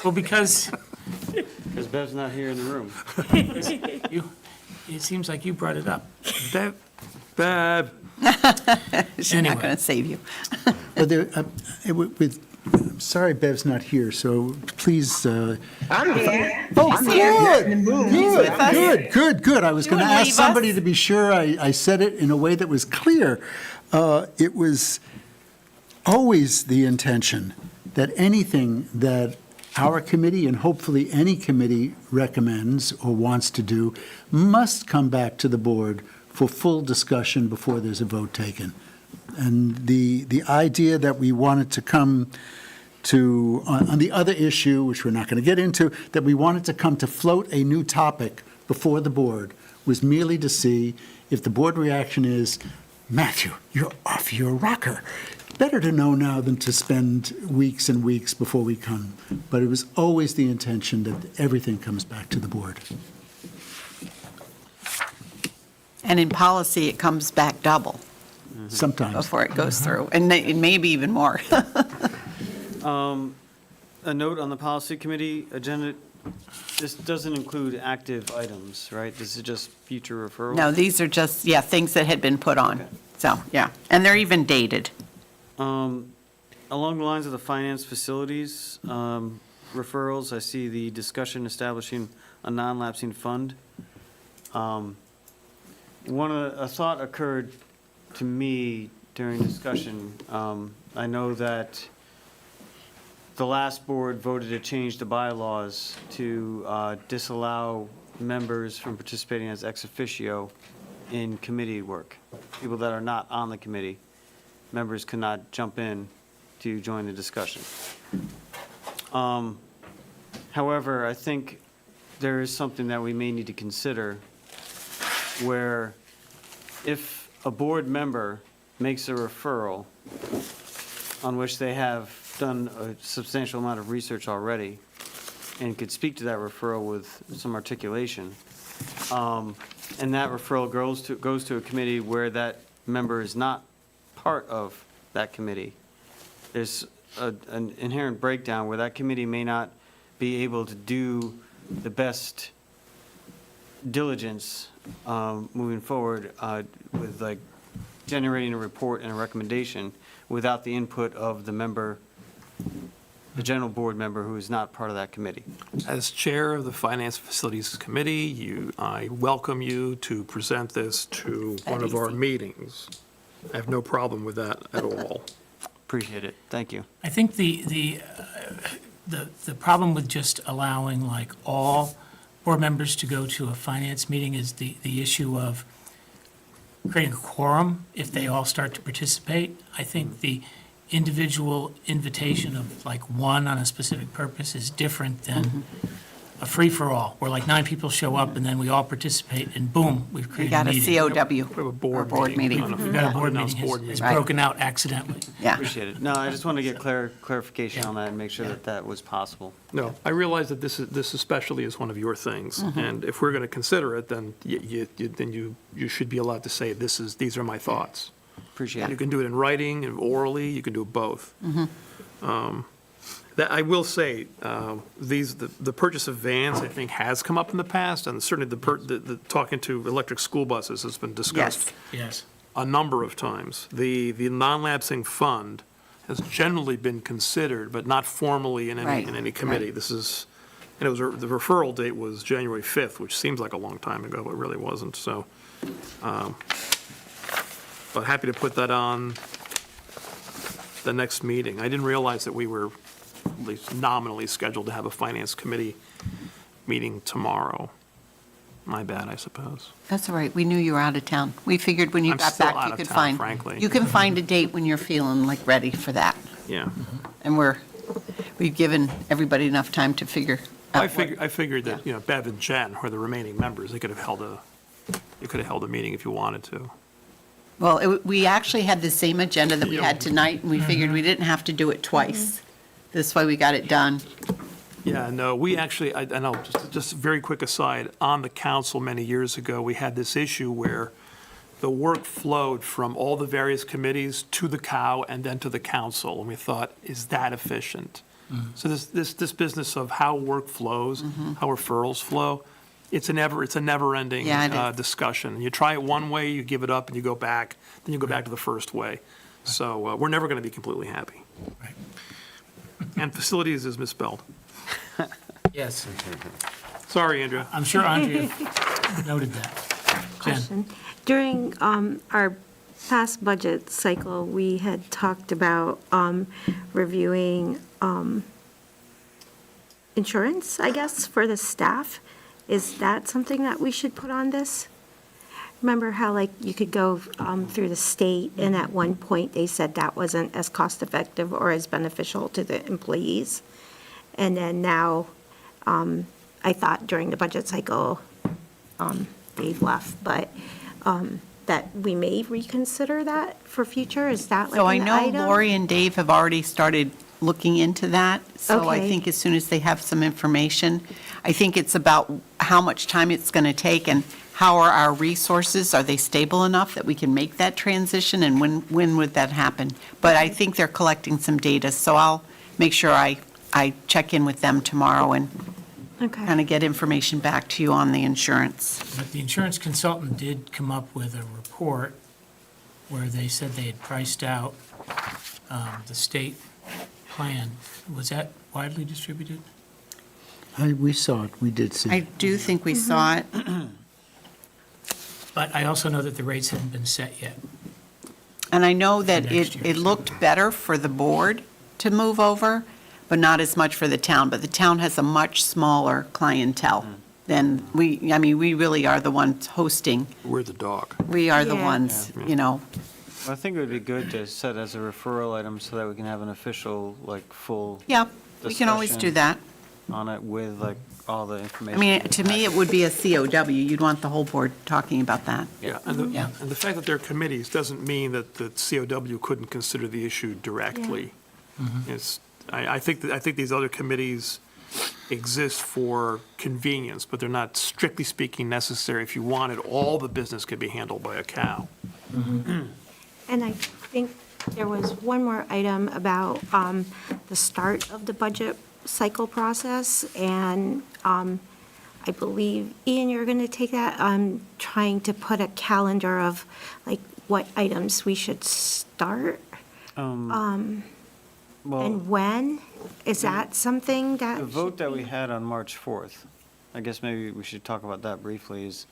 Speaker 4: Well, because
Speaker 5: because Bev's not here in the room.
Speaker 4: it seems like you brought it up.
Speaker 2: Bab.
Speaker 6: she's
Speaker 4: Anyway.
Speaker 6: not going to save you.
Speaker 1: But I'm sorry Bev's not here, so please.
Speaker 8: I'm here.
Speaker 1: Oh,
Speaker 8: I'm here, in the room.
Speaker 1: Good. I was going to
Speaker 6: wouldn't
Speaker 1: ask
Speaker 6: leave
Speaker 1: somebody
Speaker 6: us?
Speaker 1: to be sure I said it in a way that was clear. It was always the intention that anything that our committee, and hopefully any committee, recommends or wants to do, must come back to the board for full discussion before there's a vote taken. And the idea that we wanted to come to, on the other issue, which we're not going to get into, that we wanted to come to float a new topic before the board was merely to see if the board reaction is, Matthew, you're off your rocker. Better to know now than to spend weeks and weeks before we come. But it was always the intention that everything comes back to the board.
Speaker 6: And in policy, it comes back double
Speaker 1: Sometimes.
Speaker 6: before it goes through, and maybe even more.
Speaker 5: a note on the policy committee agenda, this doesn't include active items, right? This is just future referrals?
Speaker 6: No, these are just, yeah, things that had been put on. So, yeah, and they're even dated.
Speaker 5: Along the lines of the finance facilities referrals, I see the discussion establishing a non-lapsing fund. A thought occurred to me during discussion. I know that the last board voted to change the bylaws to disallow members from participating as ex officio in committee work. People that are not on the committee, members cannot jump in to join the discussion. However, I think there is something that we may need to consider where if a board member makes a referral on which they have done a substantial amount of research already and could speak to that referral with some articulation, and that referral goes to a committee where that member is not part of that committee, there's an inherent breakdown where that committee may not be able to do the best diligence moving forward with like generating a report and a recommendation without the input of the member, the general board member who is not part of that committee.
Speaker 2: As chair of the Finance Facilities Committee, I welcome you to present this to one of our meetings. I have no problem with that at all.
Speaker 5: Appreciate it. Thank you.
Speaker 4: I think the problem with just allowing like all board members to go to a finance meeting is the issue of creating a quorum if they all start to participate. I think the individual invitation of like one on a specific purpose is different than a free-for-all, where like 9 people show up and then we all participate and boom, we've
Speaker 6: We
Speaker 4: created a
Speaker 6: got a
Speaker 4: meeting.
Speaker 6: COW.
Speaker 2: We have a board
Speaker 6: meeting.
Speaker 4: We've got a board
Speaker 2: Unannounced
Speaker 4: meeting,
Speaker 2: board
Speaker 4: it's
Speaker 2: meeting.
Speaker 4: broken out accidentally.
Speaker 6: Yeah.
Speaker 5: Appreciate it. No, I just want to get clarification on that and make sure that that was possible.
Speaker 2: No, I realize that this especially is one of your things, and if we're going to consider it, then you should be allowed to say, these are my thoughts.
Speaker 5: Appreciate
Speaker 2: You
Speaker 5: it.
Speaker 2: can do it in writing and orally, you can do both. That, I will say, the purchase of vans, I think, has come up in the past, and certainly the talking to electric school buses has been discussed
Speaker 4: Yes.
Speaker 2: a number of times. The non-lapsing fund has generally been considered, but not formally in
Speaker 6: Right,
Speaker 2: any committee.
Speaker 6: right.
Speaker 2: This is, and the referral date was January 5th, which seems like a long time ago, but it really wasn't, so. But happy to put that on the next meeting. I didn't realize that we were at least nominally scheduled to have a finance committee meeting tomorrow. My bad, I suppose.
Speaker 6: That's all right. We knew you were out of town. We figured when you
Speaker 2: I'm
Speaker 6: got
Speaker 2: still
Speaker 6: back,
Speaker 2: out
Speaker 6: you
Speaker 2: of
Speaker 6: could
Speaker 2: town,
Speaker 6: find.
Speaker 2: frankly.
Speaker 6: You can find a date when you're feeling like ready for that.
Speaker 2: Yeah.
Speaker 6: And we've given everybody enough time to figure out.
Speaker 2: I figured that, Bev and Jen were the remaining members. You could have held a meeting if you wanted to.
Speaker 6: Well, we actually had the same agenda that we had tonight, and we figured we didn't have to do it twice. This way we got it done.
Speaker 2: Yeah, no, we actually, and I'll just a very quick aside, on the council many years ago, we had this issue where the work flowed from all the various committees to the COW and then to the council, and we thought, is that efficient? So this business of how work flows, how referrals flow, it's a never-ending
Speaker 6: Yeah, it is.
Speaker 2: discussion. You try it one way, you give it up, and you go back, then you go back to the first way. So we're never going to be completely happy.
Speaker 4: Right.
Speaker 2: And facilities is misspelled.
Speaker 4: Yes.
Speaker 2: Sorry, Andrea.
Speaker 4: I'm sure Andrea noted that. Jen?
Speaker 11: Question. During our past budget cycle, we had talked about reviewing insurance, I guess, for the staff. Is that something that we should put on this? Remember how, like, you could go through the state, and at one point, they said that wasn't as cost-effective or as beneficial to the employees? And then now, I thought during the budget cycle, Dave left, but that we may reconsider that for future? Is that like
Speaker 6: So I
Speaker 11: an
Speaker 6: know
Speaker 11: item?
Speaker 6: Lori and Dave have already started looking into that. So I
Speaker 11: Okay.
Speaker 6: think as soon as they have some information, I think it's about how much time it's going to take and how are our resources? Are they stable enough that we can make that transition? And when would that happen? But I think they're collecting some data, so I'll make sure I I check in with them tomorrow and
Speaker 11: Okay.
Speaker 6: kind of get information back to you on the insurance.
Speaker 4: But the insurance consultant did come up with a report where they said they had priced out the state plan. Was that widely distributed?
Speaker 1: We saw it, we did see
Speaker 6: I
Speaker 1: it.
Speaker 6: do think we saw it.
Speaker 4: But I also know that the rates haven't been set yet.
Speaker 6: And I know that
Speaker 4: Next year,
Speaker 6: it
Speaker 4: so.
Speaker 6: looked better for the board to move over, but not as much for the town. But the town has a much smaller clientele than we really are the ones hosting.
Speaker 2: We're the dog.
Speaker 6: We are the
Speaker 11: Yeah.
Speaker 6: ones, you know.
Speaker 5: I think it would be good to set as a referral item so that we can have an official, like, full
Speaker 6: Yeah, we can always do
Speaker 5: discussion
Speaker 6: that.
Speaker 5: on it with, like, all the
Speaker 6: I
Speaker 5: information.
Speaker 6: mean, to me, it would be a COW. You'd want the whole board talking about that.
Speaker 2: Yeah,
Speaker 6: Yeah.
Speaker 2: and the fact that they're committees doesn't mean that the COW couldn't consider the issue directly. It's, I think these other committees exist for convenience, but they're not strictly speaking necessary. If you wanted, all the business could be handled by a cow.
Speaker 11: And I think there was one more item about the start of the budget cycle process, and I believe, Ian, you're going to take that, trying to put a calendar of, like, what items we should start,
Speaker 5: Well,
Speaker 11: and when? Is that something that?
Speaker 5: the vote that we had on March 4th, I guess maybe we should talk about that briefly, is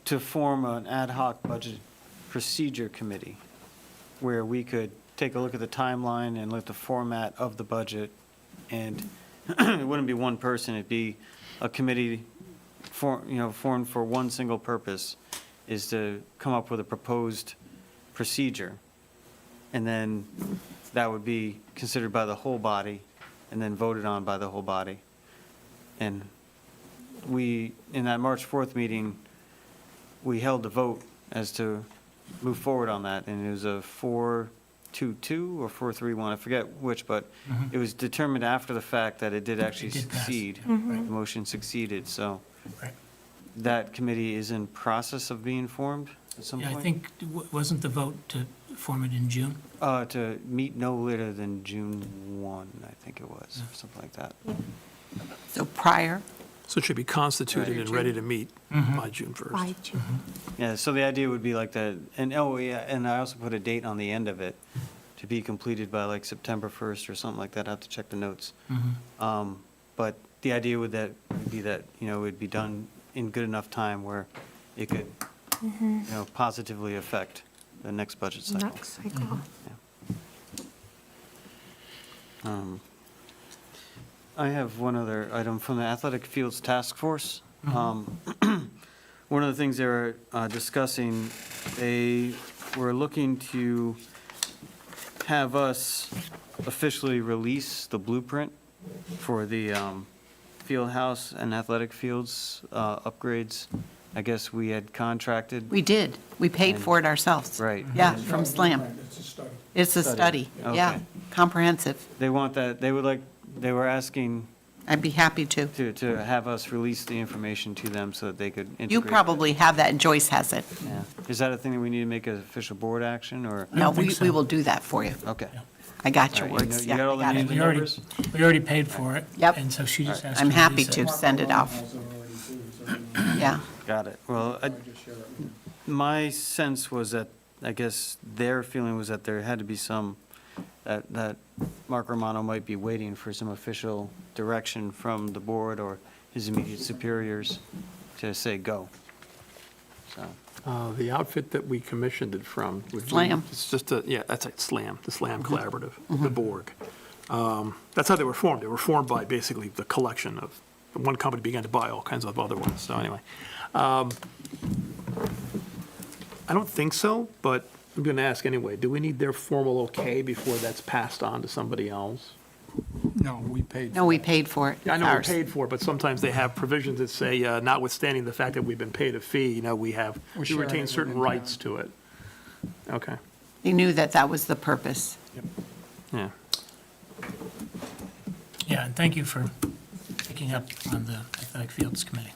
Speaker 5: to form an ad hoc budget procedure committee where we could take a look at the timeline and look at the format of the budget. And it wouldn't be one person, it'd be a committee formed for one single purpose, is to come up with a proposed procedure. And then that would be considered by the whole body and then voted on by the whole body. And we, in that March 4th meeting, we held the vote as to move forward on that, and it was a 4-2-2 or 4-3-1, I forget which, but it was determined after the fact that it did actually
Speaker 4: It did pass.
Speaker 5: succeed. The motion succeeded, so
Speaker 4: Right.
Speaker 5: that committee is in process of being formed at some
Speaker 4: Yeah,
Speaker 5: point.
Speaker 4: I think, wasn't the vote to form it in June?
Speaker 5: To meet no later than June 1, I think it was, or something like that.
Speaker 6: So prior,
Speaker 2: So it should be constituted and ready to meet by June 1st.
Speaker 11: By June.
Speaker 5: Yeah, so the idea would be like that, and, oh, yeah, and I also put a date on the end of it, to be completed by like September 1st or something like that. I have to check the notes. But the idea would be that, it would be done in good enough time where it could, positively affect the next budget cycle.
Speaker 11: Next cycle.
Speaker 5: I have one other item from the Athletic Fields Task Force. One of the things they were discussing, they were looking to have us officially release the blueprint for the field house and athletic fields upgrades. I guess we had contracted.
Speaker 6: we did. We paid for it ourselves.
Speaker 5: Right.
Speaker 6: Yeah, from SLAM. It's a study. Yeah,
Speaker 5: Okay.
Speaker 6: comprehensive.
Speaker 5: They want that, they were asking
Speaker 6: I'd be happy to.
Speaker 5: to have us release the information to them so that they could integrate.
Speaker 6: You probably have that, and Joyce has it.
Speaker 5: Yeah. Is that a thing that we need to make an official board action, or?
Speaker 6: No,
Speaker 4: don't think
Speaker 6: we
Speaker 4: so.
Speaker 6: will do that for you.
Speaker 5: Okay.
Speaker 6: I got your
Speaker 5: All right,
Speaker 6: words.
Speaker 5: you got all the
Speaker 6: Yeah, I
Speaker 5: names
Speaker 6: got
Speaker 5: and
Speaker 4: We already,
Speaker 5: numbers?
Speaker 4: we already paid for it.
Speaker 6: Yep.
Speaker 4: And so she just asked.
Speaker 6: I'm
Speaker 4: to
Speaker 6: happy
Speaker 4: release it.
Speaker 6: to send it off. Yeah.
Speaker 5: Got it. Well, my sense was that, I guess their feeling was that there had to be some, that Mark Romano might be waiting for some official direction from the board or his immediate superiors to say go. So,
Speaker 2: The outfit that we commissioned it from. would be-
Speaker 6: SLAM.
Speaker 2: It's just that's it, SLAM, the SLAM Collaborative, the Borg. That's how they were formed. They were formed by basically the collection of, one company began to buy all kinds of other ones, so anyway. I don't think so, but I'm going to ask anyway. Do we need their formal okay before that's passed on to somebody else?
Speaker 12: No, we paid.
Speaker 6: No, we paid for it.
Speaker 2: Yeah, I know we're
Speaker 6: Ours.
Speaker 2: paid for it, but sometimes they have provisions that say, notwithstanding the fact that we've been paid a fee, we
Speaker 12: sharing
Speaker 2: retain
Speaker 12: it
Speaker 2: certain
Speaker 12: within
Speaker 2: rights to it. Okay,
Speaker 6: They knew that that was the purpose.
Speaker 2: yeah.
Speaker 4: Yeah, and thank you for picking up on the Athletic Fields Committee.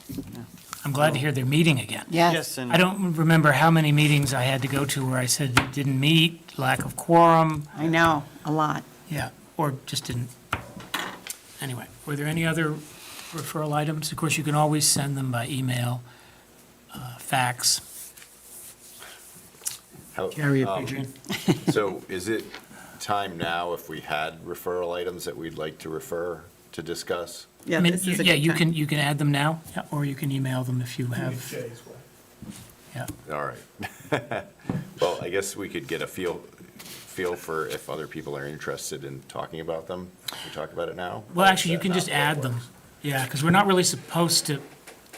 Speaker 4: I'm glad to hear they're meeting again.
Speaker 6: Yes.
Speaker 5: and
Speaker 4: I don't remember how many meetings I had to go to where I said it didn't meet, lack of quorum.
Speaker 6: I know, a lot.
Speaker 4: Yeah, or just didn't. Anyway, were there any other referral items? Of course, you can always send them by email, fax.
Speaker 10: How-
Speaker 4: Carry it, Adrian.
Speaker 10: So is it time now, if we had referral items that we'd like to refer to discuss?
Speaker 6: Yeah,
Speaker 4: I mean,
Speaker 6: this is a
Speaker 4: yeah,
Speaker 6: good
Speaker 4: you
Speaker 6: time.
Speaker 4: can add them now, yeah, or you can email them if you have, yeah.
Speaker 10: All right. Well, I guess we could get a feel for if other people are interested in talking about them. We talk about it now?
Speaker 4: Well,
Speaker 10: Or is
Speaker 4: actually, you
Speaker 10: that
Speaker 4: can
Speaker 10: not
Speaker 4: just
Speaker 10: the way it
Speaker 4: add them.
Speaker 10: works?
Speaker 4: Yeah, because we're not really supposed to,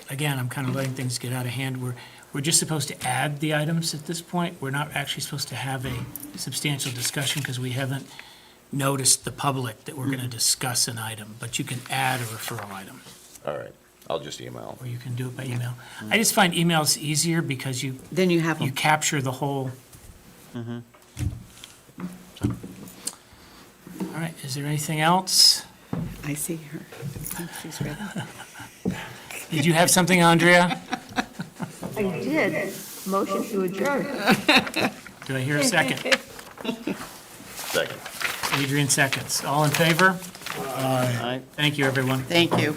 Speaker 4: again, I'm kind of letting things get out of hand. We're just supposed to add the items at this point. We're not actually supposed to have a substantial discussion because we haven't noticed the public that we're going to discuss an item. But you can add a referral item,
Speaker 10: All right, I'll just email.
Speaker 4: or you can do it by email. I just find emails easier because
Speaker 6: Then you have
Speaker 4: you
Speaker 6: them.
Speaker 4: capture the whole. All right, is there anything else?
Speaker 6: I see her. She's ready.
Speaker 4: Did you have something, Andrea?
Speaker 7: I did. Motion to adjourn.
Speaker 4: Do I hear a second?
Speaker 10: Second.
Speaker 4: Adrian seconds. All in favor?
Speaker 5: Aye.
Speaker 4: Thank you, everyone.
Speaker 6: Thank you.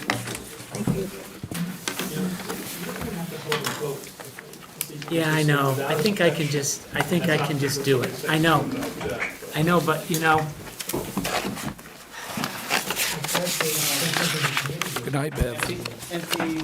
Speaker 4: Yeah, I know. I think I can just do it. I know, but
Speaker 12: Good night, Bev.
Speaker 6: And see,